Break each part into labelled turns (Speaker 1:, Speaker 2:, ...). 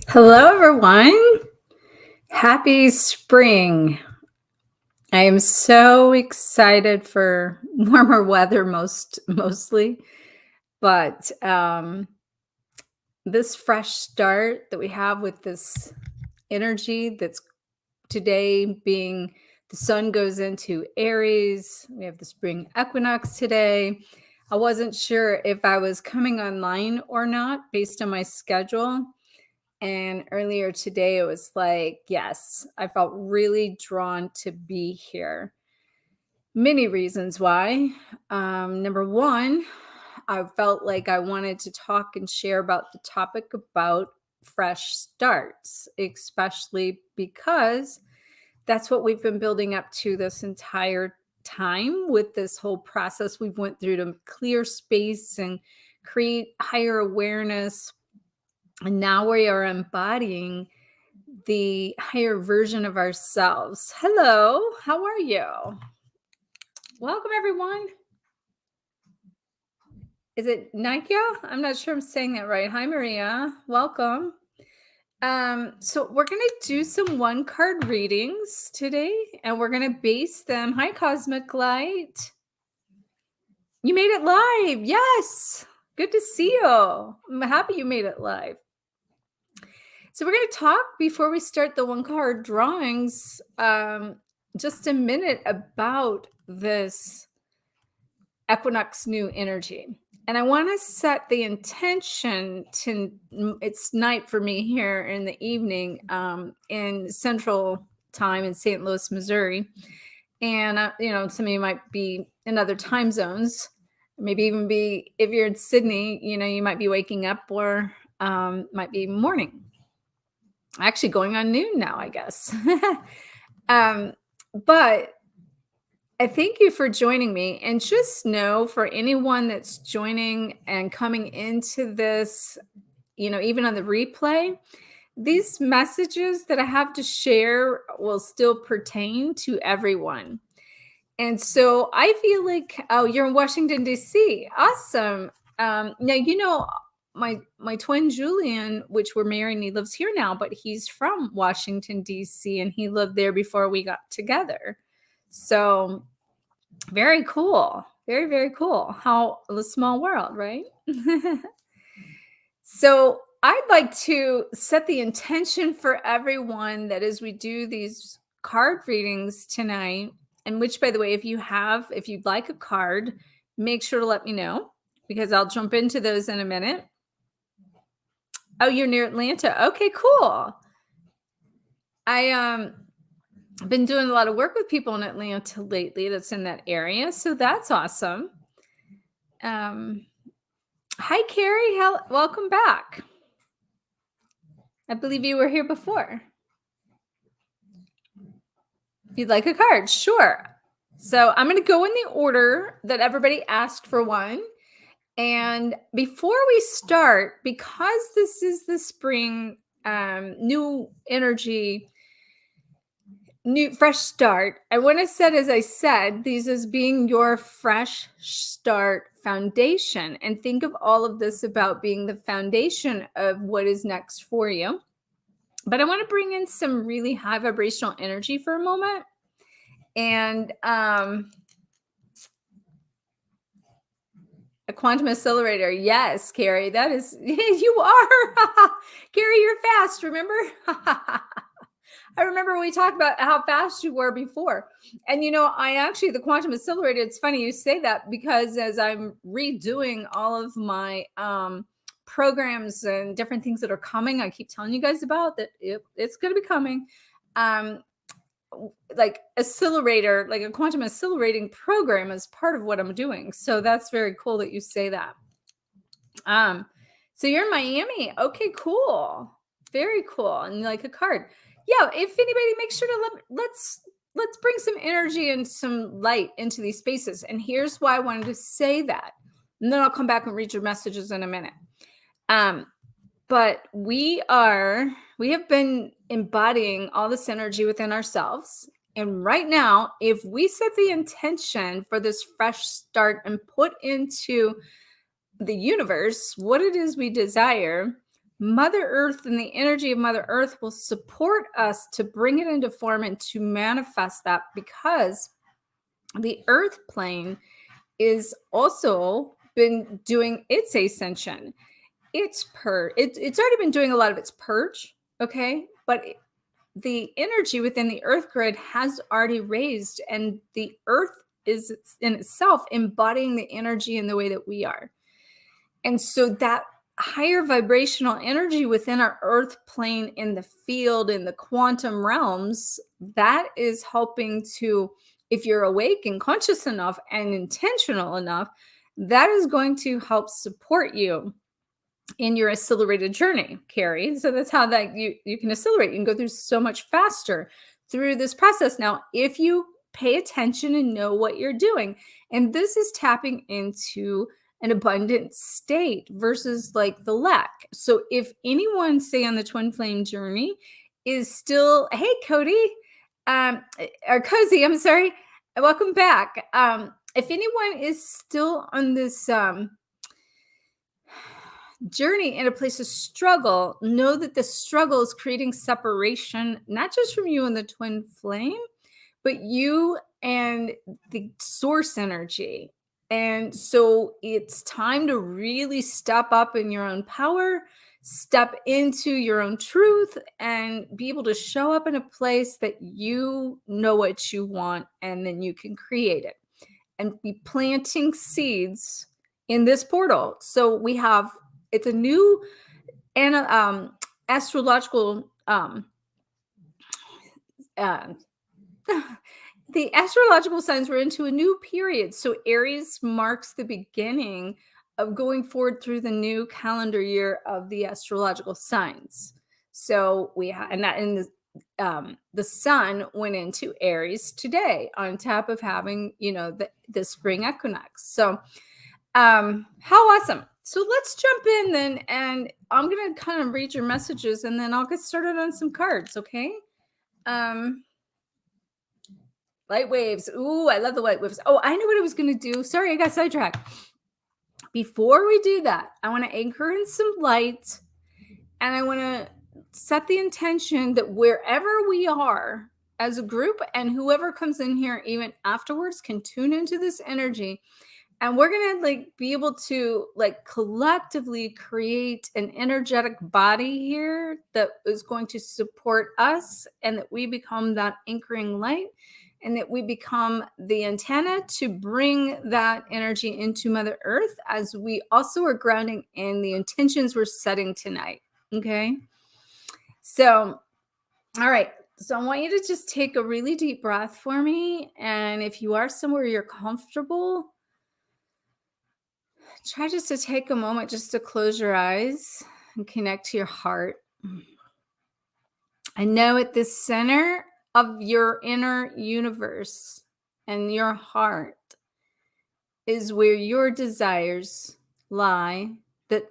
Speaker 1: Hello, everyone. Happy spring. I am so excited for warmer weather mostly, but this fresh start that we have with this energy that's today being the sun goes into Aries. We have the spring equinox today. I wasn't sure if I was coming online or not based on my schedule. And earlier today, it was like, yes, I felt really drawn to be here. Many reasons why. Number one, I felt like I wanted to talk and share about the topic about fresh starts, especially because that's what we've been building up to this entire time with this whole process we've went through to clear space and create higher awareness, and now we are embodying the higher version of ourselves. Hello, how are you? Welcome, everyone. Is it Nikya? I'm not sure I'm saying that right. Hi, Maria. Welcome. So we're gonna do some one card readings today, and we're gonna base them. Hi, Cosmic Light. You made it live. Yes. Good to see you. I'm happy you made it live. So we're going to talk before we start the one card drawings just a minute about this equinox new energy. And I want to set the intention to, it's night for me here in the evening in Central Time in St. Louis, Missouri. And, some of you might be in other time zones, maybe even be, if you're in Sydney, you might be waking up or might be morning. Actually going on noon now, I guess. But I thank you for joining me. And just know, for anyone that's joining and coming into this, even on the replay, these messages that I have to share will still pertain to everyone. And so I feel like, oh, you're in Washington, D.C. Awesome. Now, my twin Julian, which we're married and he lives here now, but he's from Washington, D.C., and he lived there before we got together. So very cool. Very, very cool. How the small world, right? So I'd like to set the intention for everyone that as we do these card readings tonight, and which, by the way, if you'd like a card, make sure to let me know, because I'll jump into those in a minute. Oh, you're near Atlanta. Okay, cool. I've been doing a lot of work with people in Atlanta lately that's in that area, so that's awesome. Hi, Carrie. Welcome back. I believe you were here before. If you'd like a card, sure. So I'm going to go in the order that everybody asked for one. And before we start, because this is the spring, new energy, new fresh start, I want to set, as I said, these as being your fresh start foundation. And think of all of this about being the foundation of what is next for you. But I want to bring in some really high vibrational energy for a moment. And a quantum accelerator. Yes, Carrie, that is, you are. Carrie, you're fast, remember? I remember we talked about how fast you were before. And, the quantum accelerator, it's funny you say that, because as I'm redoing all of my programs and different things that are coming, I keep telling you guys about that it's going to be coming. Like accelerator, like a quantum accelerating program is part of what I'm doing. So that's very cool that you say that. So you're in Miami. Okay, cool. Very cool. And you like a card. Yeah, if anybody, make sure to let's bring some energy and some light into these spaces. And here's why I wanted to say that. And then I'll come back and read your messages in a minute. But we have been embodying all this energy within ourselves. And right now, if we set the intention for this fresh start and put into the universe what it is we desire, Mother Earth and the energy of Mother Earth will support us to bring it into form and to manifest that, because the Earth plane is also been doing its ascension. It's already been doing a lot of its purge, okay? But the energy within the Earth grid has already raised, and the Earth is in itself embodying the energy in the way that we are. And so that higher vibrational energy within our Earth plane, in the field, in the quantum realms, that is helping to, if you're awake and conscious enough and intentional enough, that is going to help support you in your accelerated journey, Carrie. So that's how that you can accelerate. You can go through so much faster through this process. Now, if you pay attention and know what you're doing, and this is tapping into an abundant state versus like the lack. So if anyone, say on the twin flame journey, is still, hey Cody, or Cozy, I'm sorry, welcome back. If anyone is still on this journey in a place of struggle, know that the struggle is creating separation, not just from you and the twin flame, but you and the source energy. And so it's time to really step up in your own power, step into your own truth, and be able to show up in a place that you know what you want, and then you can create it and be planting seeds in this portal. So we have, it's a new astrological uh, the astrological signs were into a new period. So Aries marks the beginning of going forward through the new calendar year of the astrological signs. So we have, and that in the sun went into Aries today, on top of having, you know, the spring equinox. So how awesome. So let's jump in then, and I'm going to kind of read your messages, and then I'll get started on some cards. Okay. Light waves. Ooh, I love the light waves. Oh, I know what I was going to do. Sorry, I got sidetracked. Before we do that, I want to anchor in some light, and I want to set the intention that wherever we are as a group, and whoever comes in here even afterwards can tune into this energy, and we're going to like be able to like collectively create an energetic body here that is going to support us, and that we become that anchoring light, and that we become the antenna to bring that energy into Mother Earth, as we also are grounding in the intentions we're setting tonight. Okay. So, all right. So I want you to just take a really deep breath for me. And if you are somewhere you're comfortable, try just to take a moment just to close your eyes and connect to your heart. I know at the center of your inner universe and your heart is where your desires lie, that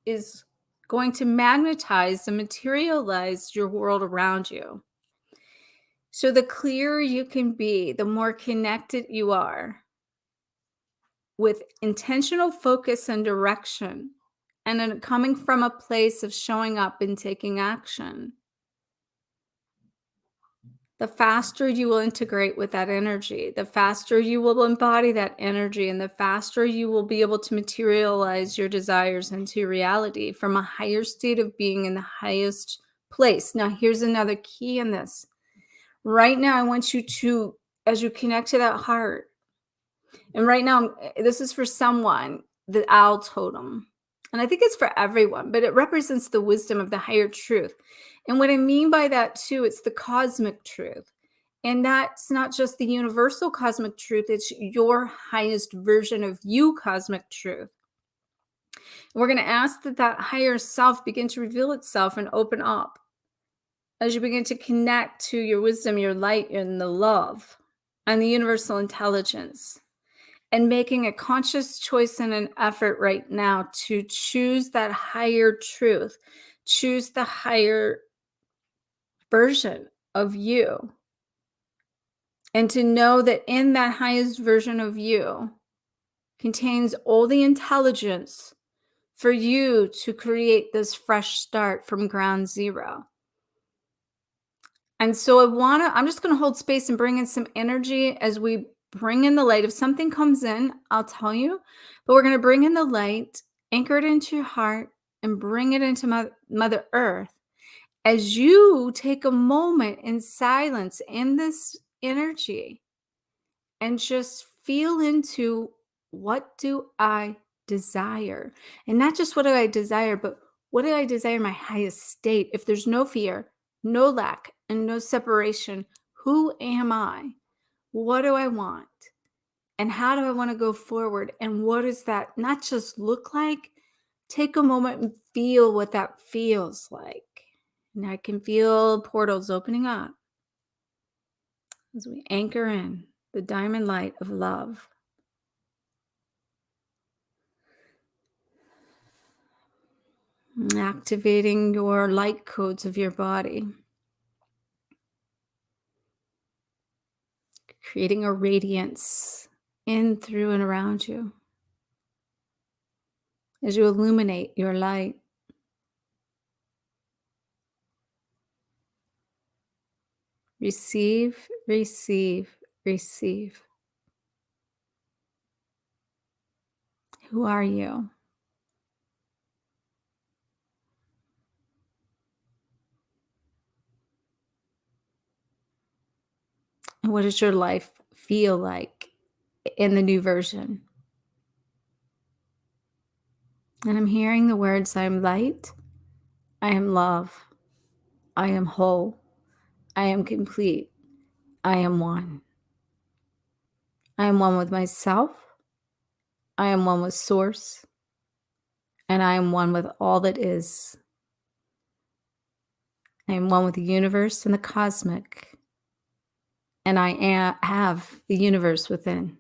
Speaker 1: is going to magnetize and materialize your world around you. So the clearer you can be, the more connected you are with intentional focus and direction, and then coming from a place of showing up and taking action, the faster you will integrate with that energy, the faster you will embody that energy, and the faster you will be able to materialize your desires into reality from a higher state of being in the highest place. Now, here's another key in this. Right now, I want you to, as you connect to that heart, and right now, this is for someone, the owl totem. And I think it's for everyone, but it represents the wisdom of the higher truth. And what I mean by that, too, it's the cosmic truth. And that's not just the universal cosmic truth, it's your highest version of you cosmic truth. We're going to ask that that higher self begin to reveal itself and open up as you begin to connect to your wisdom, your light, and the love, and the universal intelligence. And making a conscious choice and an effort right now to choose that higher truth, choose the higher version of you. And to know that in that highest version of you contains all the intelligence for you to create this fresh start from ground zero. And so I'm just going to hold space and bring in some energy as we bring in the light. If something comes in, I'll tell you, but we're going to bring in the light, anchor it into your heart, and bring it into Mother Earth. As you take a moment in silence in this energy and just feel into, what do I desire? And not just what do I desire, but what do I desire my highest state? If there's no fear, no lack, and no separation, who am I? What do I want? And how do I want to go forward? And what does that not just look like? Take a moment and feel what that feels like. And I can feel portals opening up as we anchor in the diamond light of love. Activating your light codes of your body. Creating a radiance in, through, and around you. As you illuminate your light. Receive, receive, receive. Who are you? And what does your life feel like in the new version? And I'm hearing the words, I am light, I am love, I am whole, I am complete, I am one. I am one with myself, I am one with Source, and I am one with all that is. I am one with the universe and the cosmic, and I have the universe within.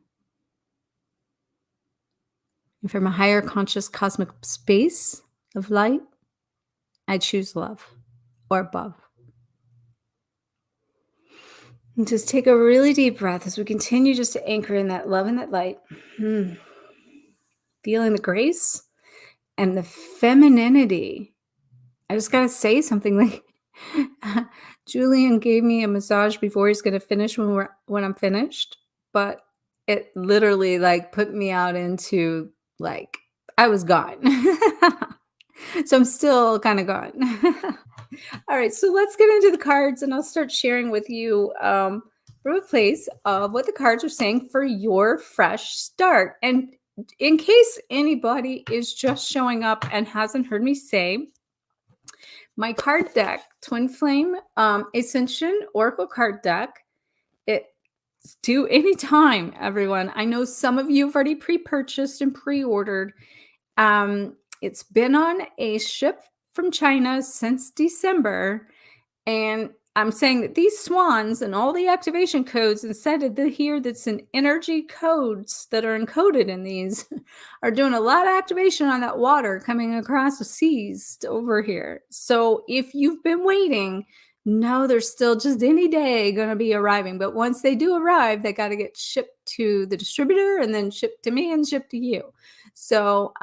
Speaker 1: And from a higher conscious cosmic space of light, I choose love or above. And just take a really deep breath as we continue just to anchor in that love and that light. Feeling the grace and the femininity. I just got to say something like Julian gave me a massage before he's going to finish when I'm finished, but it literally like put me out into like I was gone. So I'm still kind of gone. All right, so let's get into the cards and I'll start sharing with you from a place of what the cards are saying for your fresh start. And in case anybody is just showing up and hasn't heard me say, my card deck, Twin Flame Ascension Oracle card deck, it's due anytime, everyone. I know some of you have already pre-purchased and pre-ordered. It's been on a ship from China since December. And I'm saying that these swans and all the activation codes instead of here that's in energy codes that are encoded in these are doing a lot of activation on that water coming across the seas over here. So if you've been waiting, no, they're still just any day going to be arriving. But once they do arrive, they got to get shipped to the distributor and then shipped to me and shipped to you. So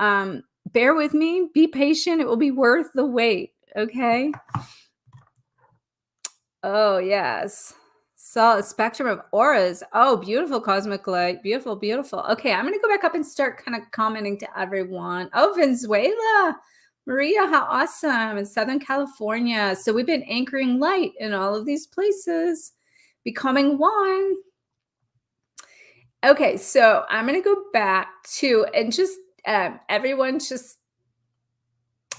Speaker 1: bear with me, be patient. It will be worth the wait. Okay. Oh, yes. So a spectrum of auras. Oh, beautiful cosmic light. Beautiful, beautiful. Okay, I'm going to go back up and start kind of commenting to everyone. Oh, Venezuela. Maria, how awesome. In Southern California. So we've been anchoring light in all of these places, becoming one. Okay, so I'm going to go back to, and just everyone just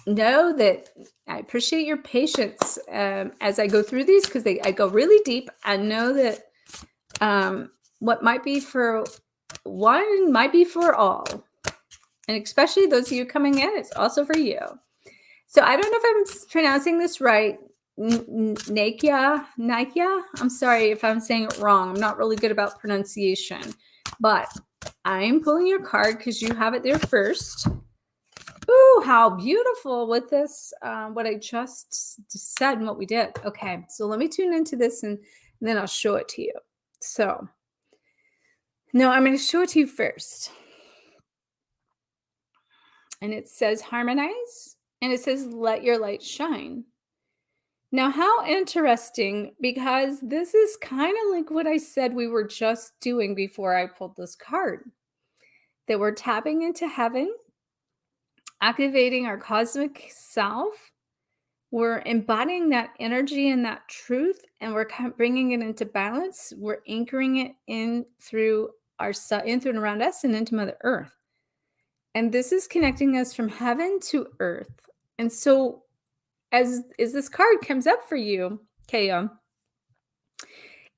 Speaker 1: know that I appreciate your patience as I go through these because I go really deep. I know that what might be for one might be for all. And especially those of you coming in, it's also for you. So I don't know if I'm pronouncing this right. Nakia. I'm sorry if I'm saying it wrong. I'm not really good about pronunciation. But I'm pulling your card because you have it there first. Ooh, how beautiful with this, what I just said and what we did. Okay, so let me tune into this and then I'll show it to you. So, no, I'm going to show it to you first. And it says harmonize, and it says let your light shine. Now, how interesting, because this is kind of like what I said we were just doing before I pulled this card, that we're tapping into heaven, activating our cosmic self. We're embodying that energy and that truth, and we're kind of bringing it into balance. We're anchoring it in through our sun, in through and around us, and into Mother Earth. And this is connecting us from heaven to earth. And so, as this card comes up for you, Kaya,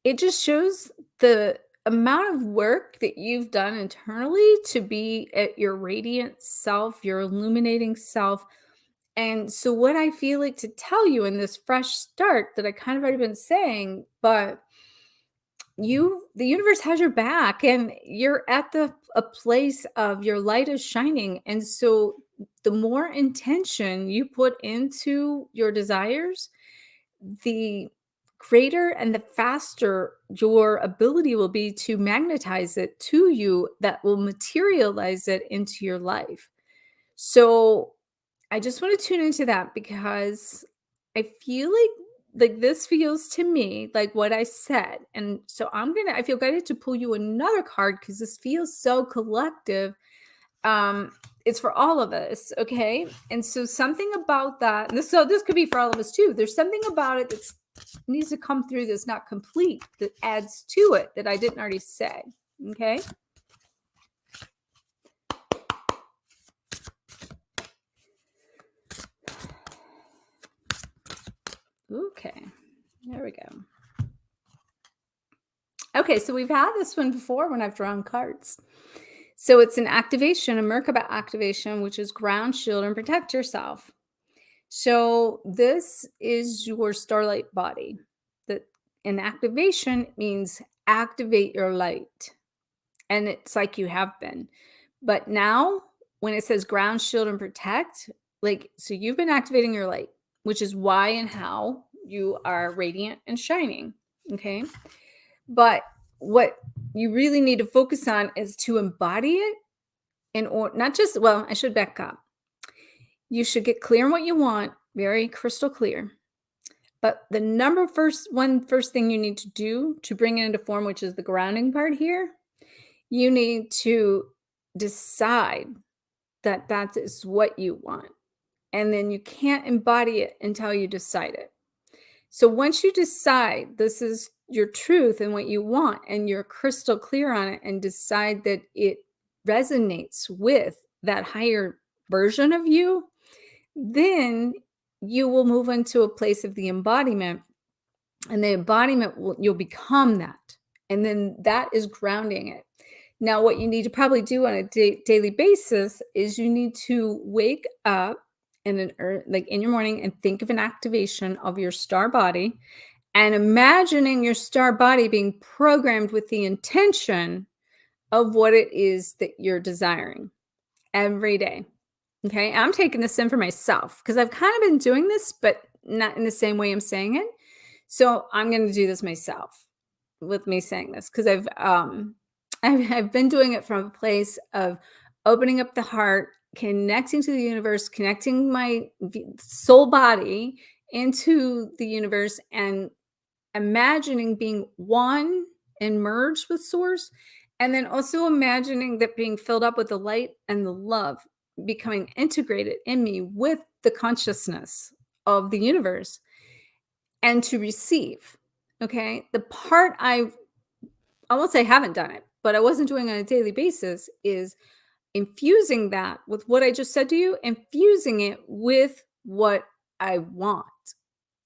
Speaker 1: it just shows the amount of work that you've done internally to be at your radiant self, your illuminating self. And so, what I feel like to tell you in this fresh start that I kind of already been saying, but the universe has your back, and you're at a place of your light is shining. And so, the more intention you put into your desires, the greater and the faster your ability will be to magnetize it to you, that will materialize it into your life. So I just want to tune into that, because I feel like this feels to me like what I said. And so I feel guided to pull you another card, because this feels so collective. It's for all of us, okay? And so something about that, and this could be for all of us too. There's something about it that needs to come through that's not complete, that adds to it that I didn't already say. Okay. Okay. There we go. Okay, so we've had this one before when I've drawn cards. So it's an activation, a Merkaba activation, which is ground, shield, and protect yourself. So this is your starlight body. That an activation means activate your light. And it's like you have been. But now when it says ground, shield, and protect, like, so you've been activating your light, which is why and how you are radiant and shining. Okay. But what you really need to focus on is to embody it, or not just, well, I should back up. You should get clear on what you want, very crystal clear. But the first thing you need to do to bring it into form, which is the grounding part here, you need to decide that that is what you want. And then you can't embody it until you decide it. So once you decide this is your truth and what you want, and you're crystal clear on it, and decide that it resonates with that higher version of you, then you will move into a place of the embodiment. And the embodiment you'll become that. And then that is grounding it. Now, what you need to probably do on a daily basis is you need to wake up like in your morning, and think of an activation of your star body, and imagining your star body being programmed with the intention of what it is that you're desiring every day. Okay. I'm taking this in for myself, because I've kind of been doing this, but not in the same way I'm saying it. So I'm going to do this myself with me saying this, because I've been doing it from a place of opening up the heart, connecting to the universe, connecting my soul body into the universe, and imagining being one and merged with source. And then also imagining that being filled up with the light and the love becoming integrated in me with the consciousness of the universe, and to receive. Okay. The part I won't say I haven't done it, but I wasn't doing on a daily basis, is infusing that with what I just said to you, infusing it with what I want,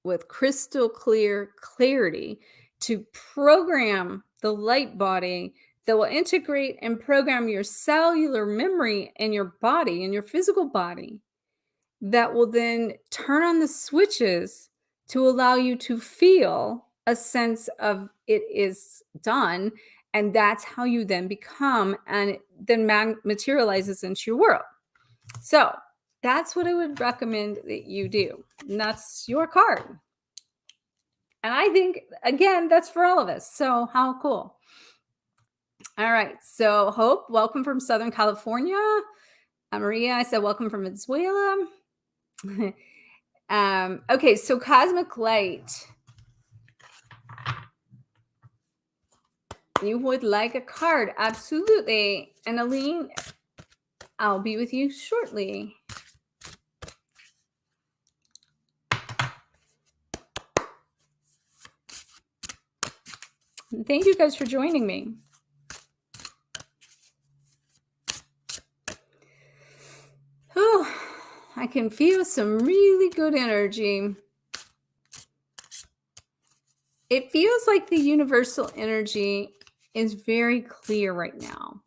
Speaker 1: with crystal clear clarity, to program the light body that will integrate and program your cellular memory in your body, in your physical body, that will then turn on the switches to allow you to feel a sense of it is done. And that's how you then become, and it then materializes into your world. So that's what I would recommend that you do. And that's your card. And I think, again, that's for all of us. So how cool. All right. So Hope, welcome from Southern California. Maria, I said, welcome from Venezuela. Okay, so cosmic light. You would like a card. Absolutely. And Aline, I'll be with you shortly. Thank you guys for joining me. Oh, I can feel some really good energy. It feels like the universal energy is very clear right now.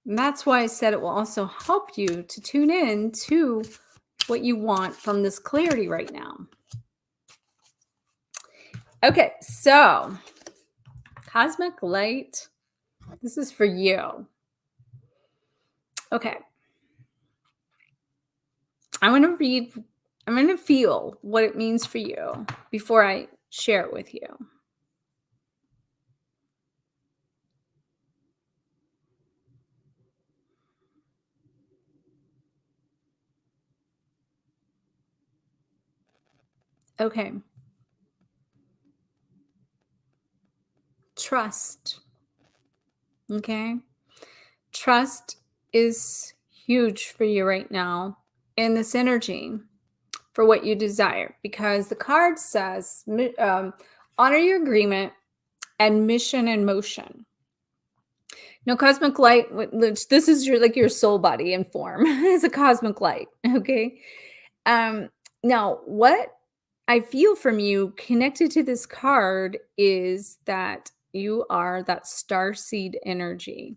Speaker 1: And that's why I said it will also help you to tune in to what you want from this clarity right now. Okay, so cosmic light, this is for you. Okay. I'm going to feel what it means for you before I share it with you. Okay. Trust. Okay. Trust is huge for you right now in this energy for what you desire, because the card says honor your agreement and mission and motion. Now, cosmic light, this is your soul body in form. It's a cosmic light. Okay. Now, what I feel from you connected to this card is that you are that star seed energy.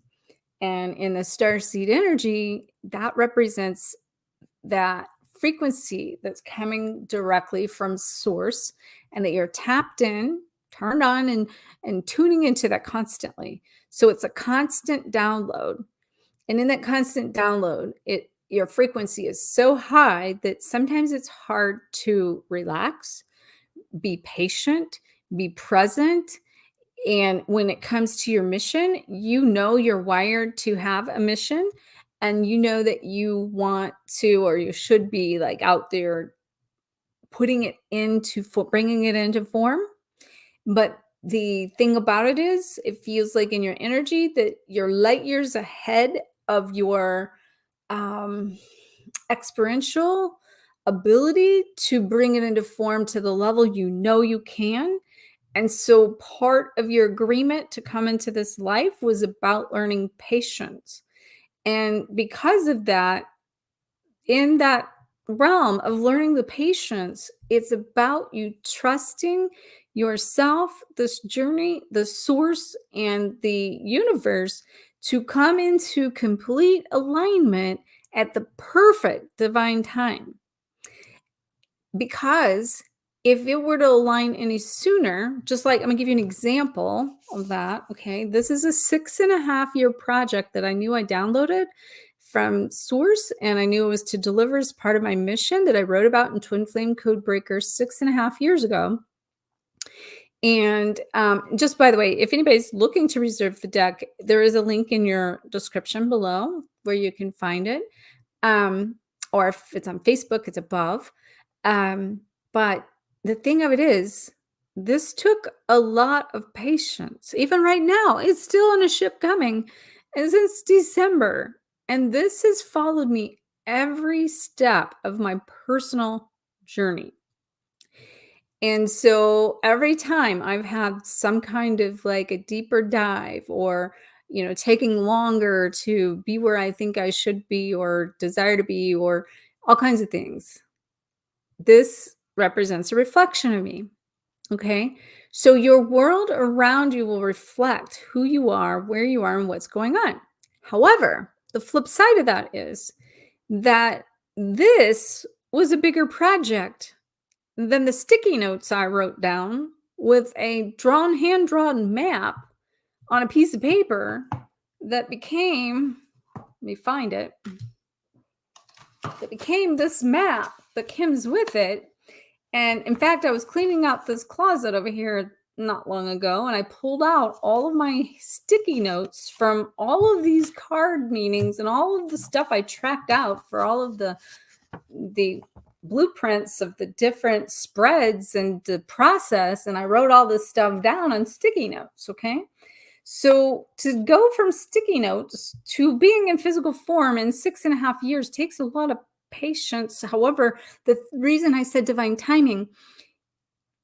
Speaker 1: And in the star seed energy, that represents that frequency that's coming directly from source, and that you're tapped in, turned on, and tuning into that constantly. So it's a constant download. And in that constant download, your frequency is so high that sometimes it's hard to relax, be patient, be present. And when it comes to your mission, you know you're wired to have a mission, and you know that you want to, or you should be like out there putting it into bringing it into form. But the thing about it is, it feels like in your energy that you're light years ahead of your experiential ability to bring it into form to the level you know you can. And so part of your agreement to come into this life was about learning patience. And because of that, in that realm of learning the patience, it's about you trusting yourself, this journey, the source, and the universe to come into complete alignment at the perfect divine time. Because if it were to align any sooner, just like I'm gonna give you an example of that. Okay. This is a 6.5-year project that I knew I downloaded from source, and I knew it was to deliver as part of my mission that I wrote about in Twin Flame Code Breakers 6.5 years ago. And just by the way, if anybody's looking to reserve the deck, there is a link in your description below where you can find it. Or if it's on Facebook, it's above. But the thing of it is, this took a lot of patience. Even right now, it's still on a ship coming, and since December. And this has followed me every step of my personal journey. And so every time I've had some kind of like a deeper dive, or taking longer to be where I think I should be or desire to be, or all kinds of things, this represents a reflection of me. Okay. So your world around you will reflect who you are, where you are, and what's going on. However, the flip side of that is that this was a bigger project than the sticky notes I wrote down with a hand-drawn map on a piece of paper that became, let me find it, that became this map that comes with it. And in fact, I was cleaning out this closet over here not long ago, and I pulled out all of my sticky notes from all of these card meetings and all of the stuff I tracked out for all of the blueprints of the different spreads and the process, and I wrote all this stuff down on sticky notes. Okay. So to go from sticky notes to being in physical form in 6.5 years takes a lot of patience. However, the reason I said divine timing,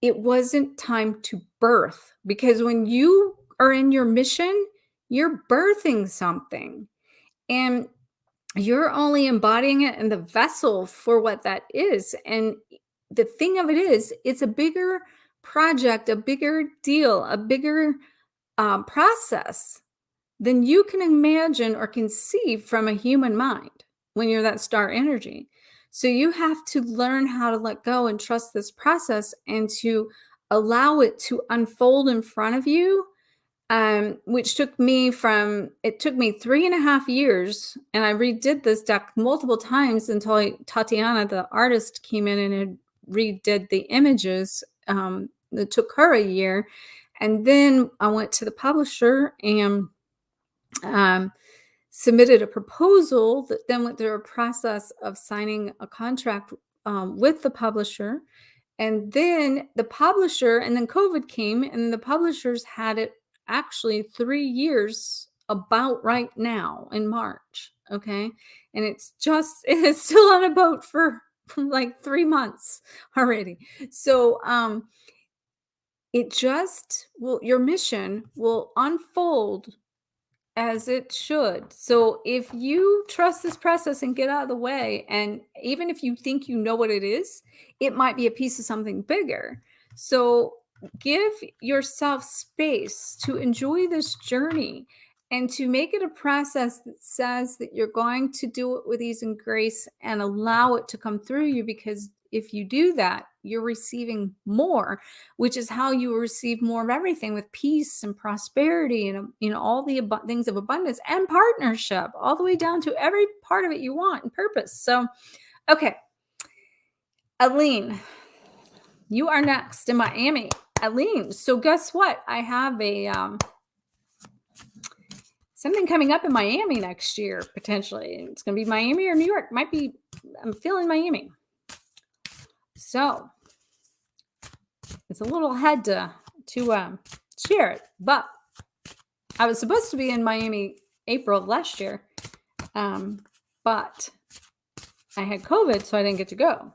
Speaker 1: it wasn't time to birth, because when you are in your mission, you're birthing something. And you're only embodying it in the vessel for what that is. And the thing of it is, it's a bigger project, a bigger deal, a bigger process than you can imagine or conceive from a human mind when you're that star energy. So you have to learn how to let go and trust this process and to allow it to unfold in front of you, which it took me 3.5 years, and I redid this deck multiple times until Tatiana, the artist, came in and redid the images. It took her a year. And then I went to the publisher and um, submitted a proposal that then went through a process of signing a contract with the publisher. And then COVID came, and the publishers had it actually 3 years about right now in March. Okay. And it's still on a boat for like 3 months already. So, your mission will unfold as it should. So if you trust this process and get out of the way, and even if you think you know what it is, it might be a piece of something bigger. So give yourself space to enjoy this journey and to make it a process that says that you're going to do it with ease and grace and allow it to come through you, because if you do that, you're receiving more, which is how you receive more of everything, with peace and prosperity and all the things of abundance and partnership, all the way down to every part of it you want and purpose. So, okay, Aline, you are next in Miami. Aline, so guess what? I have a something coming up in Miami next year, potentially. It's going to be Miami or New York. I'm feeling Miami. So it's a little ahead to share it, but I was supposed to be in Miami April of last year, but I had COVID, so I didn't get to go.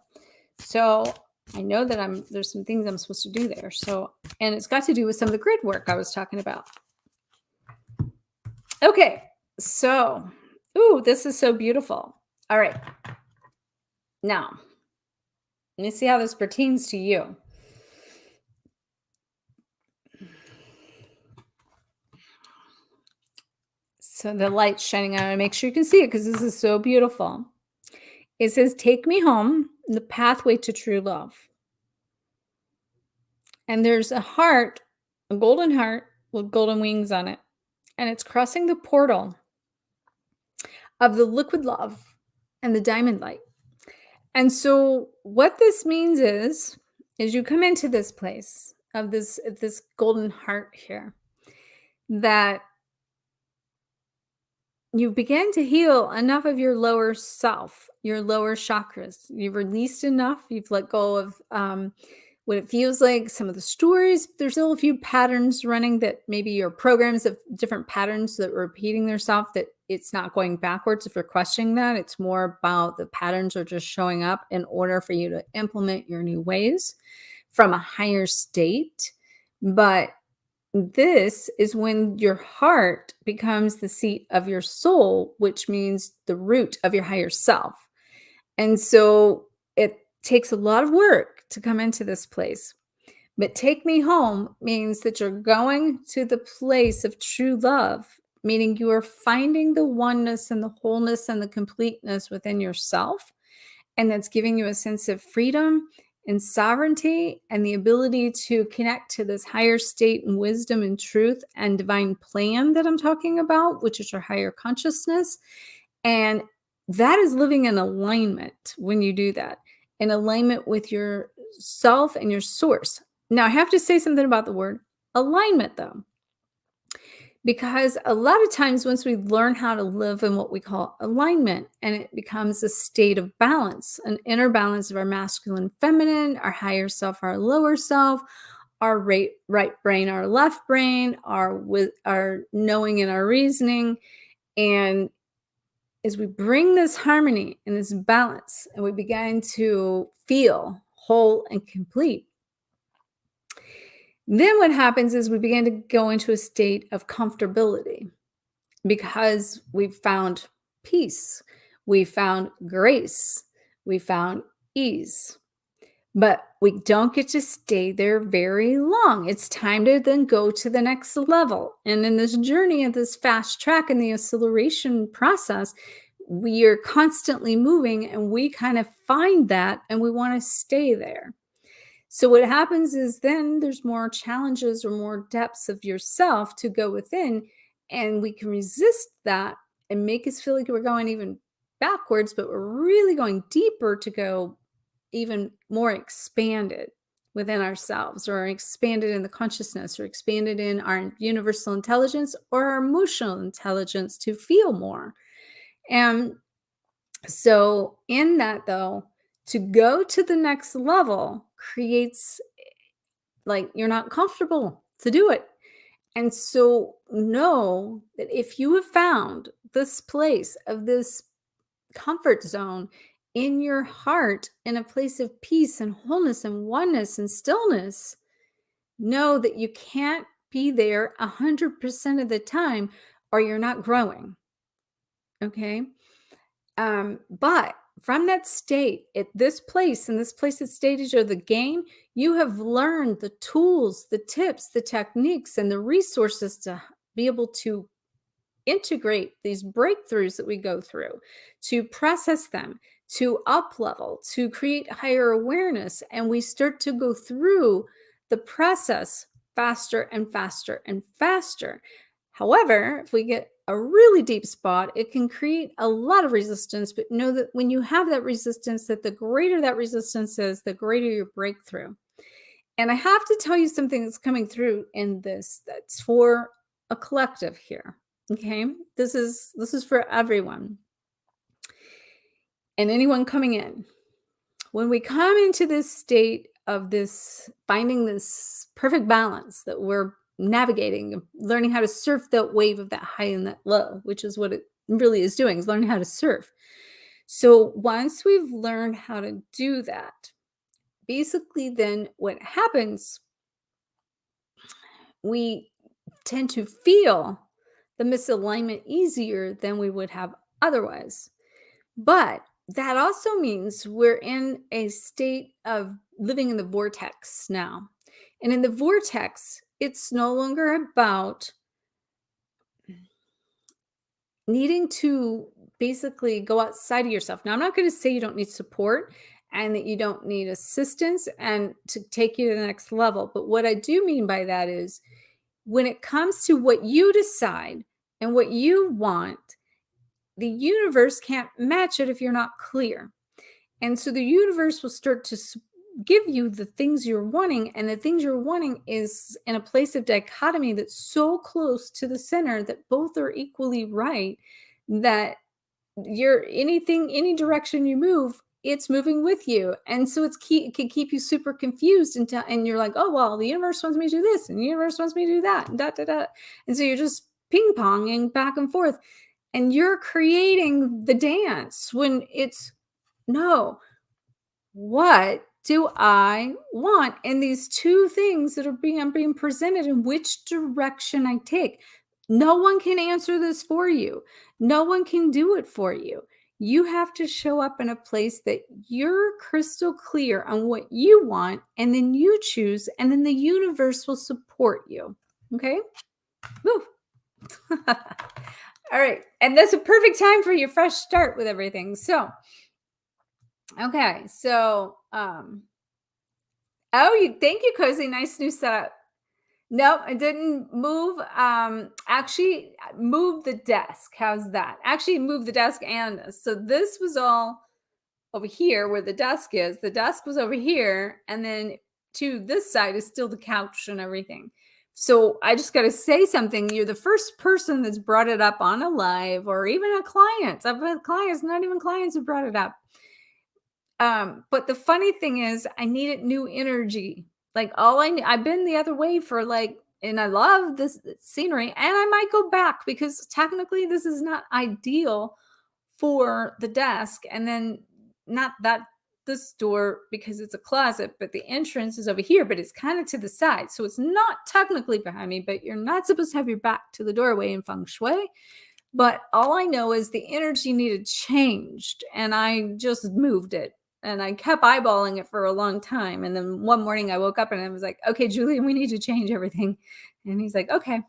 Speaker 1: So I know that there's some things I'm supposed to do there. So, and it's got to do with some of the grid work I was talking about. Okay, so, this is so beautiful. All right, now let me see how this pertains to you. So the light's shining on it. Make sure you can see it because this is so beautiful. It says, "Take me home, the pathway to true love." And there's a heart, a golden heart with golden wings on it. And it's crossing the portal of the liquid love and the diamond light. And so what this means is you come into this place of this golden heart here, that you begin to heal enough of your lower self, your lower chakras. You've released enough. You've let go of what it feels like, some of the stories. There's still a few patterns running that maybe your programs of different patterns that are repeating themselves, that it's not going backwards. If you're questioning that, it's more about the patterns are just showing up in order for you to implement your new ways from a higher state. But this is when your heart becomes the seat of your soul, which means the root of your higher self. And so it takes a lot of work to come into this place. But take me home means that you're going to the place of true love, meaning you are finding the oneness and the wholeness and the completeness within yourself. And that's giving you a sense of freedom and sovereignty and the ability to connect to this higher state and wisdom and truth and divine plan that I'm talking about, which is your higher consciousness. And that is living in alignment when you do that, in alignment with yourself and your source. Now, I have to say something about the word alignment, though, because a lot of times once we learn how to live in what we call alignment, and it becomes a state of balance, an inner balance of our masculine, feminine, our higher self, our lower self, our right brain, our left brain, our knowing and our reasoning. And as we bring this harmony and this balance, and we begin to feel whole and complete, then what happens is we begin to go into a state of comfortability because we've found peace, we found grace, we found ease. But we don't get to stay there very long. It's time to then go to the next level. And in this journey of this fast track and the acceleration process, we are constantly moving and we kind of find that and we want to stay there. So what happens is then there's more challenges or more depths of yourself to go within, and we can resist that and make us feel like we're going even backwards, but we're really going deeper to go even more expanded within ourselves, or expanded in the consciousness, or expanded in our universal intelligence or our emotional intelligence to feel more. And so in that, though, to go to the next level creates, like, you're not comfortable to do it. And so know that if you have found this place of this comfort zone in your heart, in a place of peace and wholeness and oneness and stillness, know that you can't be there 100% of the time or you're not growing. Okay. But from that state, at this place, and this place, at stage of the game, you have learned the tools, the tips, the techniques, and the resources to be able to integrate these breakthroughs that we go through, to process them, to up level, to create higher awareness. And we start to go through the process faster and faster and faster. However, if we get a really deep spot, it can create a lot of resistance. But know that when you have that resistance, that the greater that resistance is, the greater your breakthrough. And I have to tell you something that's coming through in this that's for a collective here. Okay? This is for everyone. And anyone coming in. When we come into this state of this finding this perfect balance that we're navigating, learning how to surf that wave of that high and that low, which is what it really is doing, is learning how to surf. So once we've learned how to do that, basically then what happens, we tend to feel the misalignment easier than we would have otherwise. But that also means we're in a state of living in the vortex now. And in the vortex, it's no longer about needing to basically go outside of yourself. Now, I'm not going to say you don't need support and that you don't need assistance and to take you to the next level. But what I do mean by that is when it comes to what you decide and what you want, the universe can't match it if you're not clear. And so the universe will start to give you the things you're wanting. And the things you're wanting is in a place of dichotomy that's so close to the center that both are equally right, that you're any direction you move, it's moving with you. And so it can keep you super confused and you're like, oh, well, the universe wants me to do this and the universe wants me to do that. And da, da, da. And so you're just ping ponging back and forth. And you're creating the dance when it's, no, what do I want? And these two things that are being presented, and which direction I take. No one can answer this for you. No one can do it for you. You have to show up in a place that you're crystal clear on what you want, and then you choose, and then the universe will support you. Okay? Woo. All right. And that's a perfect time for your fresh start with everything. So, okay. So, thank you, Cozy. Nice new setup. Nope, I didn't move. Actually, move the desk. How's that? Actually, move the desk and this. So this was all over here where the desk is. The desk was over here, and then to this side is still the couch and everything. So I just got to say something. You're the first person that's brought it up on a live or even a client. I've had clients, not even clients, who brought it up. But the funny thing is, I needed new energy. Like I've been the other way for like, and I love this scenery, and I might go back because technically this is not ideal for the desk. And then not that this door because it's a closet, but the entrance is over here, but it's kind of to the side. So it's not technically behind me, but you're not supposed to have your back to the doorway in feng shui. But all I know is the energy needed changed, and I just moved it. And I kept eyeballing it for a long time. And then one morning I woke up and I was like, okay, Julian, we need to change everything. And he's like, okay.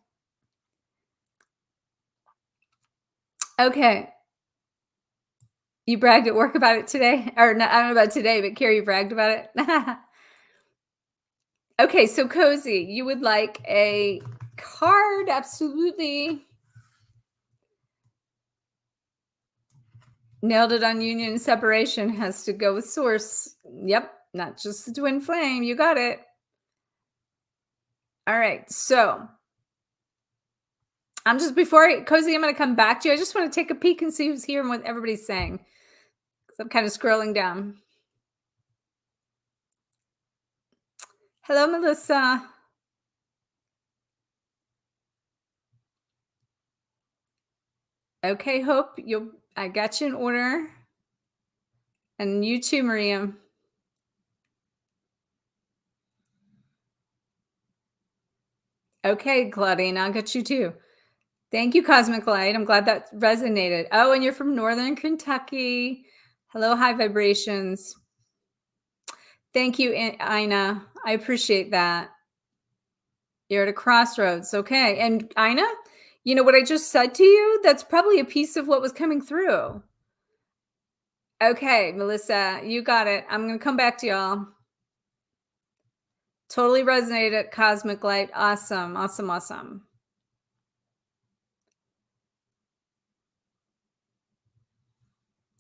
Speaker 1: Okay. You bragged at work about it today? Or not, I don't know about today, but Carrie, you bragged about it? Okay, so Cozy, you would like a card? Absolutely. Nailed it on union and separation. Has to go with source. Yep, not just the twin flame. You got it. All right, so Cozy, I'm going to come back to you. I just want to take a peek and see who's here and what everybody's saying. Because I'm kind of scrolling down. Hello, Melissa. Okay, Hope, I got you in order. And you too, Maria. Okay, Claudine, I'll get you too. Thank you, Cosmic Light. I'm glad that resonated. Oh, and you're from Northern Kentucky. Hello, high vibrations. Thank you, Ina. I appreciate that. You're at a crossroads. Okay. And Ina, you know what I just said to you? That's probably a piece of what was coming through. Okay, Melissa, you got it. I'm going to come back to y'all. Totally resonated, Cosmic Light. Awesome, awesome, awesome.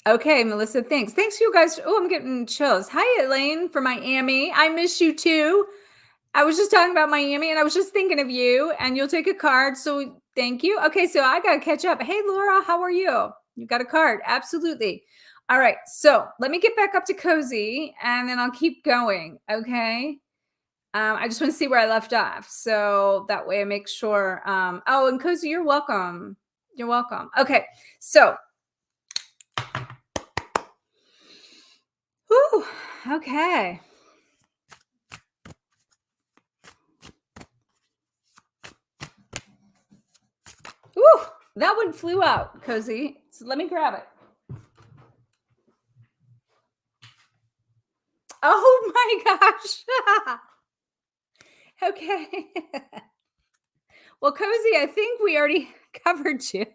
Speaker 1: Okay, Melissa, thanks. Thanks, you guys. Oh, I'm getting chills. Hi, Elaine from Miami. I miss you too. I was just talking about Miami and I was just thinking of you, and you'll take a card. So thank you. Okay, so I got to catch up. Hey, Laura, how are you? You got a card. Absolutely. All right. So let me get back up to Cozy and then I'll keep going. Okay. I just want to see where I left off. So that way I make sure. Oh, and Cozy, you're welcome. You're welcome. Okay. So, whew, okay. Whew, that one flew out, Cozy. So let me grab it. Oh my gosh. Okay. Well, Cozy, I think we already covered you.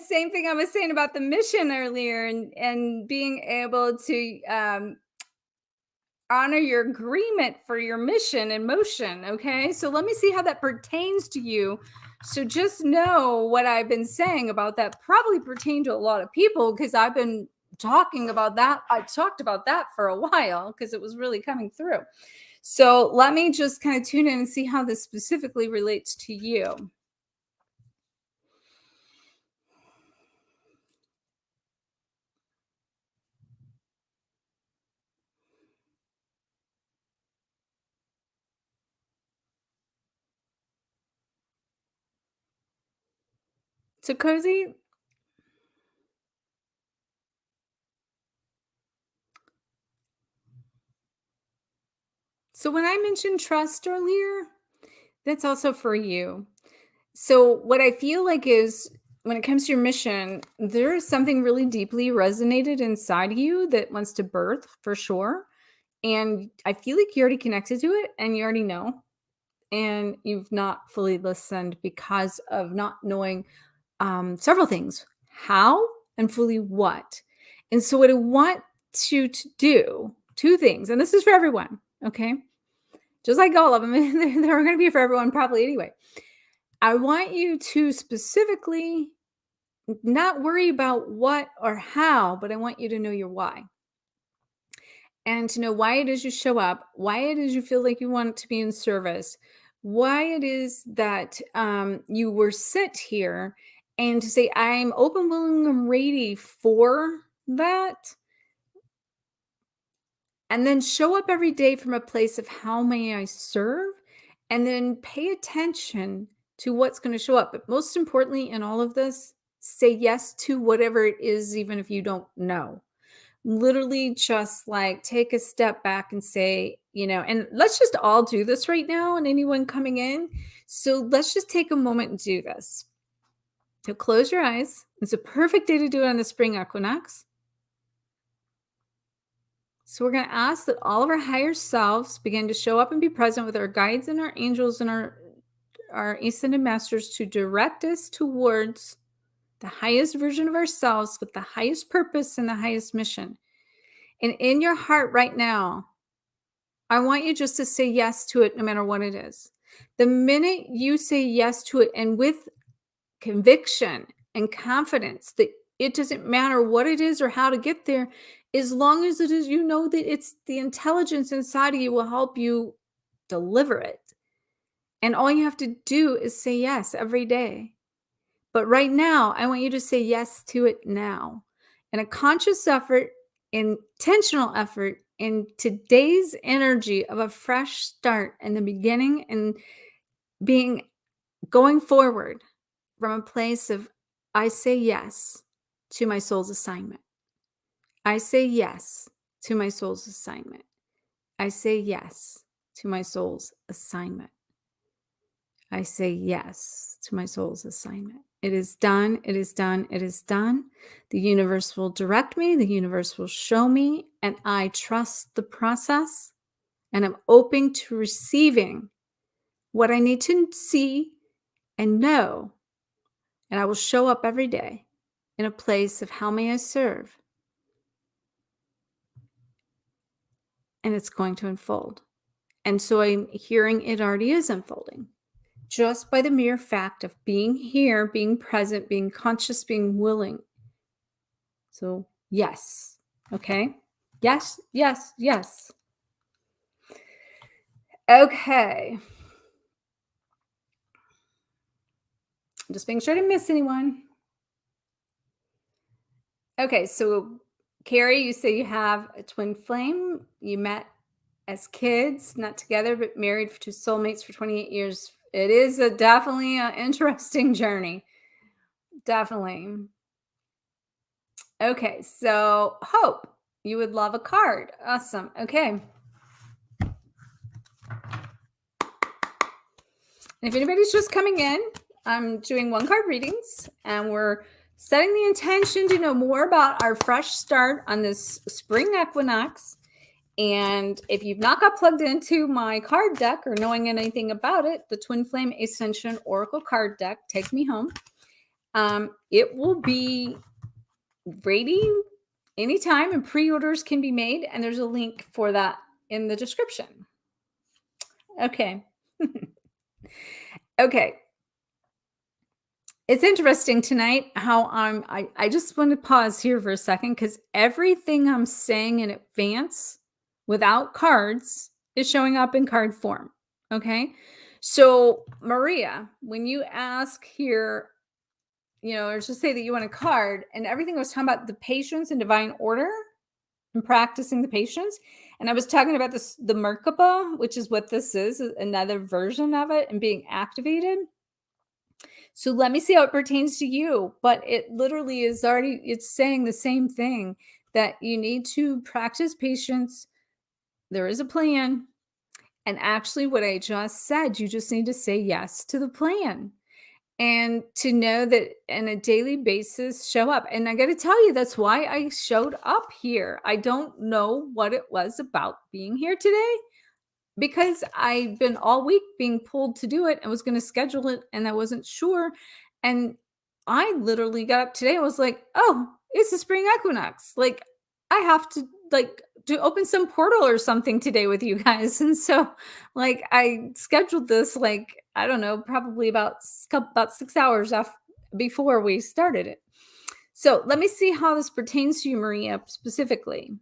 Speaker 1: Same thing I was saying about the mission earlier, and being able to honor your agreement for your mission and motion. Okay. So let me see how that pertains to you. So just know what I've been saying about that probably pertain to a lot of people, because I've been talking about that. I talked about that for a while because it was really coming through. So let me just kind of tune in and see how this specifically relates to you. So Cozy, so when I mentioned trust earlier, that's also for you. So what I feel like is, when it comes to your mission, there is something really deeply resonated inside of you that wants to birth for sure. And I feel like you already connected to it and you already know. And you've not fully listened because of not knowing several things: how and fully what. And so, what I want you to do, two things, and this is for everyone, okay? Just like all of them, they're going to be for everyone probably anyway. I want you to specifically not worry about what or how, but I want you to know your why. and to know why it is you show up, why it is you feel like you want to be in service, why it is that you were sent here, and to say, I'm open, willing, and ready for that. And then show up every day from a place of how may I serve? And then pay attention to what's going to show up. But most importantly, in all of this, say yes to whatever it is, even if you don't know. Literally just like take a step back and say, and let's just all do this right now, and anyone coming in. So let's just take a moment and do this. So close your eyes. It's a perfect day to do it on the spring equinox. So we're going to ask that all of our higher selves begin to show up and be present with our guides and our angels and our ascended masters to direct us towards the highest version of ourselves with the highest purpose and the highest mission. And in your heart right now, I want you just to say yes to it no matter what it is. The minute you say yes to it, and with conviction and confidence that it doesn't matter what it is or how to get there, as long as it is, that it's the intelligence inside of you will help you deliver it. And all you have to do is say yes every day. But right now, I want you to say yes to it now. And a conscious effort, intentional effort in today's energy of a fresh start in the beginning and going forward from a place of, I say yes to my soul's assignment. I say yes to my soul's assignment. I say yes to my soul's assignment. I say yes to my soul's assignment. It is done. It is done. It is done. The universe will direct me. The universe will show me. And I trust the process. And I'm open to receiving what I need to see and know. And I will show up every day in a place of how may I serve. And it's going to unfold. And so I'm hearing it already is unfolding. Just by the mere fact of being here, being present, being conscious, being willing. So, yes. Okay. Yes, yes, yes. Okay. Just making sure I didn't miss anyone. Okay. So, Carrie, you say you have a twin flame. You met as kids, not together, but married to soulmates for 28 years. It is definitely an interesting journey. Definitely. Okay, so Hope, you would love a card. Awesome. Okay. And if anybody's just coming in, I'm doing one card readings, and we're setting the intention to know more about our fresh start on this spring equinox. And if you've not got plugged into my card deck or knowing anything about it, the Twin Flame Ascension Oracle card deck, Take Me Home, it will be ready anytime, and pre-orders can be made. And there's a link for that in the description. Okay. Okay. It's interesting tonight how I just want to pause here for a second, because everything I'm saying in advance without cards is showing up in card form. Okay. So Maria, when you ask here, or just say that you want a card, and everything I was talking about the patience and divine order and practicing the patience. And I was talking about this, the Merkaba, which is what this is, another version of it, and being activated. So let me see how it pertains to you. But it literally is already, it's saying the same thing, that you need to practice patience. There is a plan. And actually, what I just said, you just need to say yes to the plan. And to know that on a daily basis, show up. And I got to tell you, that's why I showed up here. I don't know what it was about being here today, because I've been all week being pulled to do it. I was going to schedule it and I wasn't sure. And I literally got up today and was like, oh, it's the spring equinox. Like, I have to open some portal or something today with you guys. And so I scheduled this, I don't know, probably about 6 hours before we started it. So let me see how this pertains to you, Maria, specifically.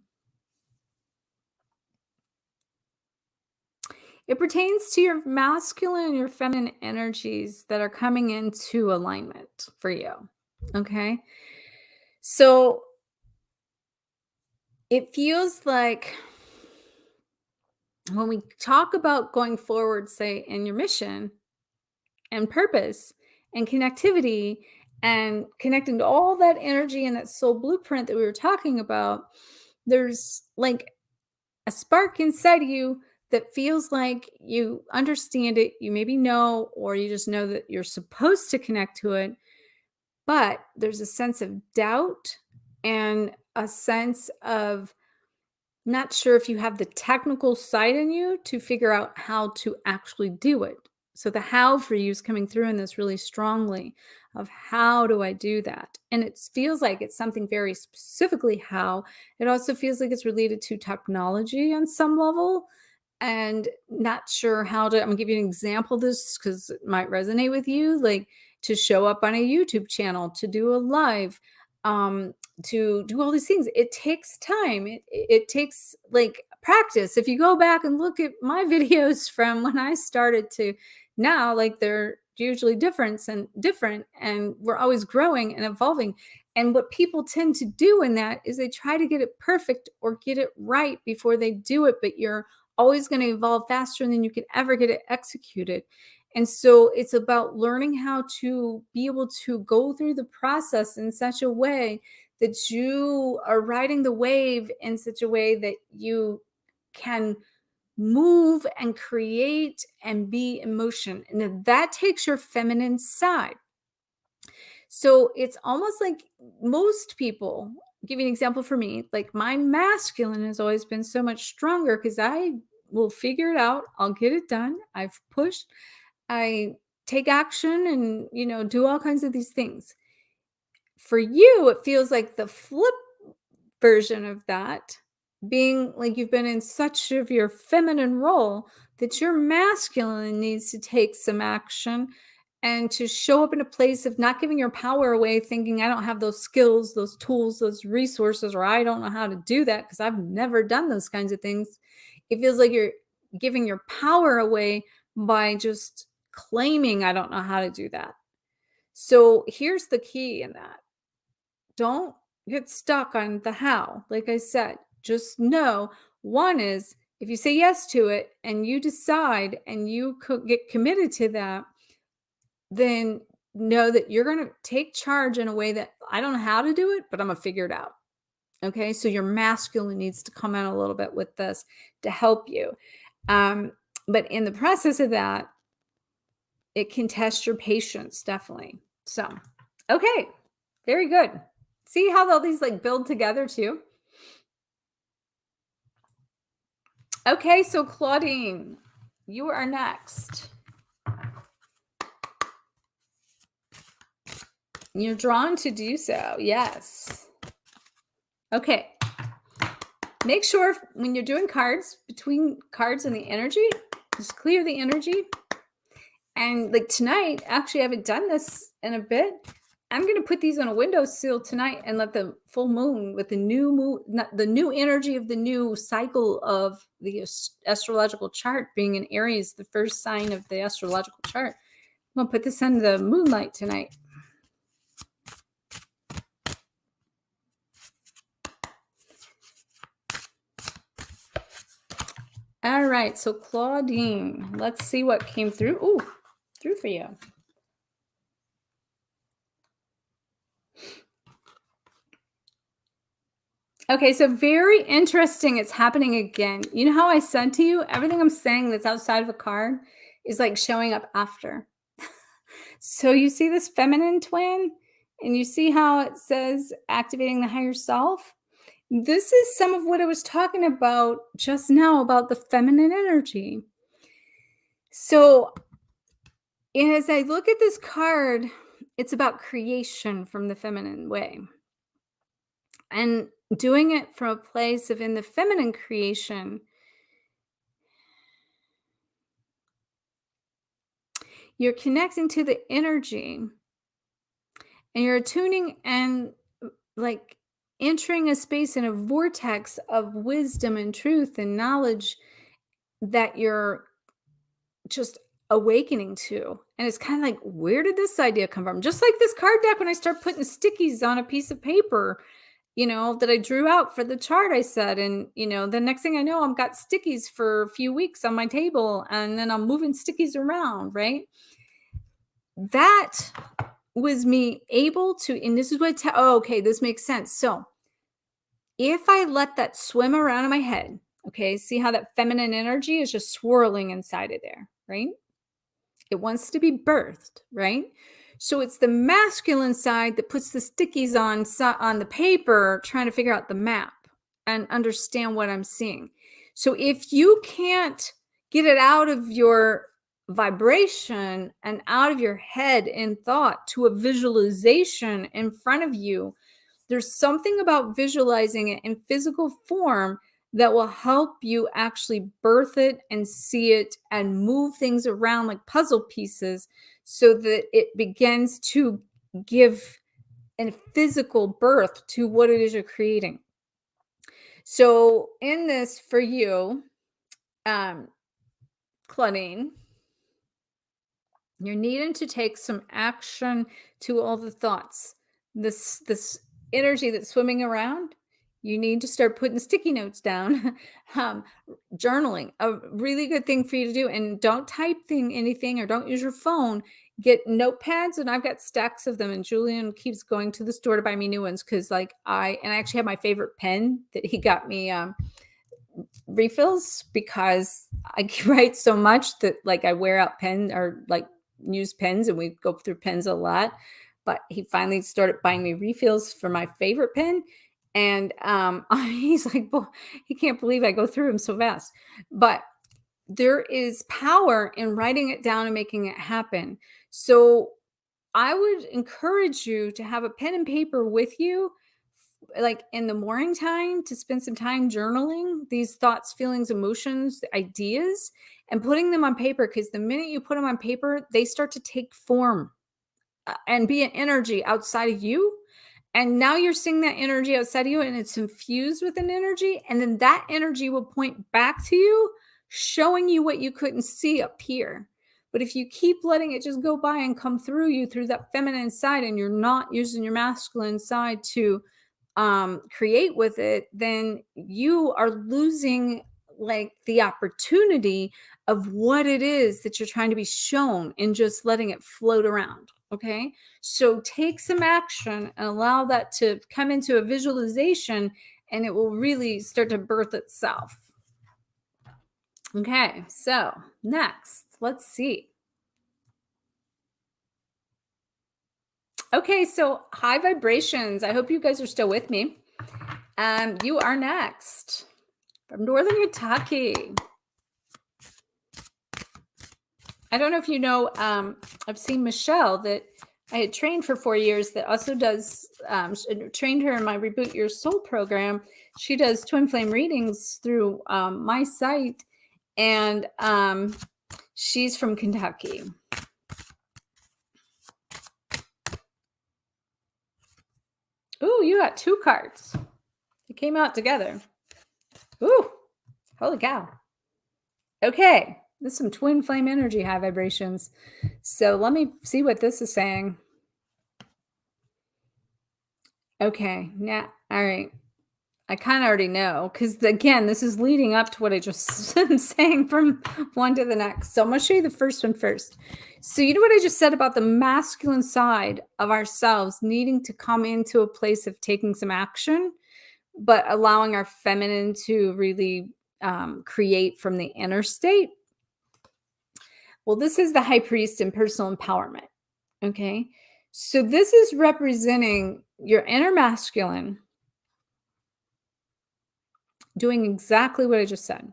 Speaker 1: It pertains to your masculine and your feminine energies that are coming into alignment for you. Okay. So it feels like when we talk about going forward, say in your mission and purpose and connectivity and connecting to all that energy and that soul blueprint that we were talking about, there's like a spark inside of you that feels like you understand it, you maybe know, or you just know that you're supposed to connect to it. But there's a sense of doubt and a sense of not sure if you have the technical side in you to figure out how to actually do it. So the how for you is coming through in this really strongly of how do I do that? And it feels like it's something very specifically how. It also feels like it's related to technology on some level and not sure how to. I'm gonna give you an example of this because it might resonate with you, like to show up on a YouTube channel, to do a live, um, to do all these things. It takes time. It takes like practice. If you go back and look at my videos from when I started to now, like they're usually different, and we're always growing and evolving. And what people tend to do in that is they try to get it perfect or get it right before they do it, but you're always going to evolve faster than you can ever get it executed. And so it's about learning how to be able to go through the process in such a way that you are riding the wave in such a way that you can move and create and be in motion. And then that takes your feminine side. So it's almost like most people, give you an example for me, like my masculine has always been so much stronger because I will figure it out. I'll get it done. I've pushed, I take action and, do all kinds of these things. For you, it feels like the flip version of that, being like you've been in such of your feminine role that your masculine needs to take some action and to show up in a place of not giving your power away, thinking I don't have those skills, those tools, those resources, or I don't know how to do that because I've never done those kinds of things. It feels like you're giving your power away by just claiming I don't know how to do that. So here's the key in that: don't get stuck on the how. Like I said, just know one is if you say yes to it and you decide and you get committed to that, then know that you're going to take charge in a way that I don't know how to do it, but I'm going to figure it out. Okay. So your masculine needs to come in a little bit with this to help you. Um, but in the process of that, it can test your patience, definitely. So, okay. Very good. See how all these like build together too? Okay, so Claudine, you are next. You're drawn to do so. Yes. Okay. Make sure when you're doing cards, between cards and the energy, just clear the energy. And like tonight, actually, I haven't done this in a bit. I'm going to put these on a windowsill tonight and let the full moon with the new moon, the new energy of the new cycle of the astrological chart being in Aries, the first sign of the astrological chart. I'm going to put this under the moonlight tonight. All right. So Claudine, let's see what came through. Ooh, through for you. Okay, so very interesting. It's happening again. You know how I said to you, everything I'm saying that's outside of a card is like showing up after. So you see this feminine twin, and you see how it says activating the higher self? This is some of what I was talking about just now about the feminine energy. So as I look at this card, it's about creation from the feminine way. And doing it from a place of in the feminine creation, you're connecting to the energy and you're tuning and like entering a space in a vortex of wisdom and truth and knowledge that you're just awakening to. And it's kind of like, where did this idea come from? Just like this card deck, when I start putting stickies on a piece of paper, that I drew out for the chart I said. And, the next thing I know, I've got stickies for a few weeks on my table, and then I'm moving stickies around, right? That was me able to, and this is what, okay, this makes sense. So if I let that swim around in my head, okay, see how that feminine energy is just swirling inside of there, right? It wants to be birthed, right? So it's the masculine side that puts the stickies on the paper, trying to figure out the map and understand what I'm seeing. So if you can't get it out of your vibration and out of your head in thought to a visualization in front of you, there's something about visualizing it in physical form that will help you actually birth it and see it and move things around like puzzle pieces, so that it begins to give a physical birth to what it is you're creating. So in this for you, um, Claudine, you're needing to take some action to all the thoughts. This energy that's swimming around, you need to start putting sticky notes down. um, Journaling, a really good thing for you to do. And don't type anything, or don't use your phone. Get notepads, and I've got stacks of them. And Julian keeps going to the store to buy me new ones, because I actually have my favorite pen that he got me. Refills, because I write so much that I wear out pen, or use pens, and we go through pens a lot. But he finally started buying me refills for my favorite pen. And he's like, well, he can't believe I go through them so fast. But there is power in writing it down and making it happen. So I would encourage you to have a pen and paper with you, like in the morning time, to spend some time journaling these thoughts, feelings, emotions, ideas, and putting them on paper. Because the minute you put them on paper, they start to take form, and be an energy outside of you. And now you're seeing that energy outside of you, and it's infused with an energy. And then that energy will point back to you, showing you what you couldn't see up here. But if you keep letting it just go by and come through you through that feminine side, and you're not using your masculine side to create with it, then you are losing the opportunity of what it is that you're trying to be shown, and just letting it float around. Okay. So take some action and allow that to come into a visualization, and it will really start to birth itself. Okay. So next, let's see. Okay. So high vibrations. I hope you guys are still with me. You are next from Northern Kentucky. I don't know if you know, I've seen Michelle, that I had trained for 4 years, that also does, trained her in my Reboot Your Soul program. She does twin flame readings through my site, and she's from Kentucky. Ooh, you got 2 cards. They came out together. Ooh, holy cow. Okay, this is some twin flame energy, high vibrations. So let me see what this is saying. Okay, now, all right. I kind of already know, because again, this is leading up to what I just am saying from one to the next. So I'm going to show you the first one first. So you know what I just said about the masculine side of ourselves needing to come into a place of taking some action, but allowing our feminine to really create from the inner state. Well, this is the high priest in personal empowerment. Okay. So this is representing your inner masculine doing exactly what I just said.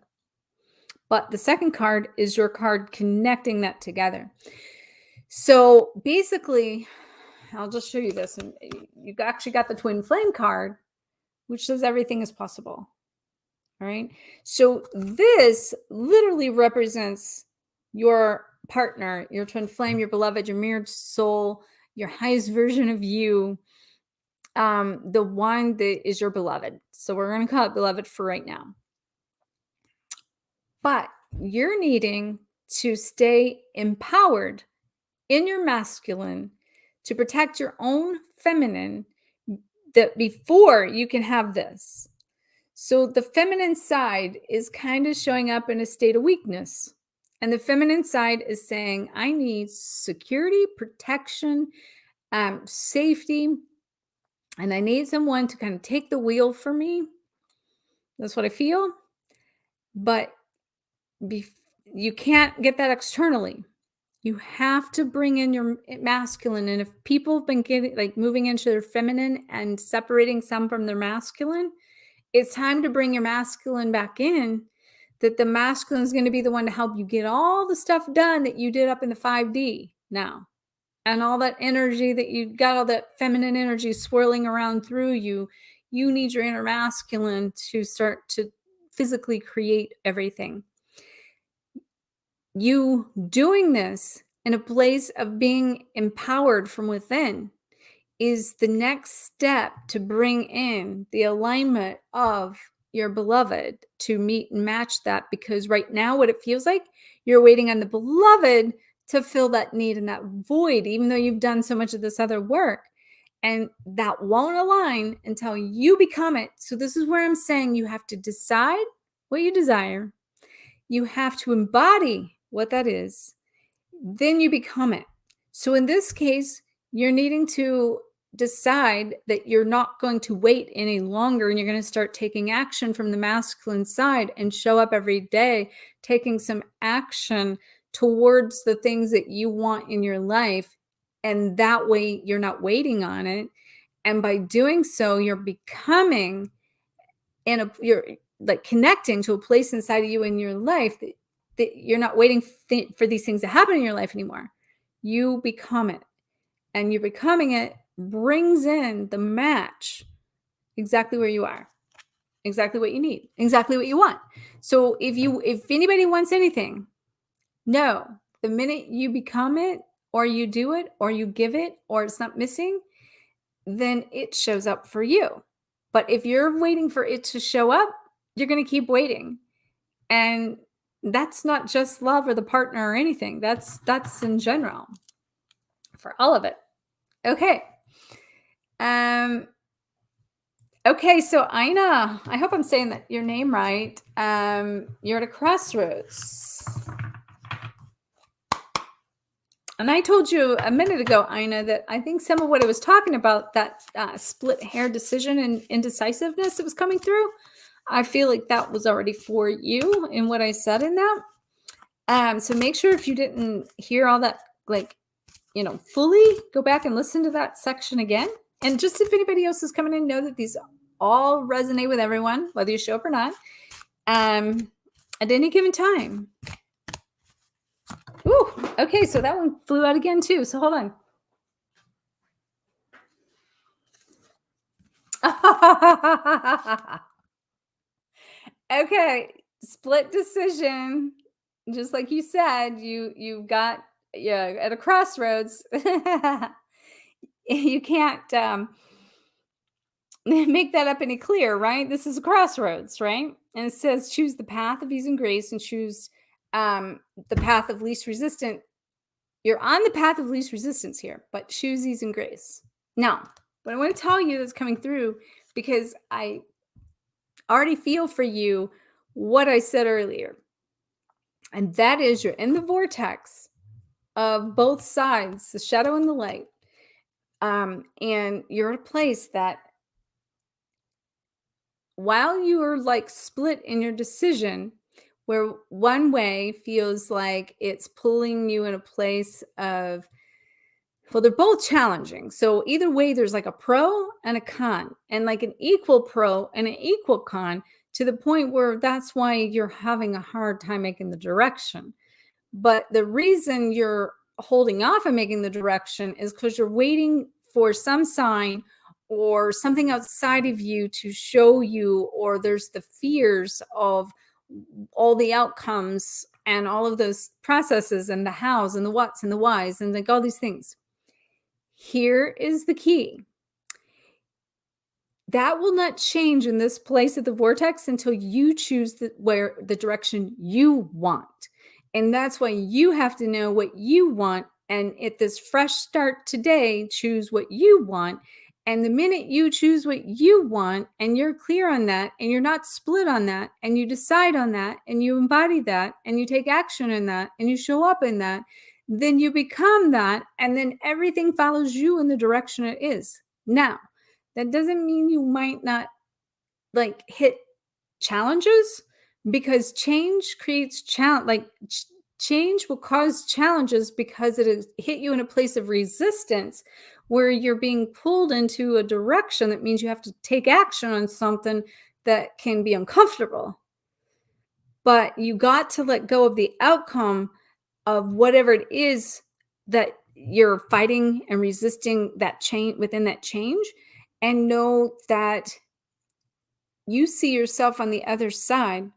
Speaker 1: But the second card is your card connecting that together. So basically, I'll just show you this. And you've actually got the twin flame card, which says everything is possible. All right. So this literally represents your partner, your twin flame, your beloved, your mirrored soul, your highest version of you, the one that is your beloved. So we're going to call it beloved for right now. But you're needing to stay empowered in your masculine, to protect your own feminine, that before you can have this. So the feminine side is kind of showing up in a state of weakness. And the feminine side is saying, I need security, protection, safety, and I need someone to kind of take the wheel for me. That's what I feel. But you can't get that externally. You have to bring in your masculine. And if people have been getting like moving into their feminine and separating some from their masculine, it's time to bring your masculine back in. That the masculine is going to be the one to help you get all the stuff done that you did up in the 5D now. And all that energy that you got, all that feminine energy swirling around through you. You need your inner masculine to start to physically create everything. You doing this in a place of being empowered from within is the next step to bring in the alignment of your beloved to meet and match that. Because right now, what it feels like, you're waiting on the beloved to fill that need and that void, even though you've done so much of this other work. And that won't align until you become it. So this is where I'm saying you have to decide what you desire. You have to embody what that is. Then you become it. So in this case, you're needing to decide that you're not going to wait any longer, and you're going to start taking action from the masculine side and show up every day, taking some action towards the things that you want in your life. And that way you're not waiting on it. And by doing so, you're becoming you're like connecting to a place inside of you in your life that you're not waiting for these things to happen in your life anymore. You become it. And you're becoming it brings in the match exactly where you are, exactly what you need, exactly what you want. So if anybody wants anything, no, the minute you become it, or you do it, or you give it, or it's not missing, then it shows up for you. But if you're waiting for it to show up, you're going to keep waiting. And that's not just love or the partner or anything. That's in general for all of it. Okay. Okay, so Ina, I hope I'm saying that your name right. You're at a crossroads. And I told you a minute ago, Ina, that I think some of what I was talking about, that split hair decision and indecisiveness that was coming through, I feel like that was already for you in what I said in that. So make sure if you didn't hear all that, like, fully, go back and listen to that section again. And just if anybody else is coming in, know that these all resonate with everyone, whether you show up or not, at any given time. Ooh, okay, so that one flew out again too. So hold on. Okay, split decision. Just like you said, you got at a crossroads. You can't make that up any clearer, right? This is a crossroads, right? And it says choose the path of ease and grace and choose the path of least resistance. You're on the path of least resistance here, but choose ease and grace. Now, what I want to tell you that's coming through, because I already feel for you what I said earlier. And that is you're in the vortex of both sides, the shadow and the light. And you're at a place that while you are like split in your decision, where one way feels like it's pulling you in a place of, well, they're both challenging. So either way, there's like a pro and a con, and like an equal pro and an equal con, to the point where that's why you're having a hard time making the direction. But the reason you're holding off on making the direction is because you're waiting for some sign or something outside of you to show you, or there's the fears of all the outcomes and all of those processes and the hows and the whats and the whys and like all these things. Here is the key. That will not change in this place of the vortex until you choose the direction you want. And that's why you have to know what you want. And at this fresh start today, choose what you want. And the minute you choose what you want and you're clear on that and you're not split on that and you decide on that and you embody that and you take action in that and you show up in that, then you become that. And then everything follows you in the direction it is. Now, that doesn't mean you might not like hit challenges, because change creates challenge. Change will cause challenges because it has hit you in a place of resistance where you're being pulled into a direction that means you have to take action on something that can be uncomfortable. But you got to let go of the outcome of whatever it is that you're fighting and resisting, that change within that change, and know that you see yourself on the other side,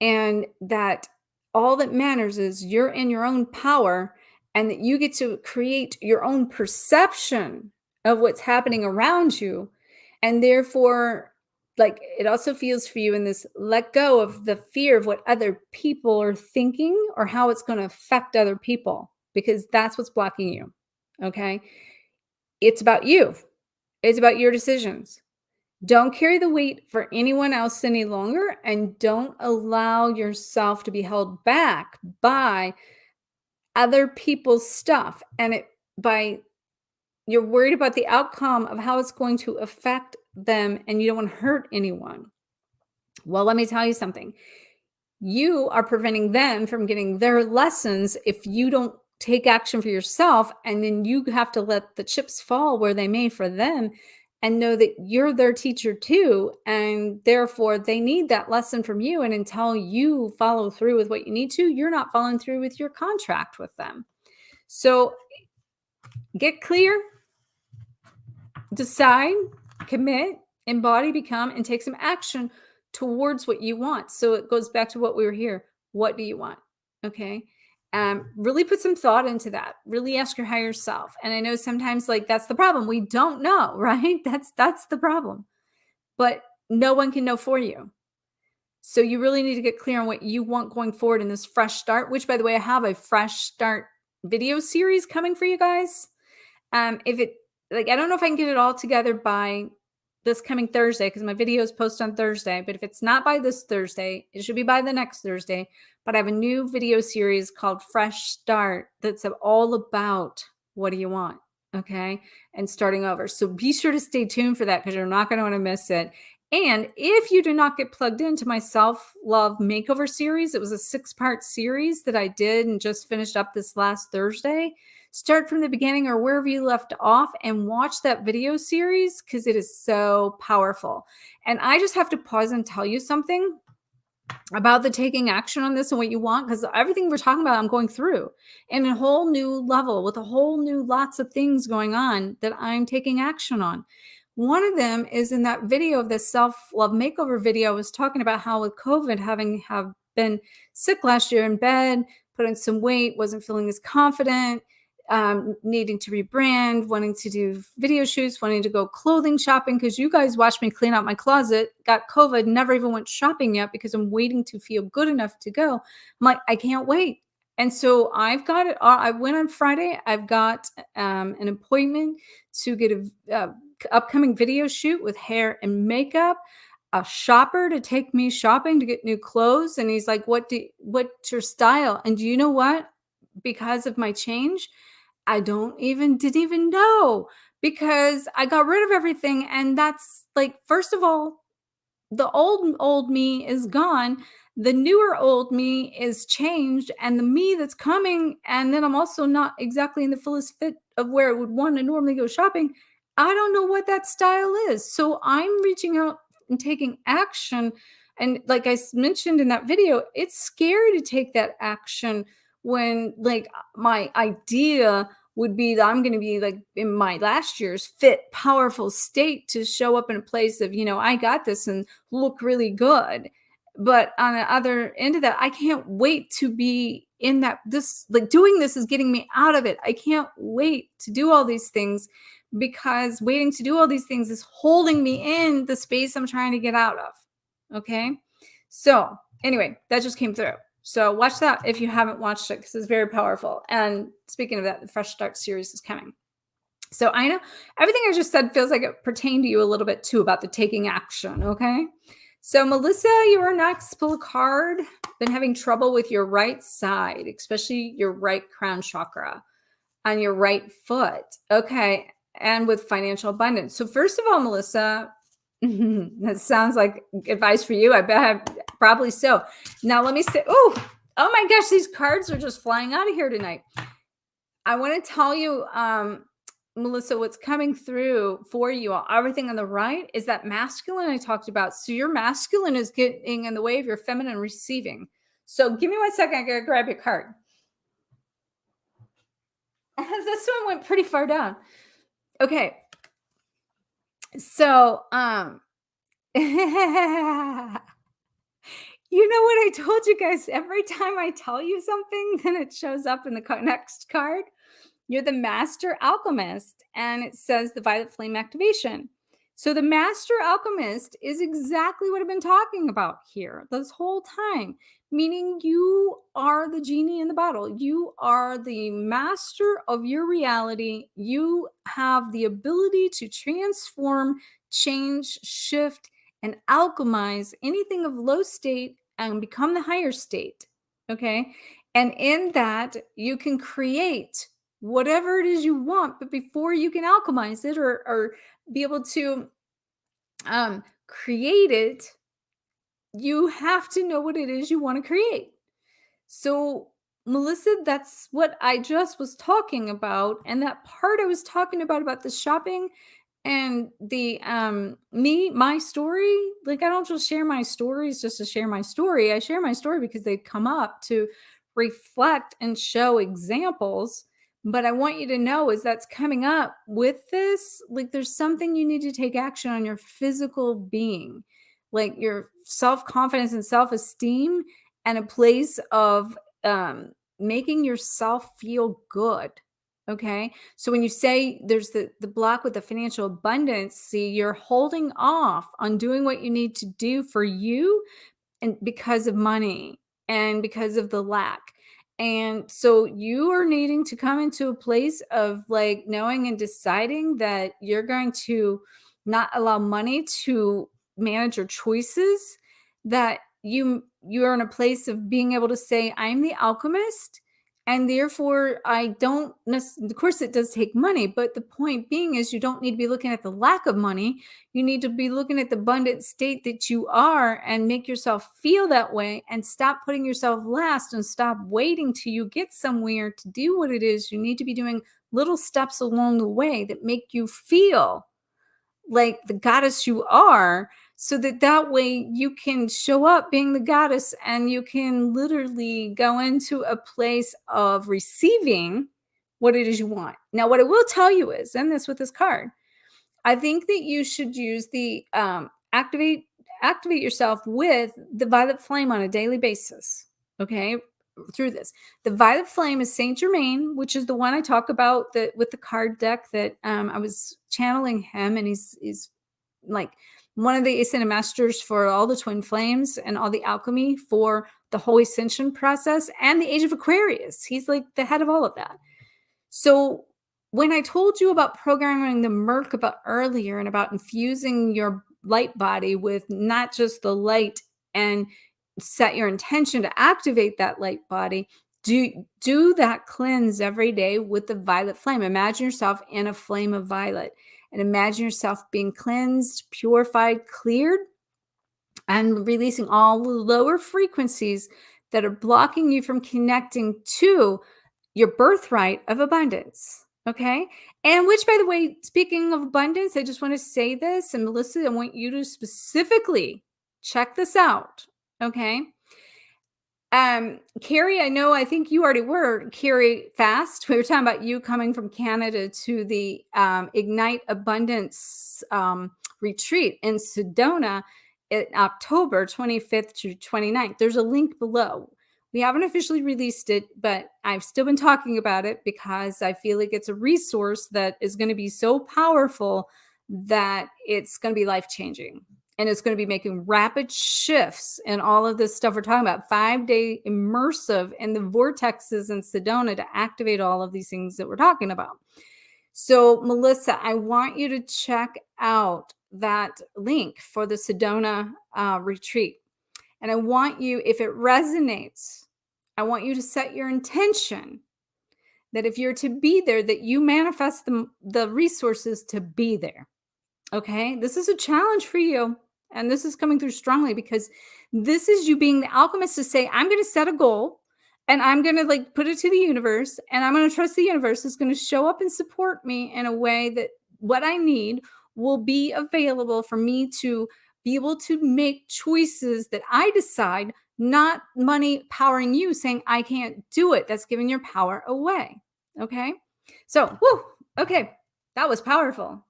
Speaker 1: and that all that matters is you're in your own power, and that you get to create your own perception of what's happening around you. And therefore, like, it also feels for you in this let go of the fear of what other people are thinking or how it's going to affect other people, because that's what's blocking you. Okay. It's about you, it's about your decisions. Don't carry the weight for anyone else any longer, and don't allow yourself to be held back by other people's stuff. And it by you're worried about the outcome of how it's going to affect them, and you don't want to hurt anyone. Well, let me tell you something. You are preventing them from getting their lessons if you don't take action for yourself, and then you have to let the chips fall where they may for them, and know that you're their teacher too, and therefore they need that lesson from you. And until you follow through with what you need to, you're not following through with your contract with them. So get clear, decide, commit, embody, become, and take some action towards what you want. So it goes back to what we were here. What do you want? Okay. Really put some thought into that. Really ask your higher self. And I know sometimes, like, that's the problem. We don't know, right? That's the problem. But no one can know for you. So you really need to get clear on what you want going forward in this fresh start, which, by the way, I have a fresh start video series coming for you guys. If it like, I don't know if I can get it all together by this coming Thursday, because my videos post on Thursday. But if it's not by this Thursday, it should be by the next Thursday. But I have a new video series called Fresh Start that's all about what do you want, okay, and starting over. So be sure to stay tuned for that, because you're not going to want to miss it. And if you do not get plugged into my self-love makeover series, it was a 6-part series that I did and just finished up this last Thursday. Start from the beginning or wherever you left off and watch that video series, because it is so powerful. And I just have to pause and tell you something about the taking action on this and what you want, because everything we're talking about, I'm going through in a whole new level with a whole new lots of things going on that I'm taking action on. One of them is in that video of the self-love makeover video. I was talking about how with COVID, having have been sick last year in bed, put on some weight, wasn't feeling as confident, needing to rebrand, wanting to do video shoots, wanting to go clothing shopping, because you guys watched me clean out my closet, got COVID, never even went shopping yet because I'm waiting to feel good enough to go. I'm like, I can't wait. And so I've got it. I went on Friday. I've got an appointment to get a upcoming video shoot with hair and makeup, a shopper to take me shopping to get new clothes. And he's like, what's your style? And do you know what? Because of my change, I didn't even know, because I got rid of everything. And that's like, first of all, the old me is gone. The newer old me is changed, and the me that's coming. And then I'm also not exactly in the fullest fit of where I would want to normally go shopping. I don't know what that style is. So I'm reaching out and taking action. And like I mentioned in that video, it's scary to take that action when, like, my idea would be that I'm going to be like in my last year's fit, powerful state to show up in a place of, I got this and look really good. But on the other end of that, I can't wait to be in that. This, like, doing this is getting me out of it. I can't wait to do all these things, because waiting to do all these things is holding me in the space I'm trying to get out of. Okay. So anyway, that just came through. So watch that if you haven't watched it, because it's very powerful. And speaking of that, the Fresh Start series is coming. So I know everything I just said feels like it pertained to you a little bit too about the taking action. Okay. So Melissa, you are next. Pull a card. Been having trouble with your right side, especially your right crown chakra on your right foot. Okay. And with financial abundance. So first of all, Melissa, that sounds like advice for you. I bet probably so. Now let me say, oh my gosh, these cards are just flying out of here tonight. I want to tell you, Melissa, what's coming through for you all, everything on the right is that masculine I talked about. So your masculine is getting in the way of your feminine receiving. So give me 1 second. I gotta grab your card. This one went pretty far down. Okay. So, you know what I told you guys? Every time I tell you something, then it shows up in the next card. You're the Master Alchemist, and it says the Violet Flame Activation. So the Master Alchemist is exactly what I've been talking about here this whole time, meaning you are the genie in the bottle. You are the master of your reality. You have the ability to transform, change, shift, and alchemize anything of low state and become the higher state. Okay. And in that, you can create whatever it is you want, but before you can alchemize it or be able to create it, you have to know what it is you want to create. So, Melissa, that's what I just was talking about. And that part I was talking about the shopping and the my story, like I don't just share my stories just to share my story. I share my story because they come up to reflect and show examples. But I want you to know is that's coming up with this, like there's something you need to take action on your physical being, like your self-confidence and self-esteem, and a place of making yourself feel good. Okay. So when you say there's the block with the financial abundance, see, you're holding off on doing what you need to do for you and because of money and because of the lack. And so you are needing to come into a place of like knowing and deciding that you're going to not allow money to manage your choices, that you're in a place of being able to say, I'm the alchemist, and therefore I don't necessarily, of course it does take money, but the point being is you don't need to be looking at the lack of money. You need to be looking at the abundant state that you are and make yourself feel that way, and stop putting yourself last and stop waiting till you get somewhere to do what it is you need to be doing. Little steps along the way that make you feel like the goddess you are, so that way you can show up being the goddess and you can literally go into a place of receiving what it is you want. Now, what I will tell you is, and this with this card, I think that you should use the activate yourself with the violet flame on a daily basis. Okay, through this, the violet flame is Saint Germain, which is the one I talk about that with the card deck that I was channeling him, and he's like one of the ascended masters for all the twin flames and all the alchemy for the whole ascension process and the age of Aquarius. He's like the head of all of that. So when I told you about programming the Merkaba earlier and about infusing your light body with not just the light and set your intention to activate that light body, do that cleanse every day with the violet flame. Imagine yourself in a flame of violet and imagine yourself being cleansed, purified, cleared, and releasing all the lower frequencies that are blocking you from connecting to your birthright of abundance. Okay. And which, by the way, speaking of abundance, I just want to say this. And Melissa, I want you to specifically check this out. Okay. Carrie, I think you already were, Carrie Fast. We were talking about you coming from Canada to the Ignite Abundance retreat in Sedona in October 25th to 29th. There's a link below. We haven't officially released it, but I've still been talking about it because I feel like it's a resource that is going to be so powerful that it's going to be life-changing. And it's going to be making rapid shifts in all of this stuff we're talking about. 5-day immersive in the vortexes in Sedona to activate all of these things that we're talking about. So, Melissa, I want you to check out that link for the Sedona retreat. And I want you, if it resonates, I want you to set your intention that if you're to be there, that you manifest the resources to be there. Okay, this is a challenge for you. And this is coming through strongly because this is you being the alchemist to say, I'm going to set a goal and I'm going to like put it to the universe and I'm going to trust the universe is going to show up and support me in a way that what I need will be available for me to be able to make choices that I decide, not money powering you saying, I can't do it. That's giving your power away. Okay. So, okay. That was powerful.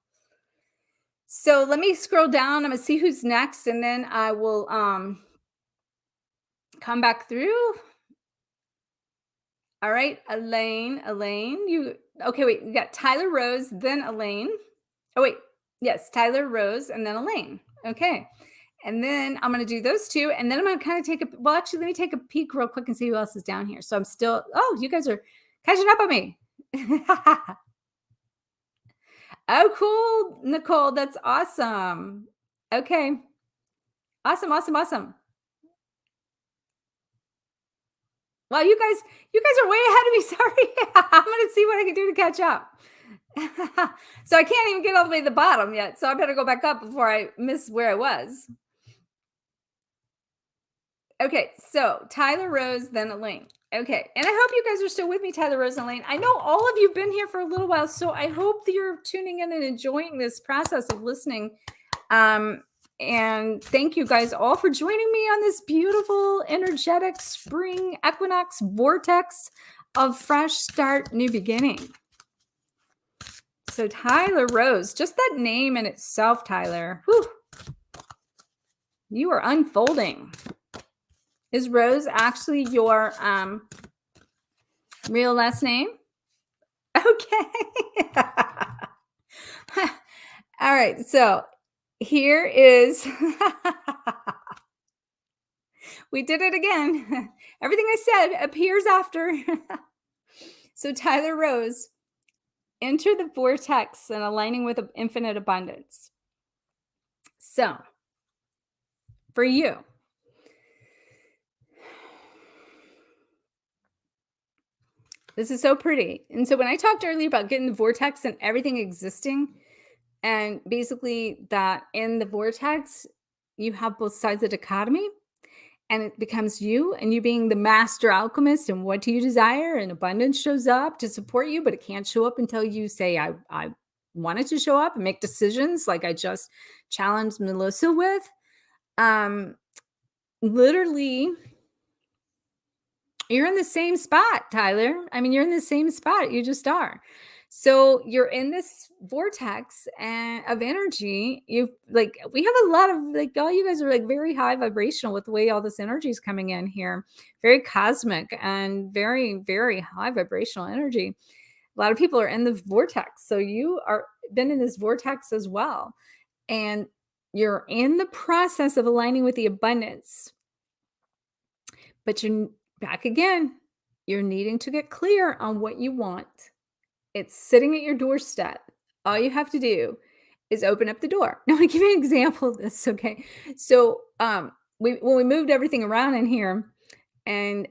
Speaker 1: So let me scroll down. I'm gonna see who's next, and then I will come back through. All right, Elaine, you okay? Wait, we got Tyler Rose, then Elaine. Oh wait, yes, Tyler Rose, and then Elaine. Okay, and then I'm gonna do those two, and then I'm gonna kind of take a. Well, actually, let me take a peek real quick and see who else is down here. So I'm still. Oh, you guys are catching up on me. Oh, cool, Nicole. That's awesome. Okay. Awesome. Well, you guys are way ahead of me. Sorry. I'm gonna see what I can do to catch up. So I can't even get all the way to the bottom yet. So I better go back up before I miss where I was. Okay, so Tyler Rose, then Elaine. Okay, and I hope you guys are still with me, Tyler Rose and Elaine. I know all of you have been here for a little while, so I hope that you're tuning in and enjoying this process of listening. And thank you guys all for joining me on this beautiful, energetic spring equinox vortex of fresh start, new beginning. So Tyler Rose, just that name in itself, Tyler, whew, you are unfolding. Is Rose actually your real last name? Okay. All right, so here is we did it again. Everything I said appears after. So Tyler Rose, enter the vortex and aligning with infinite abundance. So for you, this is so pretty. And so when I talked earlier about getting the vortex and everything existing, and basically that in the vortex, you have both sides of dichotomy. And it becomes you and you being the master alchemist and what do you desire, and abundance shows up to support you, but it can't show up until you say I want it to show up and make decisions like I just challenged Melissa with. Literally, you're in the same spot, Tyler. I mean, you're in the same spot. You just are. So you're in this vortex of energy. You like we have a lot of like all you guys are like very high vibrational with the way all this energy is coming in here. Very cosmic and very, very high vibrational energy. A lot of people are in the vortex. So you are been in this vortex as well. And you're in the process of aligning with the abundance. But you're back again. You're needing to get clear on what you want. It's sitting at your doorstep. All you have to do is open up the door. Now, I'll give you an example of this, okay? So, when we moved everything around in here, and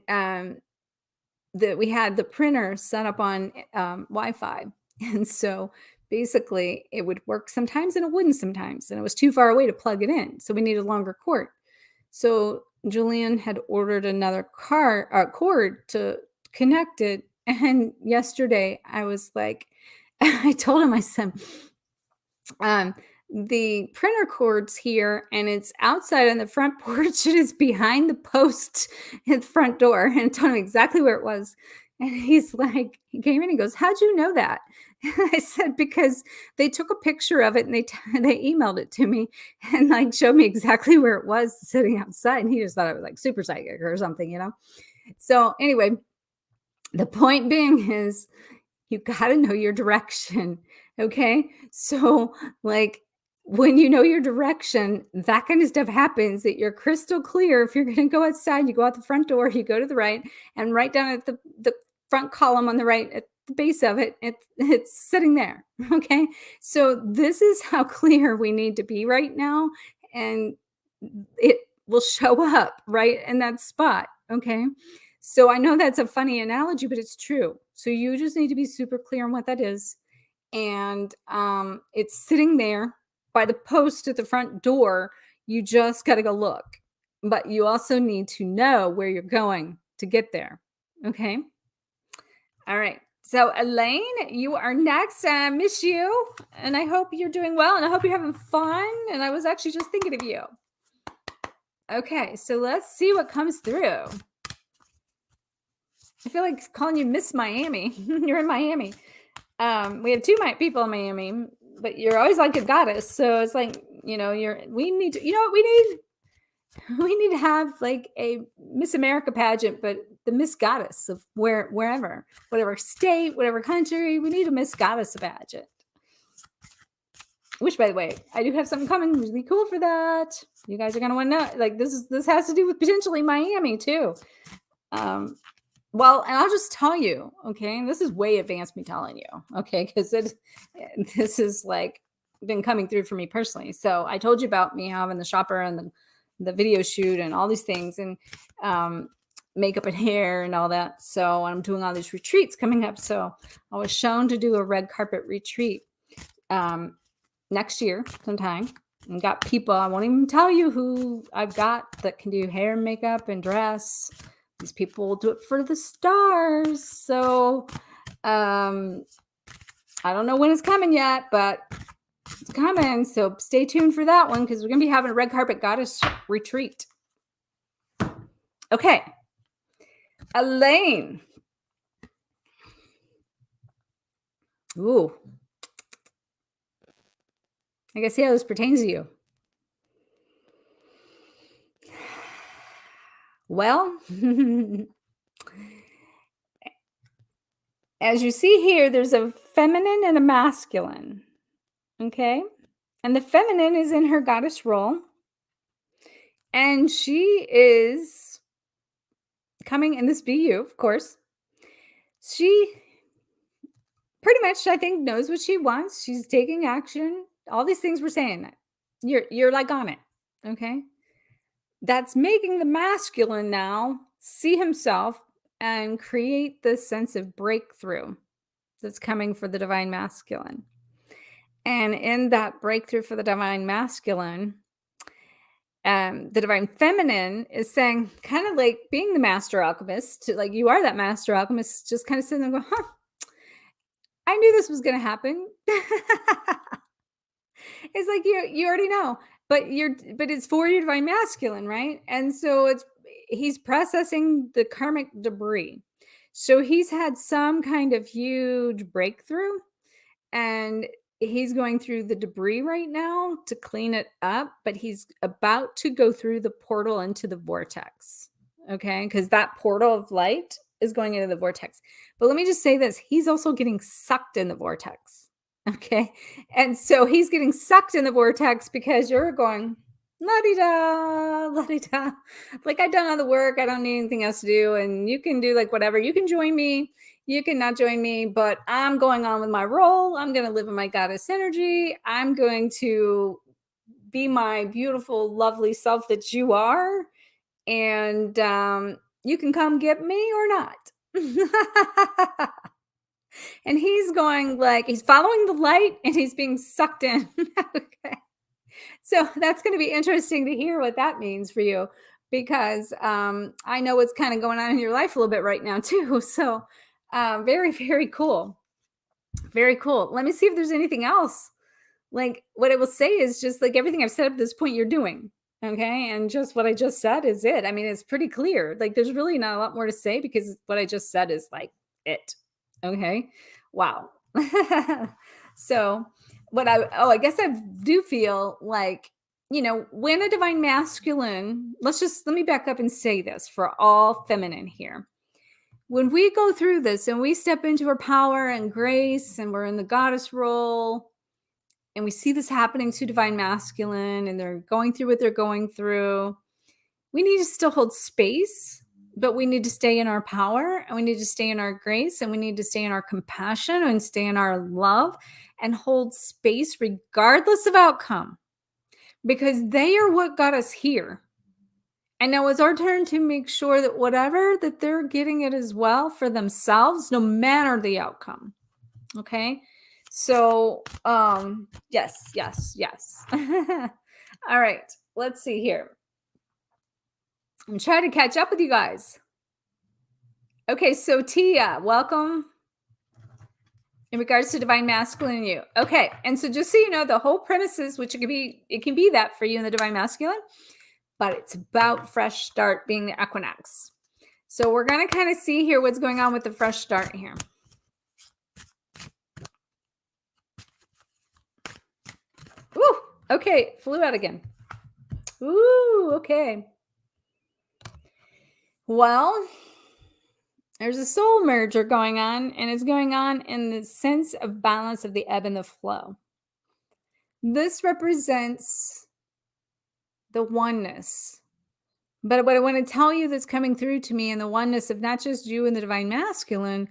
Speaker 1: we had the printer set up on Wi-Fi, and so basically it would work sometimes and it wouldn't sometimes, and it was too far away to plug it in, so we needed a longer cord. So Julian had ordered another cord to connect it. And yesterday I was like, I told him, I said, the printer cord's here and it's outside on the front porch. It is behind the post at the front door. And I told him exactly where it was. And he's like, he came in, he goes, how'd you know that? And I said, because they took a picture of it and they emailed it to me and like showed me exactly where it was sitting outside. And he just thought it was like super psychic or something, you know? So anyway, the point being is you got to know your direction. Okay. So like when you know your direction, that kind of stuff happens, that you're crystal clear. If you're going to go outside, you go out the front door, you go to the right, and right down at the front column on the right, at the base of it, it's sitting there. Okay. So this is how clear we need to be right now. And it will show up right in that spot. Okay. So I know that's a funny analogy, but it's true. So you just need to be super clear on what that is. And it's sitting there by the post at the front door. You just got to go look. But you also need to know where you're going to get there. Okay. All right. So, Elaine, you are next. I miss you. And I hope you're doing well. And I hope you're having fun. And I was actually just thinking of you. Okay. So, let's see what comes through. I feel like calling you Miss Miami. You're in Miami. We have two people in Miami, but you're always like a goddess. So it's like, we need to, we need to have like a Miss America pageant, but the Miss Goddess of wherever, whatever state, whatever country, we need a Miss Goddess pageant. Which, by the way, I do have something coming really cool for that. You guys are going to want to know, like, this has to do with potentially Miami too. Well, and I'll just tell you, okay, and this is way advanced me telling you, okay, because this is like been coming through for me personally. So I told you about me having the shopper and the video shoot and all these things, and makeup and hair and all that. So I'm doing all these retreats coming up. So I was shown to do a red carpet retreat next year sometime. And got people, I won't even tell you who I've got that can do hair, makeup, and dress. These people will do it for the stars. So I don't know when it's coming yet, but it's coming. So stay tuned for that one, because we're going to be having a red carpet goddess retreat. Okay. Elaine. Ooh. I guess see how this pertains to you. Well, as you see here, there's a feminine and a masculine. Okay. And the feminine is in her goddess role. And she is coming in this BU, of course. She pretty much, I think, knows what she wants. She's taking action. All these things we're saying. You're like on it. Okay. That's making the masculine now see himself and create this sense of breakthrough that's coming for the divine masculine. And in that breakthrough for the divine masculine, the divine feminine is saying, kind of like being the master alchemist, like you are that master alchemist, just kind of sitting there going, huh, I knew this was going to happen. It's like you already know, but it's for your divine masculine, right? And so he's processing the karmic debris. So he's had some kind of huge breakthrough, and he's going through the debris right now to clean it up, but he's about to go through the portal into the vortex. Okay, because that portal of light is going into the vortex. But let me just say this, he's also getting sucked in the vortex. Okay. And so he's getting sucked in the vortex because you're going, la-di-da, la-di-da. Like, I've done all the work. I don't need anything else to do. And you can do like whatever. You can join me. You can not join me, but I'm going on with my role. I'm going to live in my goddess energy. I'm going to be my beautiful, lovely self that you are. And you can come get me or not. And he's going like, he's following the light and he's being sucked in. Okay. So that's going to be interesting to hear what that means for you, because I know what's kind of going on in your life a little bit right now too. So very, very cool. Very cool. Let me see if there's anything else. Like, what it will say is just like everything I've said up to this point, you're doing. Okay. And just what I just said is it. I mean, it's pretty clear. Like, there's really not a lot more to say, because what I just said is like it. Okay. Wow. So I guess I do feel like, when a divine masculine, let me back up and say this for all feminine here. When we go through this and we step into our power and grace and we're in the goddess role and we see this happening to divine masculine, and they're going through what they're going through, we need to still hold space, but we need to stay in our power, and we need to stay in our grace, and we need to stay in our compassion and stay in our love and hold space regardless of outcome, because they are what got us here. And now it's our turn to make sure that whatever that they're getting it as well for themselves, no matter the outcome. Okay. So, yes. All right. Let's see here. I'm trying to catch up with you guys. Okay. So Tia, welcome in regards to divine masculine in you. Okay. And so just so you know, the whole premise is, which it can be that for you in the divine masculine, but it's about fresh start being the equinox. So we're going to kind of see here what's going on with the fresh start here. Ooh, okay. Flew out again. Ooh, okay. Well, there's a soul merger going on, and it's going on in the sense of balance of the ebb and the flow. This represents the oneness. But what I want to tell you that's coming through to me in the oneness of not just you and the divine masculine,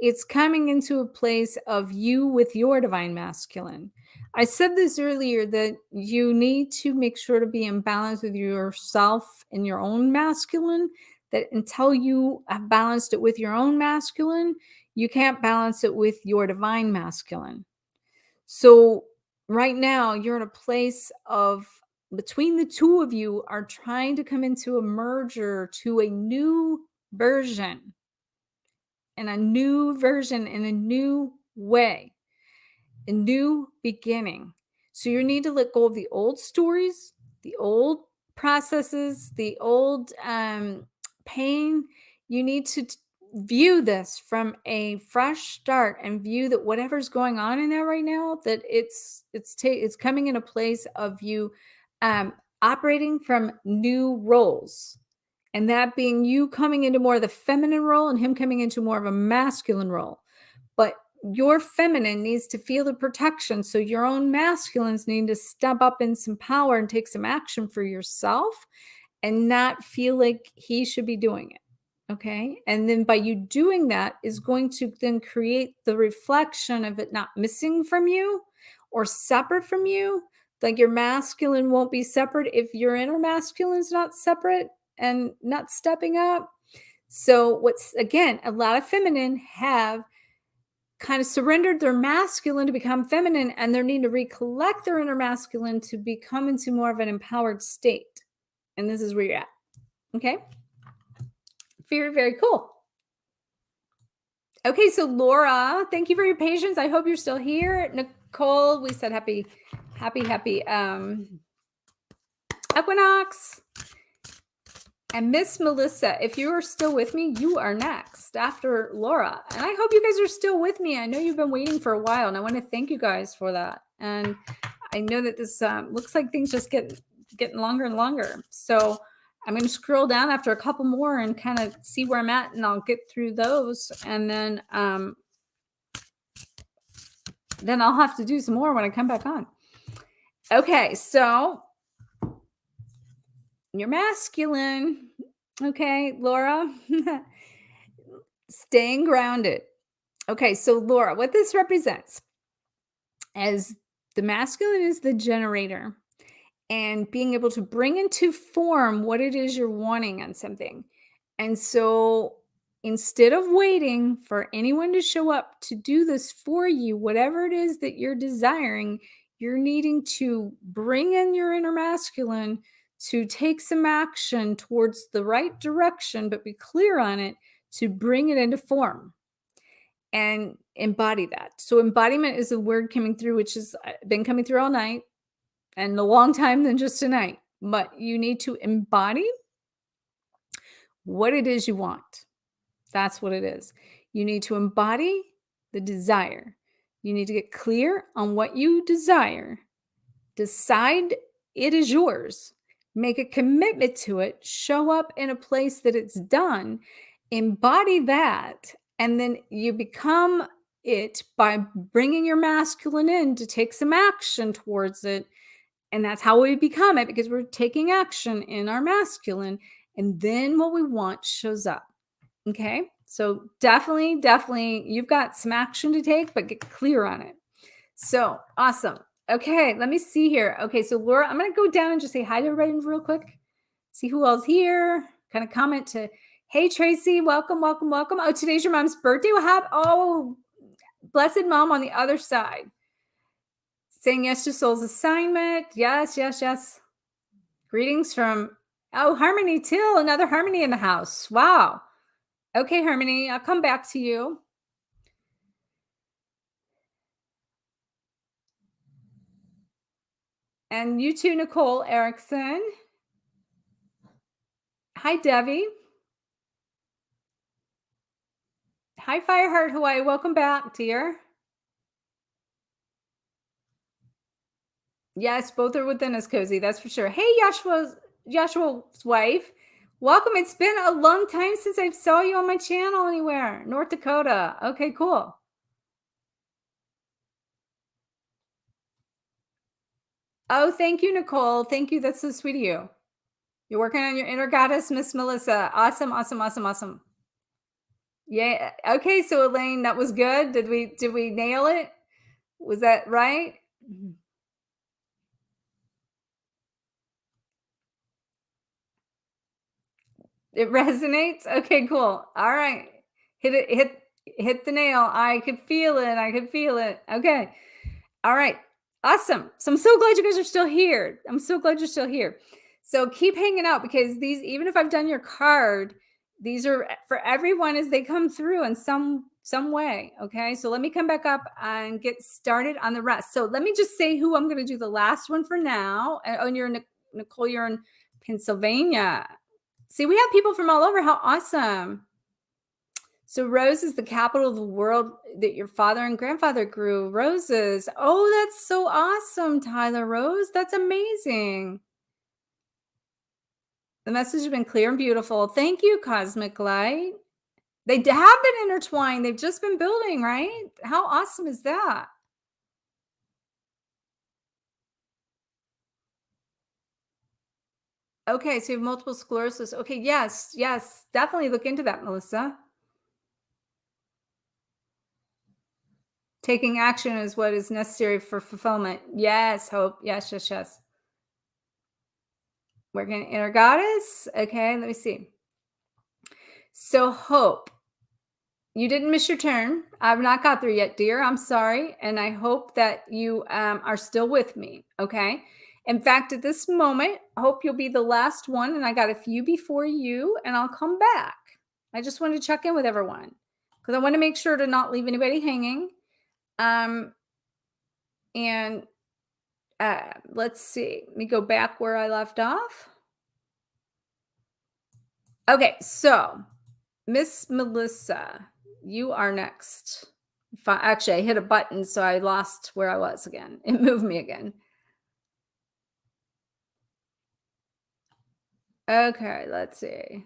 Speaker 1: it's coming into a place of you with your divine masculine. I said this earlier that you need to make sure to be in balance with yourself and your own masculine, that until you have balanced it with your own masculine, you can't balance it with your divine masculine. So right now you're in a place of, between the two of you are trying to come into a merger to a new version, and a new version in a new way, a new beginning. So you need to let go of the old stories, the old processes, the old pain. You need to view this from a fresh start and view that whatever's going on in there right now, that it's coming in a place of you operating from new roles, and that being you coming into more of the feminine role and him coming into more of a masculine role. But your feminine needs to feel the protection, so your own masculines need to step up in some power and take some action for yourself and not feel like he should be doing it. Okay. And then by you doing that is going to then create the reflection of it not missing from you or separate from you. Like your masculine won't be separate if your inner masculine's not separate and not stepping up. So, what's again, a lot of feminine have kind of surrendered their masculine to become feminine, and they need to recollect their inner masculine to become into more of an empowered state. And this is where you're at. Okay. Very, very cool. Okay, so Laura, thank you for your patience. I hope you're still here. Nicole, we said happy Equinox. And Miss Melissa, if you are still with me, you are next after Laura. And I hope you guys are still with me. I know you've been waiting for a while, and I want to thank you guys for that. And I know that this looks like things just getting longer and longer. So I'm going to scroll down after a couple more and kind of see where I'm at, and I'll get through those. And then I'll have to do some more when I come back on. Okay, so you're masculine. Okay, Laura, staying grounded. Okay, so Laura, what this represents as the masculine is the generator, and being able to bring into form what it is you're wanting on something. And so instead of waiting for anyone to show up to do this for you, whatever it is that you're desiring, you're needing to bring in your inner masculine to take some action towards the right direction, but be clear on it to bring it into form and embody that. So embodiment is a word coming through, which has been coming through all night and a long time than just tonight. But you need to embody what it is you want. That's what it is. You need to embody the desire. You need to get clear on what you desire. Decide it is yours. Make a commitment to it. Show up in a place that it's done. Embody that. And then you become it by bringing your masculine in to take some action towards it. And that's how we become it, because we're taking action in our masculine. And then what we want shows up. Okay. So definitely, you've got some action to take, but get clear on it. So awesome. Okay. Let me see here. Okay. So Laura, I'm going to go down and just say hi to everybody real quick. See who else here. Kind of comment to, hey, Tracy, welcome. Oh, today's your mom's birthday. Blessed mom on the other side. Saying yes to soul's assignment. Yes. Greetings from, Harmony Till, another Harmony in the house. Wow. Okay, Harmony, I'll come back to you. And you too, Nicole Erickson. Hi, Debbie. Hi, Fireheart Hawaii. Welcome back, dear. Yes, both are within us, Cozy. That's for sure. Hey, Joshua's wife. Welcome. It's been a long time since I saw you on my channel anywhere. North Dakota. Okay, cool. Oh, thank you, Nicole. Thank you. That's so sweet of you. You're working on your inner goddess, Miss Melissa. Awesome. Yeah. Okay, so Elaine, that was good. Did we nail it? Was that right? It resonates. Okay, cool. All right. Hit the nail. I could feel it. Okay. All right. Awesome. So I'm so glad you guys are still here. I'm so glad you're still here. So keep hanging out, because these, even if I've done your card, these are for everyone as they come through in some way. Okay. So let me come back up and get started on the rest. So let me just say who I'm going to do the last one for now. Oh, and you're Nicole, you're in Pennsylvania. See, we have people from all over. How awesome. So Rose is the capital of the world that your father and grandfather grew roses. Oh, that's so awesome, Tyler Rose. That's amazing. The message has been clear and beautiful. Thank you, Cosmic Light. They have been intertwined. They've just been building, right? How awesome is that? Okay, so you have multiple sclerosis. Okay, yes, definitely look into that, Melissa. Taking action is what is necessary for fulfillment. Yes, Hope. Yes. Working inner goddess. Okay, let me see. So Hope, you didn't miss your turn. I've not got there yet, dear. I'm sorry. And I hope that you are still with me. Okay. In fact, at this moment, I hope you'll be the last one. And I got a few before you, and I'll come back. I just want to check in with everyone because I want to make sure to not leave anybody hanging. And let's see. Let me go back where I left off. Okay. So, Miss Melissa, you are next. Actually, I hit a button, so I lost where I was again. It moved me again. Okay, let's see.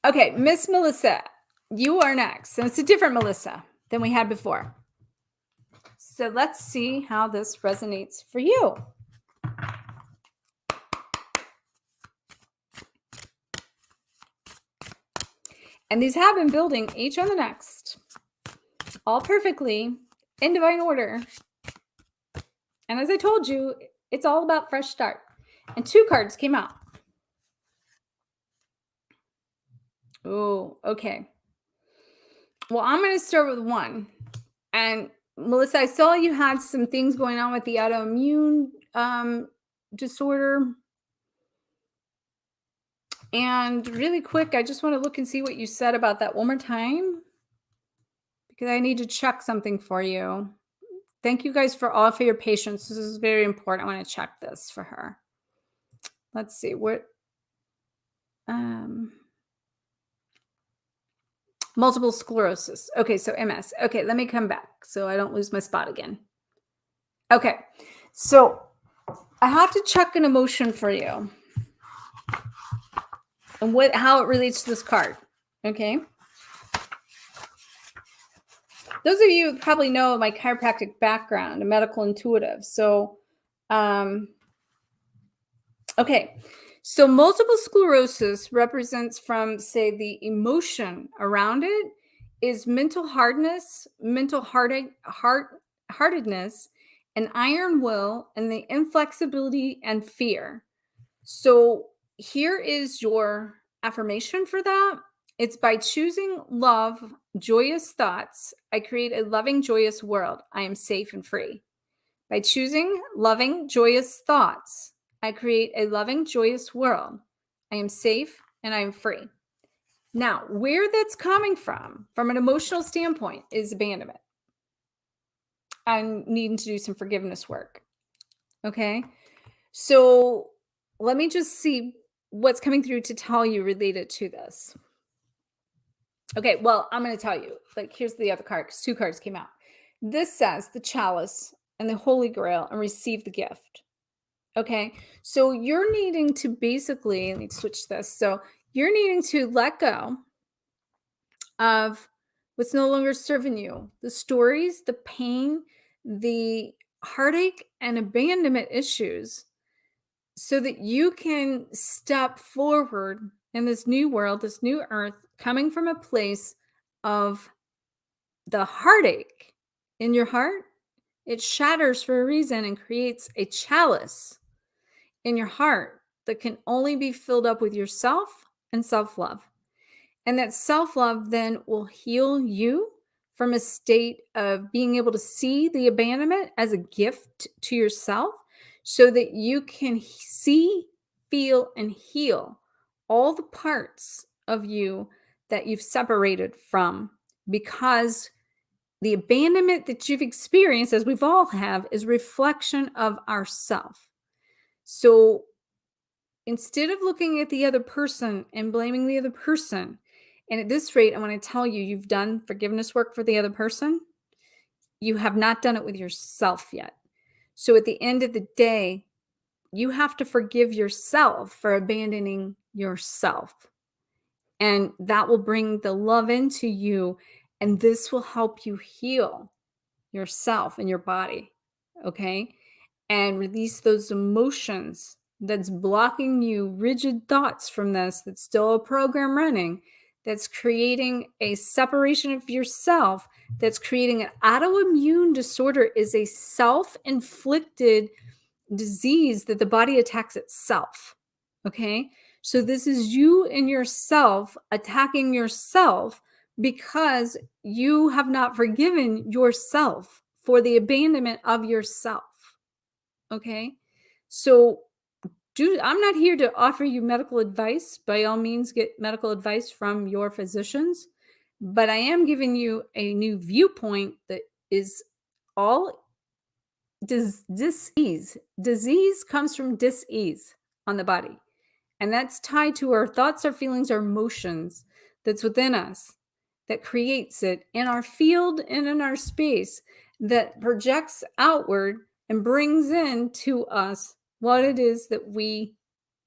Speaker 1: Okay, Miss Melissa, you are next. And it's a different Melissa than we had before. So let's see how this resonates for you. And these have been building each on the next, all perfectly in divine order. And as I told you, it's all about fresh start. And 2 cards came out. Oh, okay. Well, I'm going to start with 1. And Melissa, I saw you had some things going on with the autoimmune disorder. And really quick, I just want to look and see what you said about that one more time, because I need to check something for you. Thank you guys for your patience. This is very important. I want to check this for her. Let's see what. Multiple sclerosis. Okay, so MS. Okay, let me come back so I don't lose my spot again. Okay, so I have to check an emotion for you. and how it relates to this card. Okay. Those of you who probably know my chiropractic background, a medical intuitive. So, okay. So multiple sclerosis represents from, say, the emotion around it is mental hardness, heartedness, an iron will, and the inflexibility and fear. So here is your affirmation for that. It's by choosing love, joyous thoughts, I create a loving, joyous world. I am safe and free. By choosing loving, joyous thoughts, I create a loving, joyous world. I am safe and I am free. Now, where that's coming from an emotional standpoint, is abandonment. I'm needing to do some forgiveness work. Okay. So let me just see what's coming through to tell you related to this. Okay, well, I'm going to tell you. Like, here's the other card, because 2 cards came out. This says the Chalice and the Holy Grail, and receive the gift. Okay, so you're needing to basically, let me switch this. So you're needing to let go of what's no longer serving you, the stories, the pain, the heartache, and abandonment issues, so that you can step forward in this new world, this new earth, coming from a place of the heartache in your heart. It shatters for a reason and creates a chalice in your heart that can only be filled up with yourself and self-love. And that self-love then will heal you from a state of being able to see the abandonment as a gift to yourself, so that you can see, feel, and heal all the parts of you that you've separated from, because the abandonment that you've experienced, as we've all have, is reflection of ourself. So instead of looking at the other person and blaming the other person, and at this rate, I want to tell you, you've done forgiveness work for the other person. You have not done it with yourself yet. So at the end of the day, you have to forgive yourself for abandoning yourself. And that will bring the love into you. And this will help you heal yourself and your body. Okay. And release those emotions that's blocking you, rigid thoughts from this, that's still a program running, that's creating a separation of yourself, that's creating an autoimmune disorder, is a self-inflicted disease that the body attacks itself. Okay. So this is you and yourself attacking yourself because you have not forgiven yourself for the abandonment of yourself. Okay. So I'm not here to offer you medical advice. By all means, get medical advice from your physicians. But I am giving you a new viewpoint that is all disease. Disease comes from dis-ease on the body. And that's tied to our thoughts, our feelings, our emotions that's within us, that creates it in our field and in our space, that projects outward and brings in to us what it is that we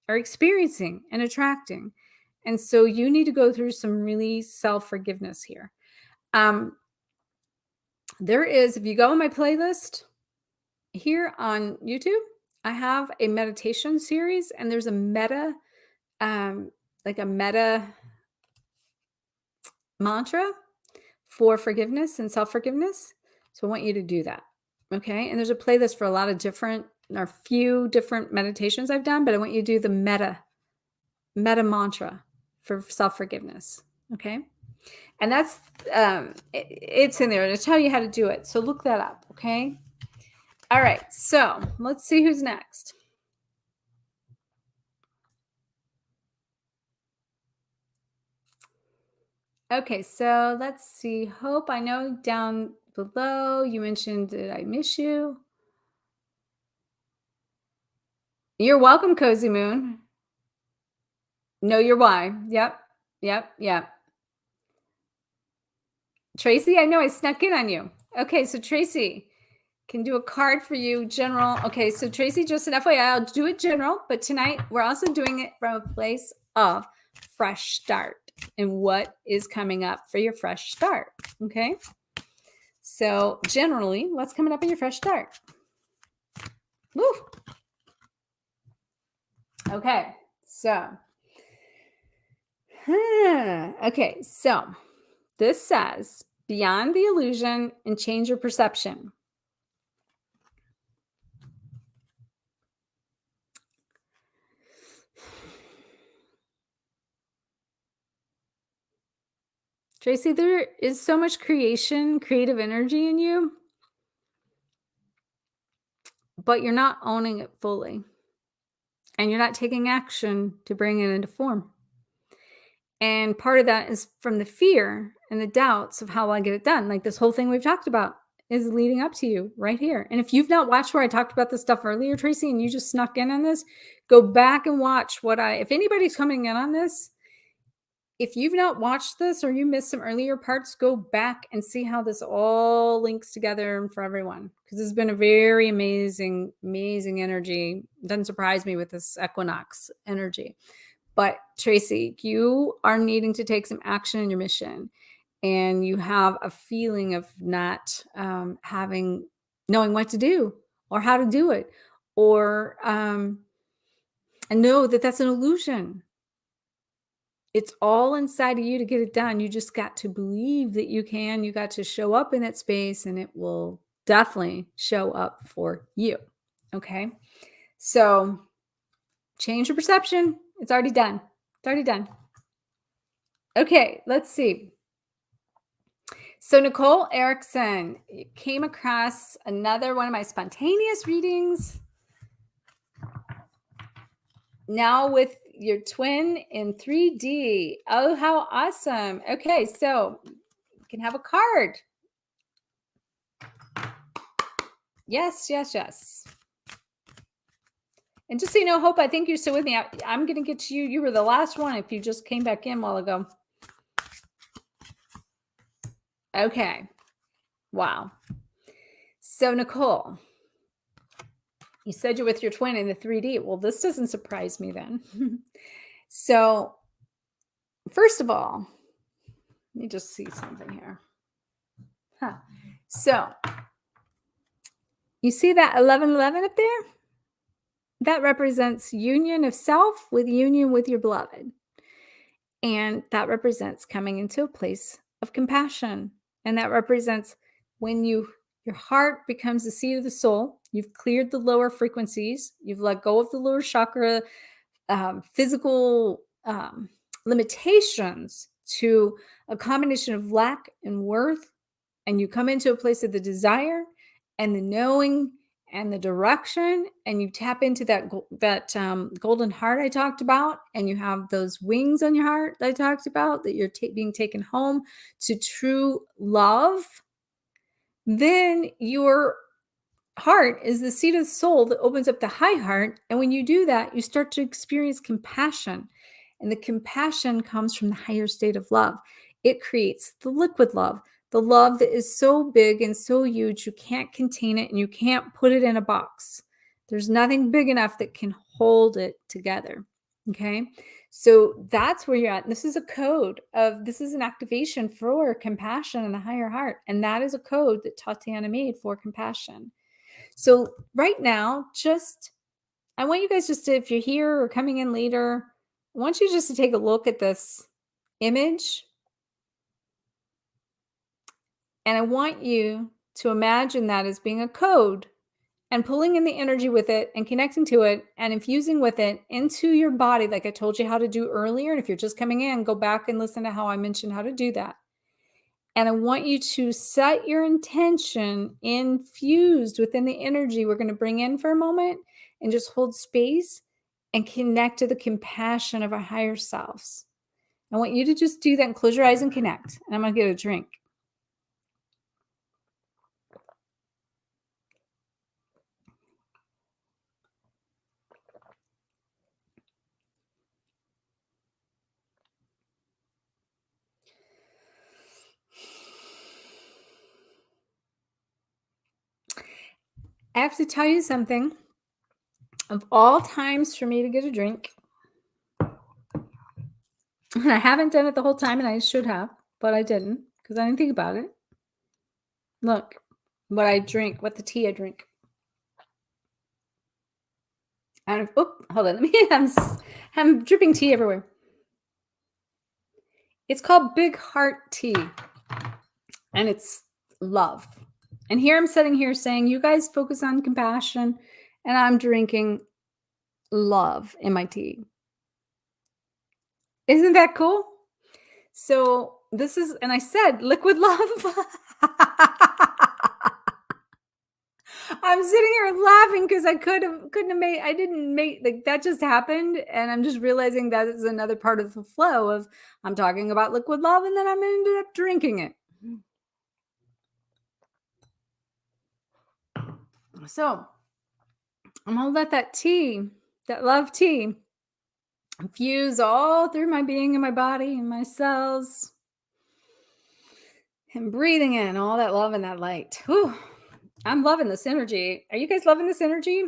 Speaker 1: are experiencing and attracting. And so you need to go through some really self-forgiveness here. There is, if you go on my playlist here on YouTube, I have a meditation series, and there's a meta, like a meta mantra for forgiveness and self-forgiveness. So I want you to do that. Okay. And there's a playlist for a lot of different, or few different meditations I've done, but I want you to do the meta mantra for self-forgiveness. Okay. And that's, it's in there to tell you how to do it. So look that up. Okay. All right. So let's see who's next. Okay, so let's see. Hope, I know down below you mentioned, did I miss you? You're welcome, Cozy Moon. Know your why. Yep, yep, yep. Tracy, I know I snuck in on you. Okay, so Tracy can do a card for you, general. Okay, so Tracy, just an FYI, I'll do it general, but tonight we're also doing it from a place of fresh start and what is coming up for your fresh start. Okay. So generally, what's coming up in your fresh start? Woo. Okay. So, okay. So this says beyond the illusion and change your perception. Tracy, there is so much creative energy in you, but you're not owning it fully. And you're not taking action to bring it into form. And part of that is from the fear and the doubts of how I get it done. Like this whole thing we've talked about is leading up to you right here. And if you've not watched where I talked about this stuff earlier, Tracy, and you just snuck in on this, go back and watch if anybody's coming in on this, if you've not watched this or you missed some earlier parts, go back and see how this all links together for everyone. Because it's been a very amazing, amazing energy. Doesn't surprise me with this equinox energy. But Tracy, you are needing to take some action in your mission. And you have a feeling of not knowing what to do or how to do it. Or and know that that's an illusion. It's all inside of you to get it done. You just got to believe that you can. You got to show up in that space and it will definitely show up for you. Okay. So change your perception. It's already done. It's already done. Okay. Let's see. So Nicole Erickson came across another one of my spontaneous readings. Now with your twin in 3D. Oh, how awesome. Okay, so you can have a card. Yes. And just so you know, Hope, I think you're still with me. I'm going to get to you. You were the last one if you just came back in a while ago. Okay. Wow. So Nicole, you said you're with your twin in the 3D. Well, this doesn't surprise me then. So first of all, let me just see something here. So you see that 1111 up there? That represents union of self with union with your beloved. And that represents coming into a place of compassion. And that represents when your heart becomes the seat of the soul, you've cleared the lower frequencies, you've let go of the lower chakra, physical limitations to a combination of lack and worth. And you come into a place of the desire and the knowing and the direction, and you tap into that golden heart I talked about, and you have those wings on your heart that I talked about, that you're being taken home to true love, then your heart is the seat of the soul that opens up the high heart. And when you do that, you start to experience compassion. And the compassion comes from the higher state of love. It creates the liquid love, the love that is so big and so huge, you can't contain it and you can't put it in a box. There's nothing big enough that can hold it together. Okay. So that's where you're at. And this is a code this is an activation for compassion in the higher heart. And that is a code that Tatiana made for compassion. So right now, I want you guys just to, if you're here or coming in later, I want you just to take a look at this image. And I want you to imagine that as being a code and pulling in the energy with it and connecting to it and infusing with it into your body, like I told you how to do earlier. And if you're just coming in, go back and listen to how I mentioned how to do that. And I want you to set your intention infused within the energy we're going to bring in for a moment and just hold space and connect to the compassion of our higher selves. I want you to just do that and close your eyes and connect. And I'm going to get a drink. I have to tell you something. Of all times for me to get a drink, And I haven't done it the whole time, and I should have, but I didn't because I didn't think about it. Look, what I drink, what the tea I drink. Hold on. Let me. I'm dripping tea everywhere. It's called Big Heart Tea, and it's love. And here I'm sitting here saying, you guys focus on compassion, and I'm drinking love in my tea. Isn't that cool? So this is, and I said liquid love. I'm sitting here laughing because I couldn't have made, I didn't make, like, that just happened. And I'm just realizing that is another part of the flow of, I'm talking about liquid love and then I'm ended up drinking it. So I'm gonna let that tea, that love tea, infuse all through my being and my body and my cells. And breathing in all that love and that light. Whew. I'm loving this energy. Are you guys loving this energy?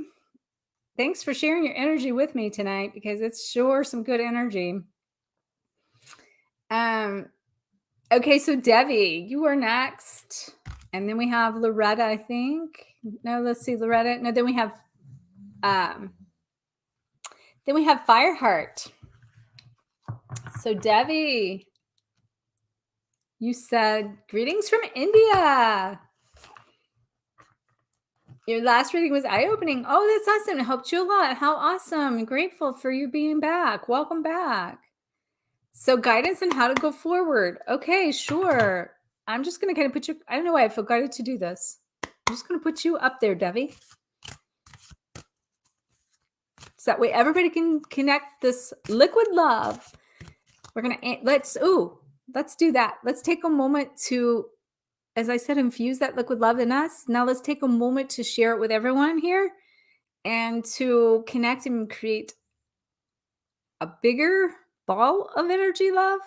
Speaker 1: Thanks for sharing your energy with me tonight because it's sure some good energy. Okay, so Debbie, you are next. And then we have Loretta, I think. No, let's see, Loretta. No, then we have Fireheart. So Debbie, you said greetings from India. Your last reading was eye-opening. Oh, that's awesome. It helped you a lot. How awesome. I'm grateful for you being back. Welcome back. So guidance on how to go forward. Okay, sure. I'm just going to kind of put you, I don't know why I feel guided to do this. I'm just going to put you up there, Debbie. So that way everybody can connect this liquid love. We're going to, let's do that. Let's take a moment to, as I said, infuse that liquid love in us. Now let's take a moment to share it with everyone here and to connect and create a bigger ball of energy love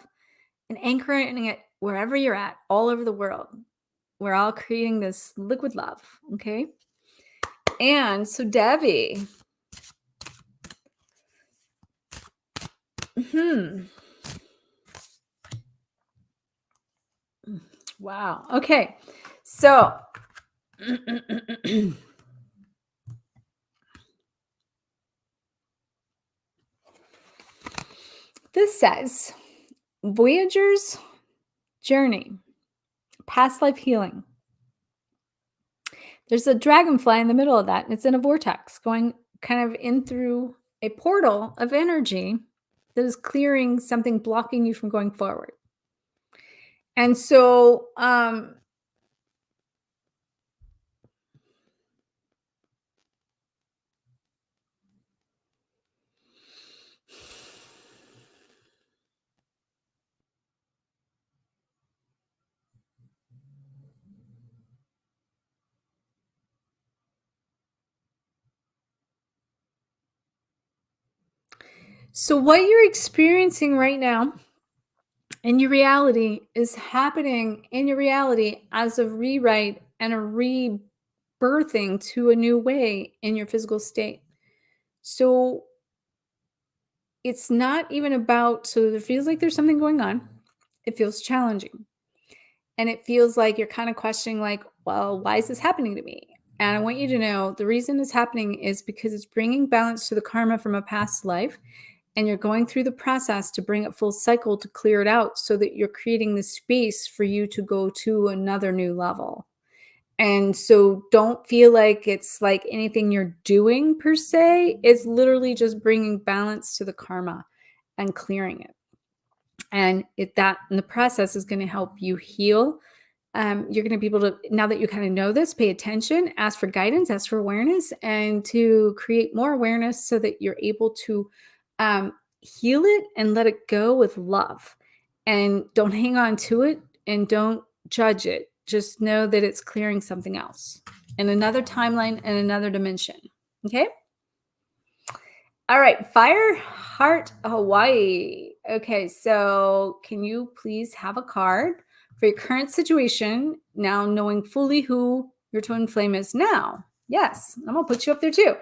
Speaker 1: and anchoring it wherever you're at, all over the world. We're all creating this liquid love, okay? And so Debbie, wow, okay. So this says, Voyager's Journey, Past Life Healing. There's a dragonfly in the middle of that, and it's in a vortex going kind of in through a portal of energy that is clearing something blocking you from going forward. And so, so what you're experiencing right now in your reality is happening in your reality as a rewrite and a rebirthing to a new way in your physical state. So it's not even about, so it feels like there's something going on. It feels challenging. And it feels like you're kind of questioning, like, well, why is this happening to me? And I want you to know the reason it's happening is because it's bringing balance to the karma from a past life. And you're going through the process to bring it full cycle to clear it out so that you're creating the space for you to go to another new level. And so don't feel like it's like anything you're doing per se. It's literally just bringing balance to the karma and clearing it. And that in the process is going to help you heal. You're going to be able to, now that you kind of know this, pay attention, ask for guidance, ask for awareness, and to create more awareness so that you're able to heal it and let it go with love. And don't hang on to it and don't judge it. Just know that it's clearing something else in another timeline and another dimension. Okay? All right, Fireheart Hawaii. Okay, so can you please have a card for your current situation now, knowing fully who your twin flame is now? Yes, I'm gonna put you up there too.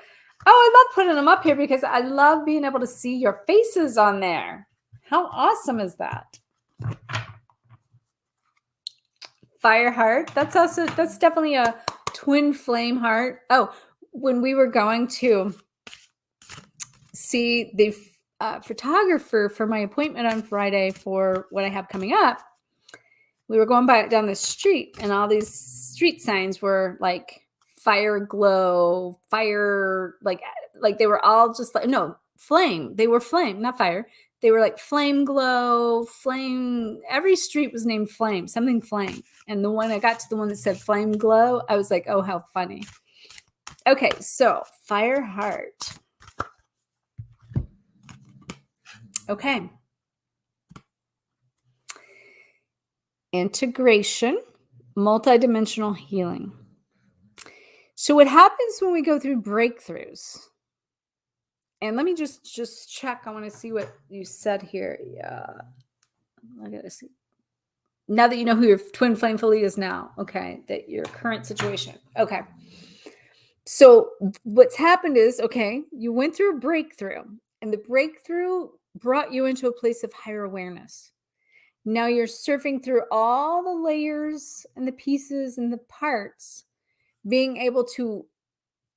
Speaker 1: Oh, I love putting them up here because I love being able to see your faces on there. How awesome is that? Fire heart. That's definitely a twin flame heart. Oh, when we were going to see the photographer for my appointment on Friday for what I have coming up, we were going down the street, and all these street signs were like fire glow, fire, like they were all just like, no, flame. They were flame, not fire. They were like flame glow, flame. Every street was named flame, something flame. And the one I got to, the one that said flame glow, I was like, oh, how funny. Okay, so fire heart. Okay. Integration, multidimensional healing. So what happens when we go through breakthroughs? And let me just check. I want to see what you said here. Yeah. I gotta see. Now that you know who your twin flame fully is now, okay, that your current situation. Okay. So what's happened is, okay, you went through a breakthrough, and the breakthrough brought you into a place of higher awareness. Now you're surfing through all the layers and the pieces and the parts, being able to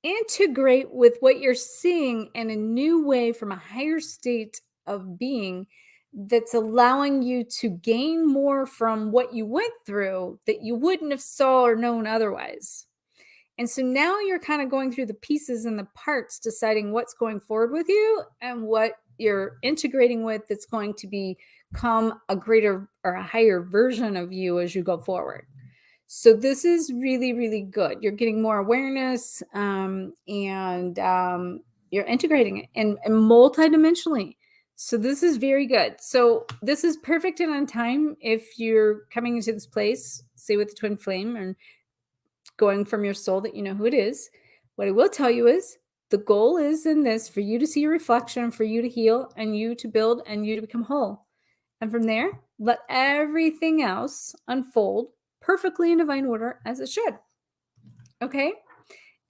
Speaker 1: integrate with what you're seeing in a new way from a higher state of being that's allowing you to gain more from what you went through that you wouldn't have saw or known otherwise. And so now you're kind of going through the pieces and the parts, deciding what's going forward with you and what you're integrating with that's going to become a greater or a higher version of you as you go forward. So this is really, really good. You're getting more awareness, and you're integrating it and multidimensionally. So this is very good. So this is perfect and on time if you're coming into this place, say with the twin flame, and going from your soul that you know who it is. What I will tell you is the goal is in this for you to see your reflection, for you to heal, and you to build, and you to become whole. And from there, let everything else unfold perfectly in divine order as it should. Okay?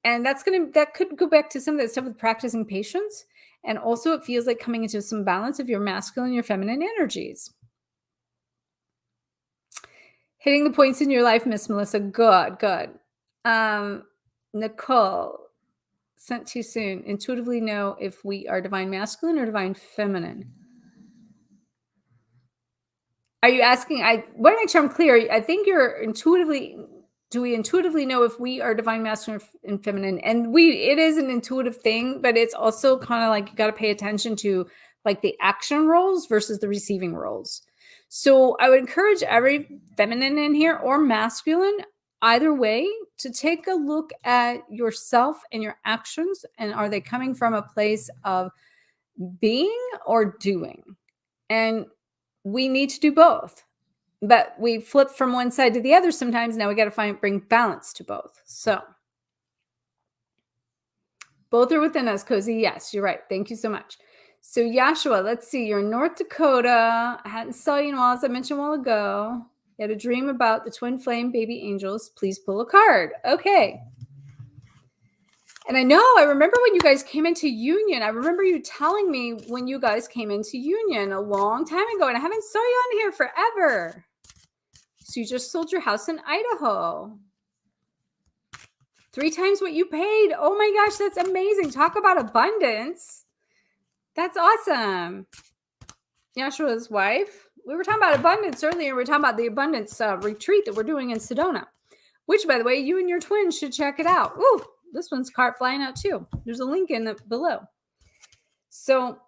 Speaker 1: And that could go back to some of that stuff with practicing patience. And also it feels like coming into some balance of your masculine and your feminine energies. Hitting the points in your life, Miss Melissa. Good. Nicole, sent too soon. Intuitively know if we are divine masculine or divine feminine. Are you asking? I want to make sure I'm clear. I think you're intuitively. Do we intuitively know if we are divine masculine and feminine? And it is an intuitive thing, but it's also kind of like you got to pay attention to like the action roles versus the receiving roles. So I would encourage every feminine in here or masculine, either way, to take a look at yourself and your actions, and are they coming from a place of being or doing? And we need to do both, but we flip from one side to the other sometimes. Now we got to bring balance to both. So both are within us, Cozy. Yes, you're right. Thank you so much. So Yashua, let's see. You're in North Dakota. I hadn't saw you in a while, as I mentioned a while ago. You had a dream about the twin flame baby angels. Please pull a card. Okay. And I remember when you guys came into union. I remember you telling me when you guys came into union a long time ago, and I haven't saw you on here forever. So you just sold your house in Idaho. 3 times what you paid. Oh my gosh, that's amazing. Talk about abundance. That's awesome. Yashua's wife. We were talking about abundance earlier. We were talking about the abundance retreat that we're doing in Sedona, which, by the way, you and your twins should check it out. Ooh, this one's cart flying out too. There's a link in below. So,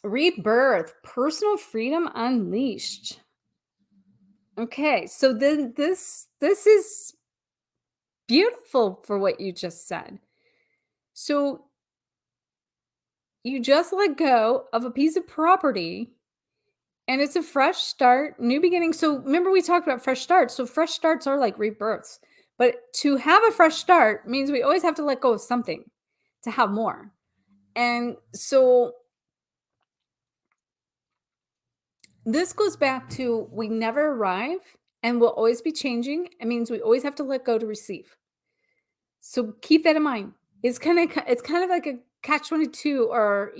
Speaker 1: rebirth, personal freedom unleashed. Okay, so then this is beautiful for what you just said. So you just let go of a piece of property, and it's a fresh start, new beginning. So remember we talked about fresh starts. So fresh starts are like rebirths. But to have a fresh start means we always have to let go of something to have more. And so this goes back to we never arrive and we'll always be changing. It means we always have to let go to receive. So keep that in mind. It's kind of like a catch-22, or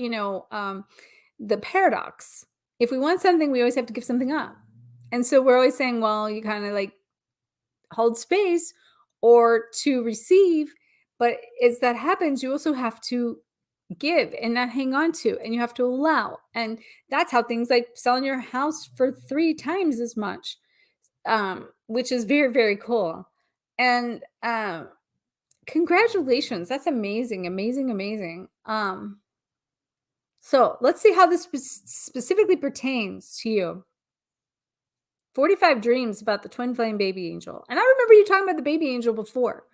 Speaker 1: the paradox. if we want something, we always have to give something up. And so we're always saying, well, you kind of like hold space or to receive. But as that happens, you also have to give and not hang on to, and you have to allow. And that's how things like selling your house for 3 times as much, which is very, very cool. And congratulations. That's amazing, amazing, amazing. So let's see how this specifically pertains to you. 45 dreams about the twin flame baby angel. And I remember you talking about the baby angel before.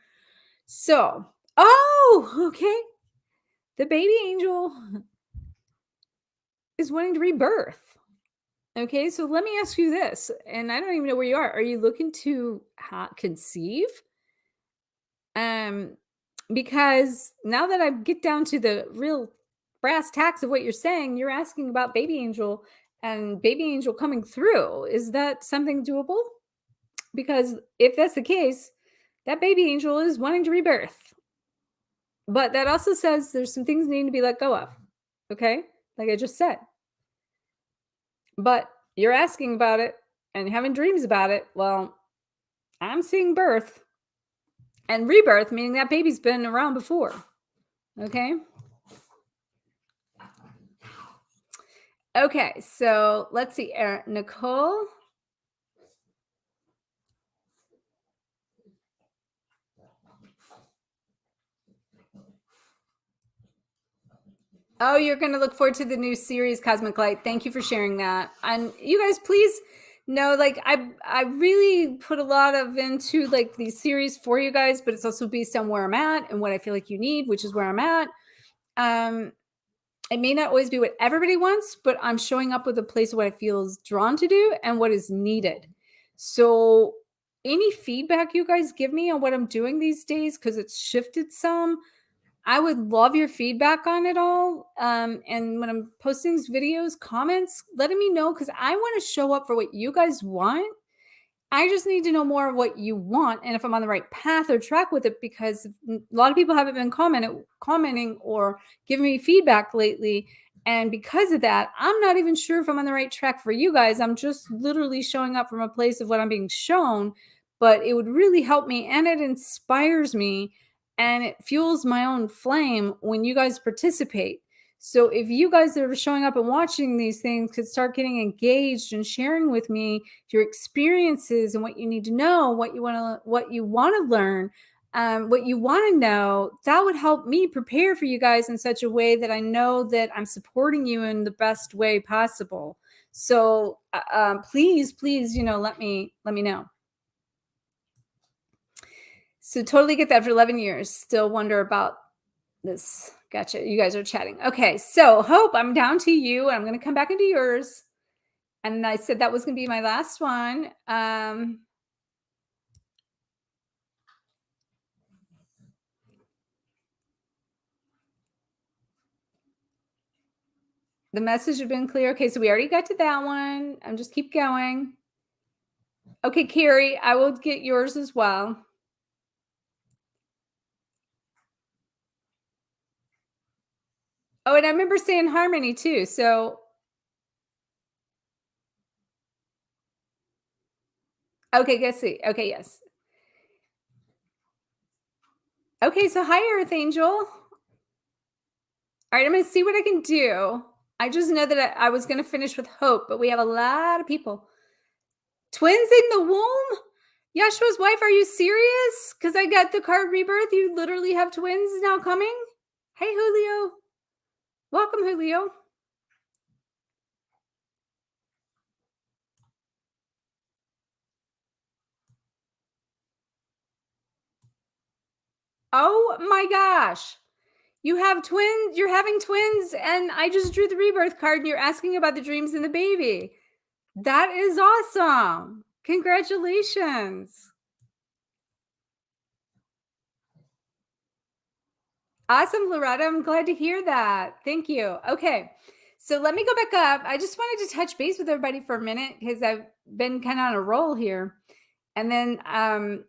Speaker 1: So, oh, okay. The baby angel is wanting to rebirth. Okay, so let me ask you this, and I don't even know where you are. Are you looking to conceive? Um, because now that I get down to the real brass tacks of what you're saying, you're asking about baby angel and baby angel coming through. Is that something doable? Because if that's the case, that baby angel is wanting to rebirth. But that also says there's some things needing to be let go of. Okay? Like I just said. But you're asking about it and having dreams about it. Well, I'm seeing birth and rebirth, meaning that baby's been around before. Okay? Okay, so let's see. Nicole. Oh, you're going to look forward to the new series, Cosmic Light. Thank you for sharing that. And you guys, please know, like, I really put a lot of into like these series for you guys, but it's also based on where I'm at and what I feel like you need, which is where I'm at. It may not always be what everybody wants, but I'm showing up with a place of what I feel is drawn to do and what is needed. So any feedback you guys give me on what I'm doing these days, because it's shifted some, I would love your feedback on it all. And when I'm posting these videos, comments, letting me know, because I want to show up for what you guys want. I just need to know more of what you want and if I'm on the right path or track with it, because a lot of people haven't been commenting or giving me feedback lately. And because of that, I'm not even sure if I'm on the right track for you guys. I'm just literally showing up from a place of what I'm being shown, but it would really help me and it inspires me and it fuels my own flame when you guys participate. So if you guys that are showing up and watching these things could start getting engaged and sharing with me your experiences and what you need to know, what you want to learn, what you want to know, that would help me prepare for you guys in such a way that I know that I'm supporting you in the best way possible. So please, let me know. So totally get that. After 11 years, still wonder about this. Gotcha. You guys are chatting. Okay. So Hope, I'm down to you. I'm going to come back into yours. And I said that was going to be my last one. The message had been clear. Okay. So we already got to that one. I'm just keep going. Okay, Carrie, I will get yours as well. Oh, and I remember saying harmony too. So, okay, guess see. Okay, yes. Okay, so hi, Earth Angel. All right, I'm going to see what I can do. I just know that I was going to finish with Hope, but we have a lot of people. Twins in the womb? Yashua's wife, are you serious? Because I got the card rebirth. You literally have twins now coming? Hey, Julio. Welcome, Julio. Oh my gosh. You have twins, you're having twins, and I just drew the rebirth card and you're asking about the dreams and the baby. That is awesome. Congratulations. Awesome, Loretta. I'm glad to hear that. Thank you. Okay. So let me go back up. I just wanted to touch base with everybody for a minute because I've been kind of on a roll here. And then I'm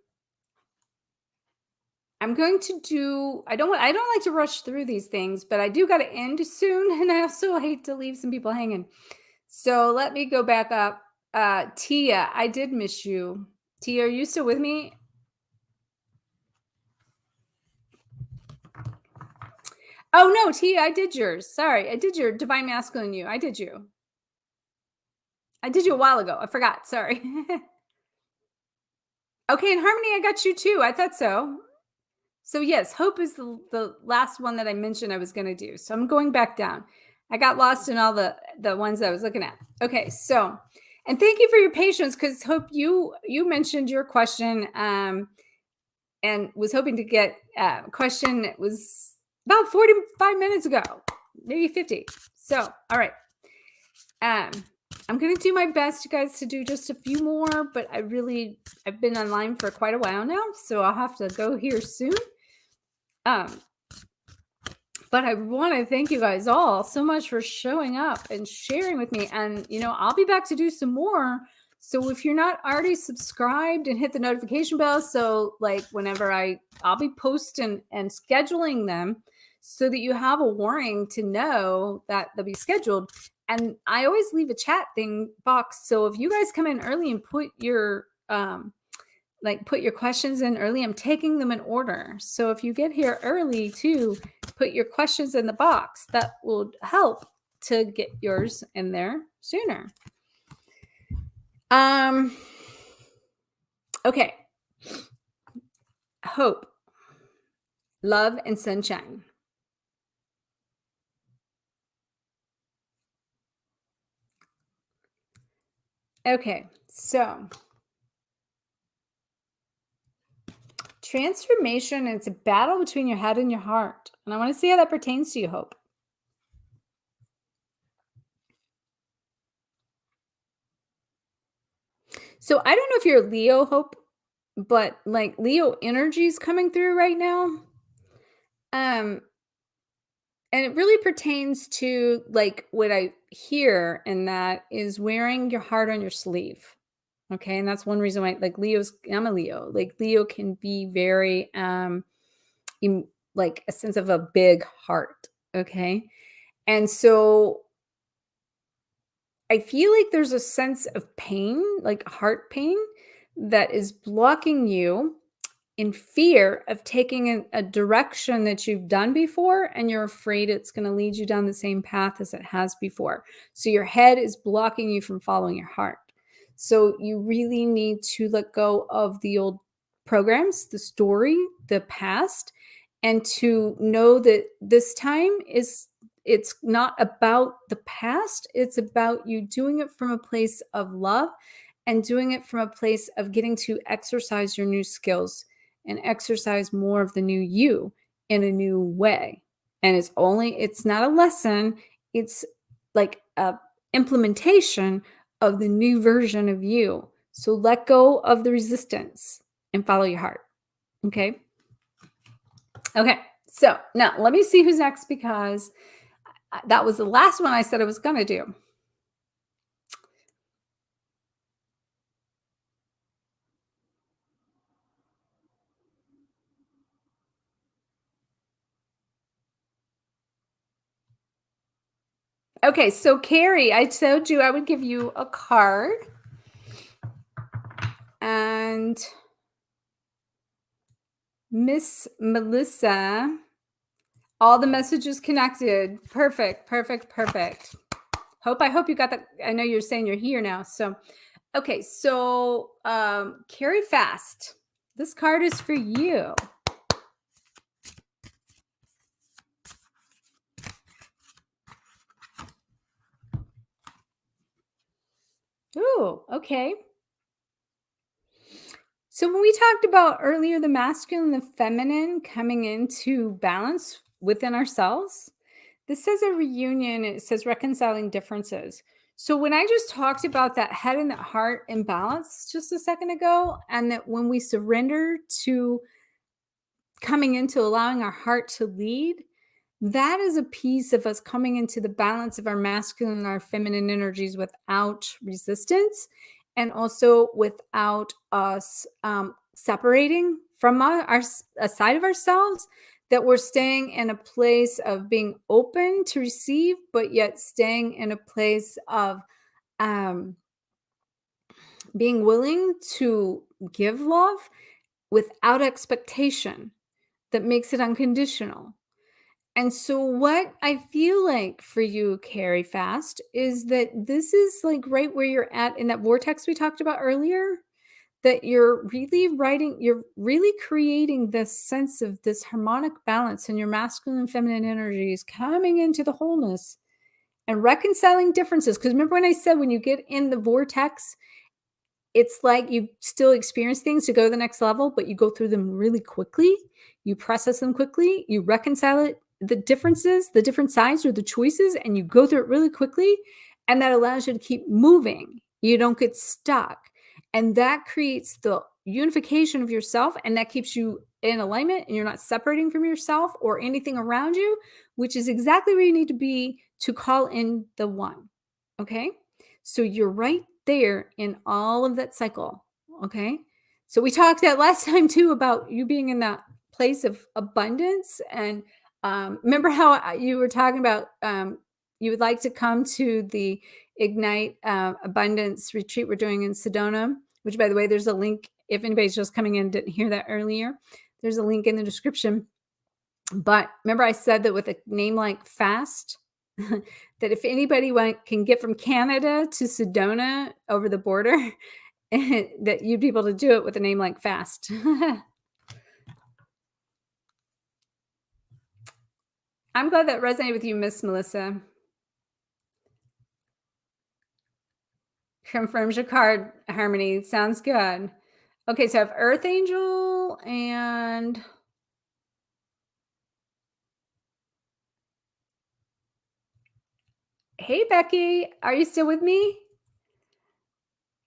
Speaker 1: going to do, I don't like to rush through these things, but I do got to end soon. And I also hate to leave some people hanging. So let me go back up. Tia, I did miss you. Tia, are you still with me? Oh no, Tia, I did yours. Sorry, I did your divine masculine you. I did you. I did you a while ago. I forgot. Sorry. Okay, and Harmony, I got you too. I thought so. So yes, hope is the last one that I mentioned I was going to do. So I'm going back down. I got lost in all the ones that I was looking at. Okay, so and thank you for your patience because hope you mentioned your question and was hoping to get a question that was about 45 minutes ago, maybe 50. So all right, I'm gonna do my best, you guys, to do just a few more, but I've been online for quite a while now, so I'll have to go here soon. But I want to thank you guys all so much for showing up and sharing with me. And, I'll be back to do some more. So if you're not already subscribed and hit the notification bell, so like whenever I'll be posting and scheduling them so that you have a warning to know that they'll be scheduled. And I always leave a chat thing box. So if you guys come in early and put your questions in early, I'm taking them in order. So if you get here early too, put your questions in the box. That will help to get yours in there sooner. Okay. Hope, love, and sunshine. Okay, so transformation, it's a battle between your head and your heart. And I want to see how that pertains to you, Hope. So I don't know if you're Leo, Hope, but like Leo energy is coming through right now. And it really pertains to like what I hear, and that is wearing your heart on your sleeve. Okay. And that's one reason why like I'm a Leo. Like Leo can be very like a sense of a big heart. Okay. And so I feel like there's a sense of pain, like heart pain, that is blocking you in fear of taking a direction that you've done before, and you're afraid it's going to lead you down the same path as it has before. So your head is blocking you from following your heart. So you really need to let go of the old programs, the story, the past, and to know that this time it's not about the past, it's about you doing it from a place of love and doing it from a place of getting to exercise your new skills and exercise more of the new you in a new way. And it's not a lesson, it's like a implementation of the new version of you. So let go of the resistance and follow your heart. Okay. Okay. So now let me see who's next, because that was the last one I said I was going to do. Okay, so Carrie, I told you I would give you a card. And Miss Melissa, all the messages connected. Perfect, perfect, perfect. I hope you got that. I know you're saying you're here now. So, okay, so Carrie Fast, this card is for you. Ooh, okay. So when we talked about earlier the masculine and the feminine coming into balance within ourselves, this says a reunion. It says reconciling differences. So when I just talked about that head and that heart imbalance just a second ago, and that when we surrender to coming into allowing our heart to lead, that is a piece of us coming into the balance of our masculine and our feminine energies without resistance, and also without us separating from a side of ourselves, that we're staying in a place of being open to receive, but yet staying in a place of being willing to give love without expectation that makes it unconditional. And so, what I feel like for you, Carrie Fast, is that this is like right where you're at in that vortex we talked about earlier. That you're really creating this sense of this harmonic balance in your masculine and feminine energies coming into the wholeness and reconciling differences. Because remember when I said when you get in the vortex, it's like you still experience things to go to the next level, but you go through them really quickly. You process them quickly. You reconcile it, the differences, the different sides or the choices, and you go through it really quickly. And that allows you to keep moving. You don't get stuck. And that creates the unification of yourself. And that keeps you in alignment and you're not separating from yourself or anything around you, which is exactly where you need to be to call in the one. Okay. So you're right there in all of that cycle. Okay. So we talked that last time too about you being in that place of abundance. And remember how you were talking about you would like to come to the Ignite Abundance retreat we're doing in Sedona, which by the way, there's a link. If anybody's just coming in, didn't hear that earlier, there's a link in the description. But remember I said that with a name like Fast, that if anybody can get from Canada to Sedona over the border, that you'd be able to do it with a name like Fast. I'm glad that resonated with you, Miss Melissa. Confirms your card, Harmony. Sounds good. Okay, so I have Earth Angel and hey, Becky, are you still with me?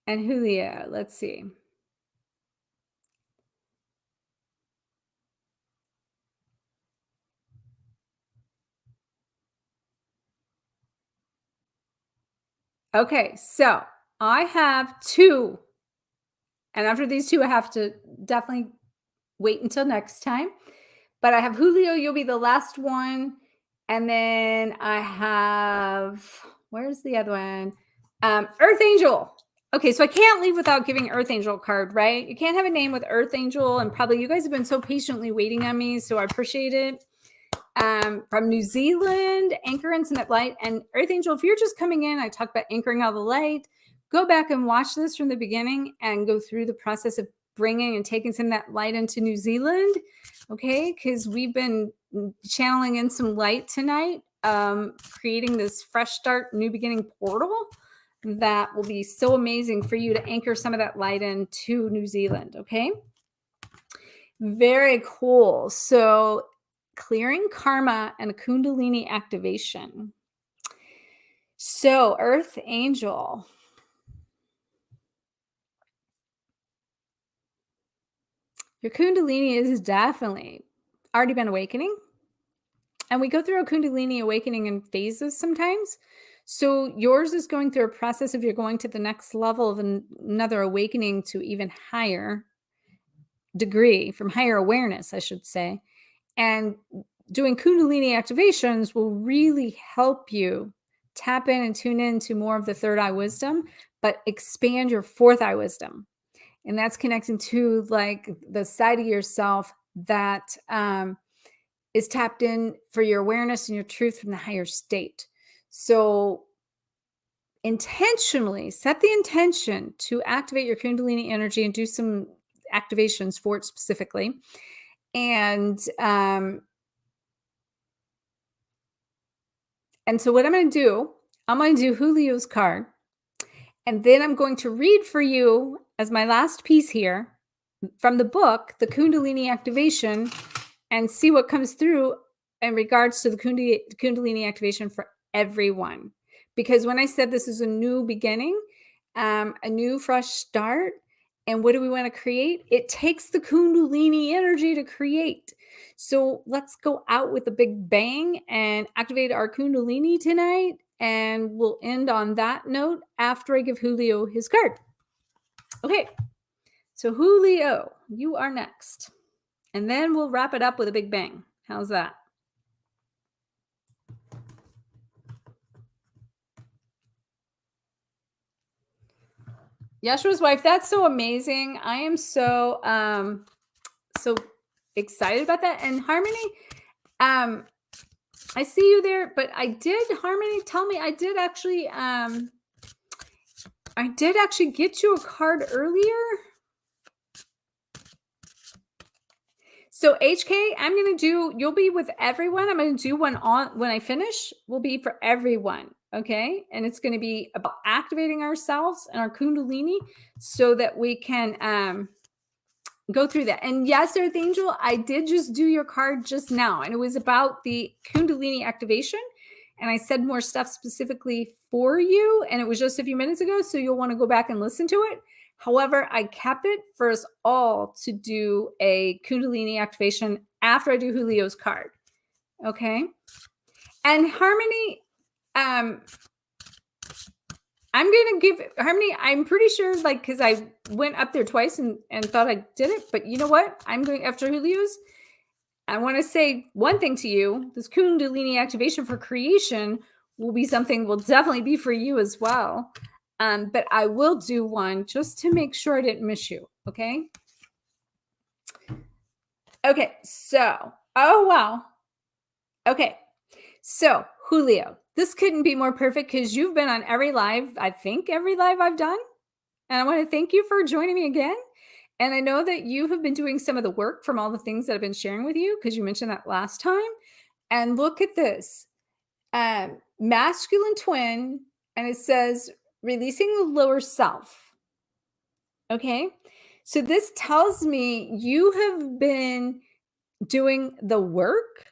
Speaker 1: And Julia, let's see. Okay, so I have 2. And after these 2, I have to definitely wait until next time. But I have Julio, you'll be the last one. And then I have, where's the other one? Earth Angel. Okay, so I can't leave without giving Earth Angel a card, right? You can't have a name with Earth Angel. And probably you guys have been so patiently waiting on me, so I appreciate it. From New Zealand, Anchor Infinite Light. And Earth Angel, if you're just coming in, I talk about anchoring all the light. Go back and watch this from the beginning and go through the process of bringing and taking some of that light into New Zealand. Okay, because we've been channeling in some light tonight, creating this fresh start, new beginning portal that will be so amazing for you to anchor some of that light into New Zealand. Okay, very cool. So clearing karma and a Kundalini activation. So Earth Angel. Your Kundalini is definitely already been awakening. And we go through a Kundalini awakening in phases sometimes. So yours is going through a process of you're going to the next level of another awakening to even higher degree, from higher awareness, I should say. And doing Kundalini activations will really help you tap in and tune into more of the third eye wisdom, but expand your fourth eye wisdom. And that's connecting to like the side of yourself that is tapped in for your awareness and your truth from the higher state. So intentionally set the intention to activate your Kundalini energy and do some activations for it specifically. And so what I'm going to do Julio's card. And then I'm going to read for you as my last piece here from the book, The Kundalini Activation, and see what comes through in regards to the Kundalini activation for everyone. Because when I said this is a new beginning, a new fresh start, and what do we want to create? It takes the Kundalini energy to create. So let's go out with a big bang and activate our Kundalini tonight. And we'll end on that note after I give Julio his card. Okay, so Julio, you are next. And then we'll wrap it up with a big bang. How's that? Yeshua's wife. That's so amazing. I am so so excited about that. And Harmony, I see you there, but Harmony, tell me, I did actually get you a card earlier. So HK, you'll be with everyone. I'm going to do one on when I finish, will be for everyone. Okay. And it's going to be about activating ourselves and our Kundalini so that we can go through that. And yes, Earth Angel, I did just do your card just now, and it was about the Kundalini activation. And I said more stuff specifically for you, and it was just a few minutes ago, so you'll want to go back and listen to it. However, I kept it for us all to do a Kundalini activation after I do Julio's card. Okay. And Harmony, I'm going to give Harmony, I'm pretty sure, like, because I went up there twice and thought I did it. But you know what? I'm going after Julio's. I want to say one thing to you. This Kundalini activation for creation will definitely be for you as well. But I will do one just to make sure I didn't miss you. Okay. Okay. So, oh, wow. Okay. So, Julio, this couldn't be more perfect because you've been on every live I've done. And I want to thank you for joining me again. And I know that you have been doing some of the work from all the things that I've been sharing with you because you mentioned that last time. And look at this masculine twin, and it says releasing the lower self. Okay. So this tells me you have been doing the work,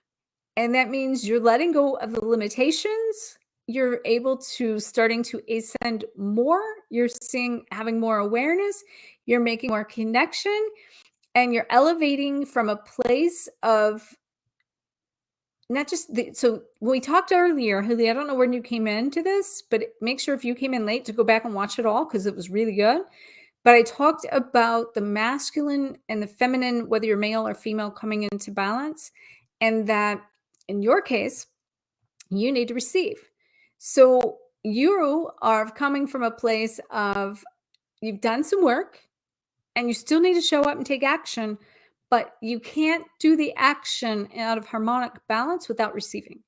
Speaker 1: and that means you're letting go of the limitations. You're able to starting to ascend more. You're having more awareness. You're making more connection, and you're elevating from a place of not just so when we talked earlier, Haley, I don't know when you came into this, but make sure if you came in late to go back and watch it all because it was really good. But I talked about the masculine and the feminine, whether you're male or female, coming into balance, and that in your case, you need to receive. So you are coming from a place of you've done some work and you still need to show up and take action, but you can't do the action out of harmonic balance without receiving.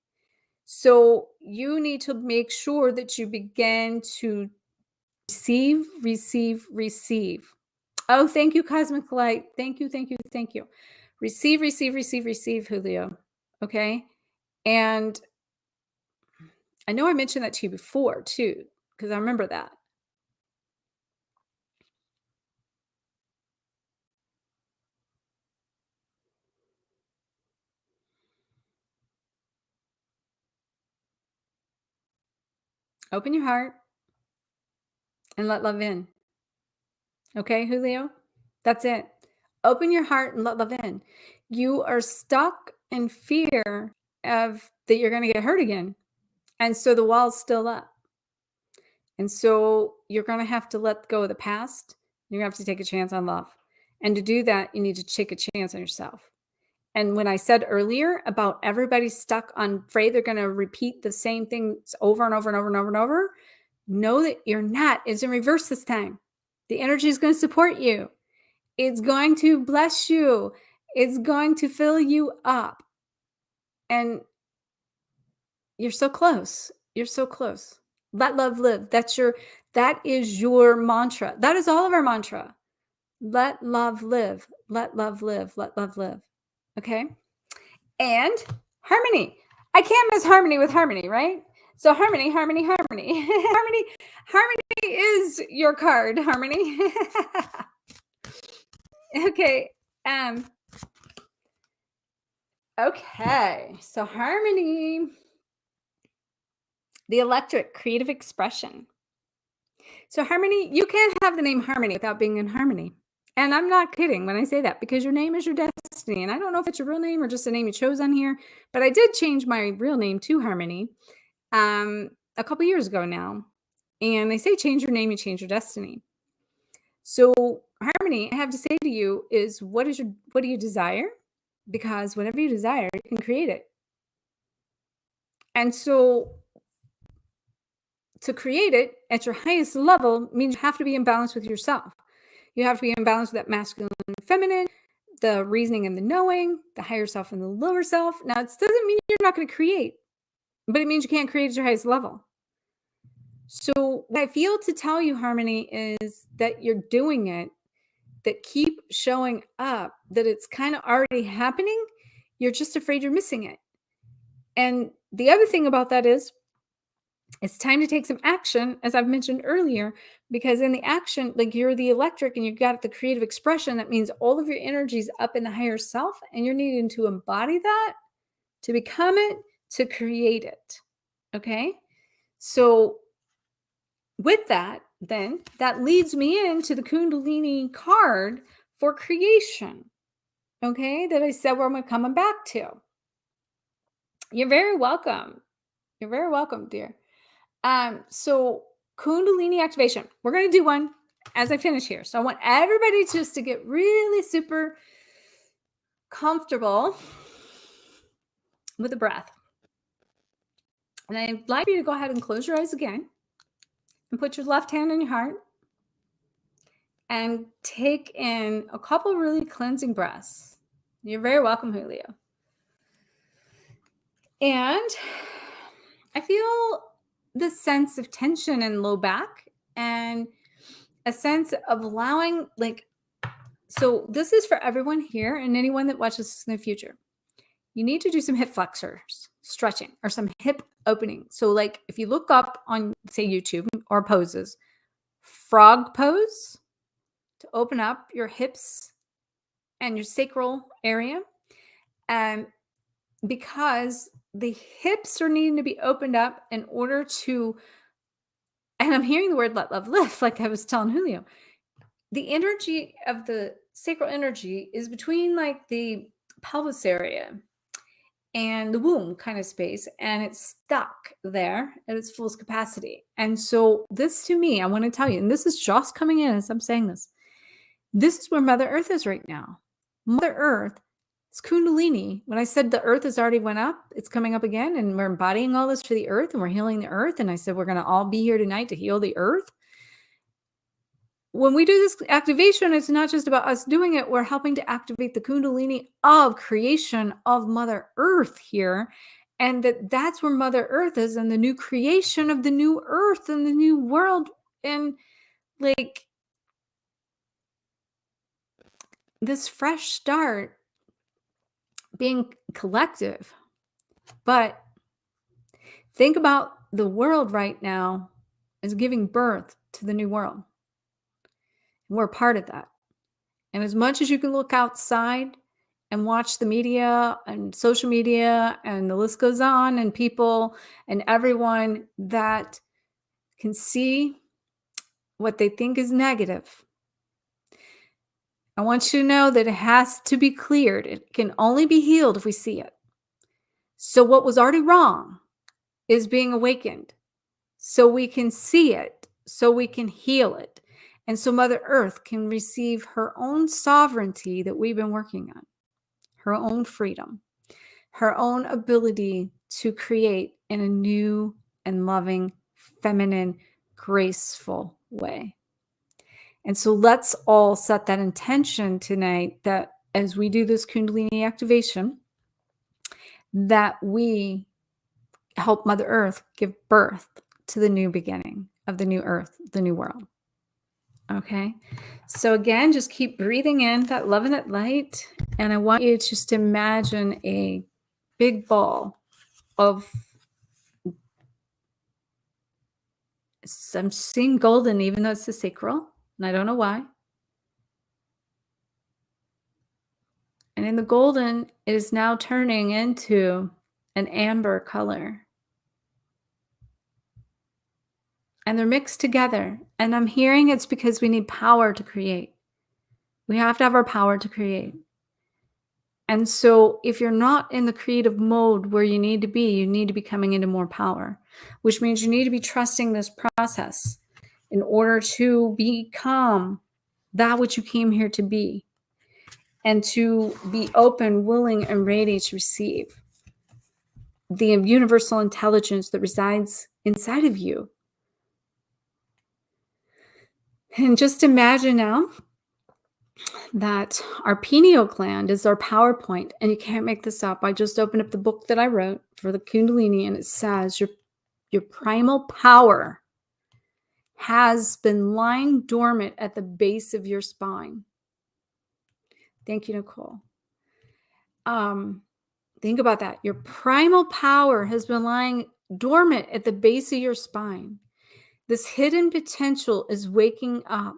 Speaker 1: So you need to make sure that you begin to receive, receive, receive. Oh, thank you, Cosmic Light. Thank you, thank you, thank you. Receive, receive, receive, receive, Julio. Okay. And I know I mentioned that to you before too, because I remember that. Open your heart and let love in. Okay, Julio? That's it. Open your heart and let love in. You are stuck in fear of that you're going to get hurt again. And so the wall's still up. And so you're going to have to let go of the past. You're going to have to take a chance on love. And to do that, you need to take a chance on yourself. And when I said earlier about everybody stuck on afraid they're going to repeat the same things over and over and over and over and over, know that you're not. It's in reverse this time. The energy is going to support you. It's going to bless you. It's going to fill you up. And you're so close. You're so close. Let love live. That is your mantra. That is all of our mantra. Let love live. Let love live. Let love live. Okay? And harmony. I can't miss harmony with harmony, right? So harmony, harmony, harmony. harmony is your card, harmony. Okay. Okay. So harmony, the electric creative expression. So harmony, you can't have the name Harmony without being in harmony. And I'm not kidding when I say that, because your name is your destiny. And I don't know if it's your real name or just a name you chose on here, but I did change my real name to Harmony a couple years ago now. And they say change your name, you change your destiny. So Harmony, I have to say to you is what do you desire? Because whatever you desire, you can create it. And so to create it at your highest level means you have to be in balance with yourself. You have to be in balance with that masculine and feminine, the reasoning and the knowing, the higher self and the lower self. Now, it doesn't mean you're not going to create, but it means you can't create at your highest level. So what I feel to tell you, Harmony, is that you're doing it, that keep showing up, that it's kind of already happening. You're just afraid you're missing it. And the other thing about that is it's time to take some action, as I've mentioned earlier, because in the action, like you're the electric and you've got the creative expression. That means all of your energy is up in the higher self, and you're needing to embody that, to become it, to create it. Okay. So with that, then that leads me into the Kundalini card for creation. Okay. That I said we're coming back to. You're very welcome. You're very welcome, dear. So Kundalini activation. We're going to do one as I finish here. So I want everybody just to get really super comfortable with the breath. And I'd like you to go ahead and close your eyes again and put your left hand on your heart and take in a couple really cleansing breaths. You're very welcome, Julio. And I feel the sense of tension in low back and a sense of allowing, so this is for everyone here and anyone that watches this in the future. You need to do some hip flexors, stretching, or some hip opening. So like if you look up on, say, YouTube or poses, frog pose to open up your hips and your sacral area. Because the hips are needing to be opened up in order to, and I'm hearing the word let love lift, like I was telling Julio. The energy of the sacral energy is between like the pelvis area and the womb kind of space, and it's stuck there at its fullest capacity. And so this, to me, I want to tell you, and this is just coming in as I'm saying this is where Mother Earth is right now. Mother Earth, it's Kundalini. When I said the earth has already went up, it's coming up again, and we're embodying all this for the earth, and we're healing the earth. And I said we're going to all be here tonight to heal the earth. When we do this activation, it's not just about us doing it. We're helping to activate the Kundalini of creation of Mother Earth here. And that's where Mother Earth is, and the new creation of the new earth and the new world. And like this fresh start being collective. But think about the world right now as giving birth to the new world. We're a part of that. And as much as you can look outside and watch the media and social media, and the list goes on, and people and everyone that can see what they think is negative, I want you to know that it has to be cleared. It can only be healed if we see it. So what was already wrong is being awakened, so we can see it, so we can heal it. And so Mother Earth can receive her own sovereignty that we've been working on, her own freedom, her own ability to create in a new and loving, feminine, graceful way. And so let's all set that intention tonight, that as we do this Kundalini activation, that we help Mother Earth give birth to the new beginning of the new earth, the new world. Okay. So again, just keep breathing in that love and that light. And I want you to just imagine a big ball of, I'm seeing golden, even though it's the sacral, and I don't know why. And in the golden, it is now turning into an amber color. And they're mixed together. And I'm hearing it's because we need power to create. We have to have our power to create. And so if you're not in the creative mode where you need to be coming into more power, which means you need to be trusting this process in order to become that which you came here to be, and to be open, willing, and ready to receive the universal intelligence that resides inside of you, And just imagine now that our pineal gland is our power point, and you can't make this up. I just opened up the book that I wrote for the Kundalini, and it says your primal power has been lying dormant at the base of your spine. Thank you, Nicole. Think about that. Your primal power has been lying dormant at the base of your spine. This hidden potential is waking up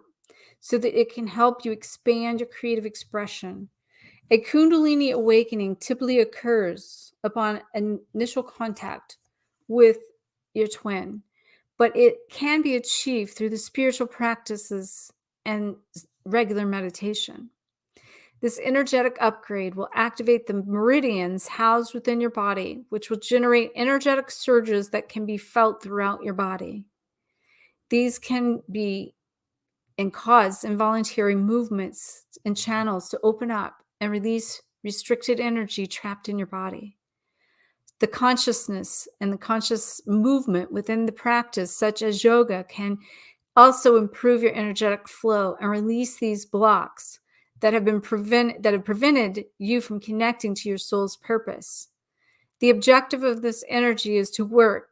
Speaker 1: so that it can help you expand your creative expression. A Kundalini awakening typically occurs upon initial contact with your twin, but it can be achieved through the spiritual practices and regular meditation. This energetic upgrade will activate the meridians housed within your body, which will generate energetic surges that can be felt throughout your body. These can be and cause involuntary movements and channels to open up and release restricted energy trapped in your body. The consciousness and the conscious movement within the practice, such as yoga, can also improve your energetic flow and release these blocks that have prevented you from connecting to your soul's purpose. The objective of this energy is to work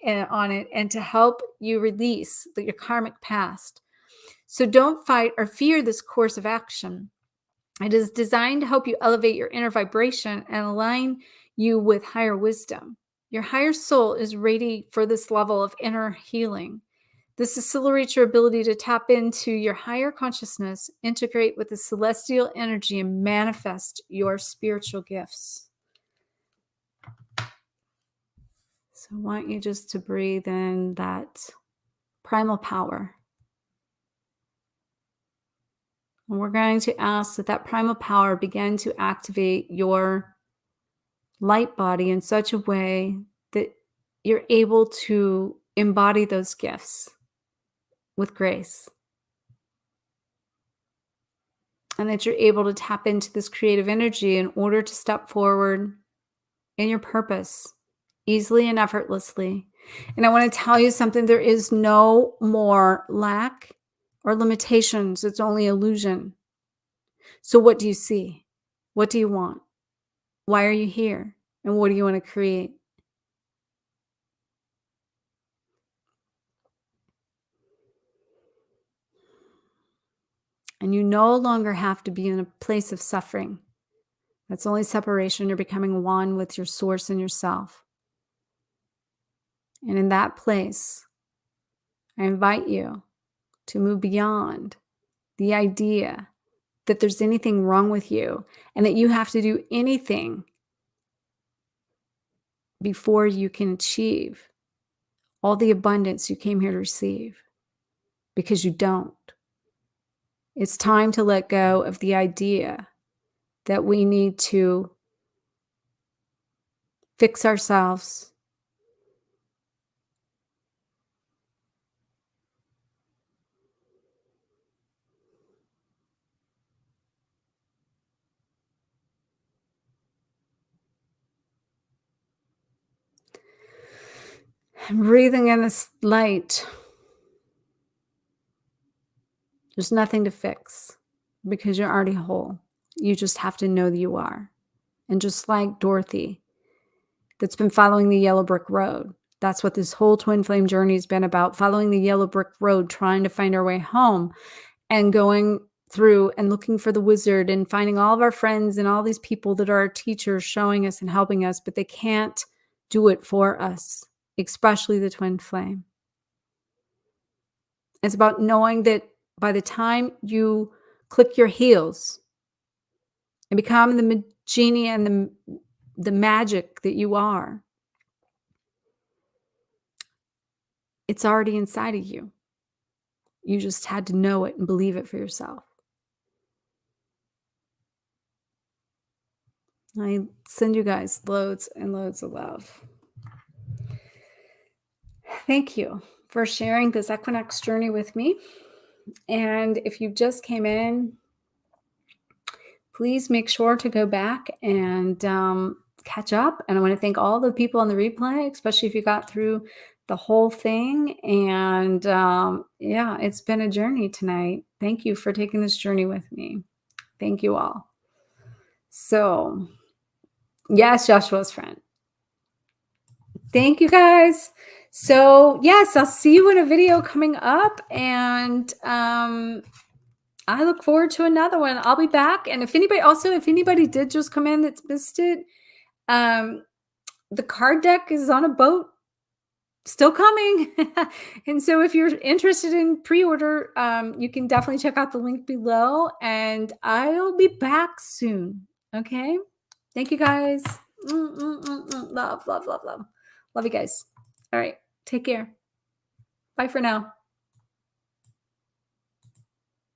Speaker 1: on it and to help you release your karmic past. So don't fight or fear this course of action. It is designed to help you elevate your inner vibration and align you with higher wisdom. Your higher soul is ready for this level of inner healing. This accelerates your ability to tap into your higher consciousness, integrate with the celestial energy, and manifest your spiritual gifts. So I want you just to breathe in that primal power. And we're going to ask that primal power begin to activate your light body in such a way that you're able to embody those gifts with grace. And that you're able to tap into this creative energy in order to step forward in your purpose easily and effortlessly. And I want to tell you something, there is no more lack or limitations. It's only illusion. So what do you see? What do you want? Why are you here? And what do you want to create? And you no longer have to be in a place of suffering. That's only separation. You're becoming one with your source and yourself. And in that place, I invite you to move beyond the idea that there's anything wrong with you and that you have to do anything before you can achieve all the abundance you came here to receive, because you don't. It's time to let go of the idea that we need to fix ourselves, and breathing in this light. There's nothing to fix because you're already whole. You just have to know that you are. And just like Dorothy, that's been following the yellow brick road. That's what this whole twin flame journey has been about, following the yellow brick road, trying to find our way home and going through and looking for the wizard and finding all of our friends and all these people that are our teachers showing us and helping us, but they can't do it for us, especially the twin flame. It's about knowing that by the time you click your heels and become the genie and the magic that you are, it's already inside of you. You just had to know it and believe it for yourself. I send you guys loads and loads of love. Thank you for sharing this Equinox journey with me. And if you just came in, please make sure to go back and catch up. And I want to thank all the people on the replay, especially if you got through the whole thing. And yeah, it's been a journey tonight. Thank you for taking this journey with me. Thank you all. So, yes, Joshua's friend. Thank you guys. So, yes, I'll see you in a video coming up. And I look forward to another one. I'll be back. And if anybody did just come in that's missed it, the card deck is on a boat, still coming. And so if you're interested in pre-order, you can definitely check out the link below, and I'll be back soon. Okay. Thank you guys. Love, love, love, love. Love you guys. All right. Take care. Bye for now.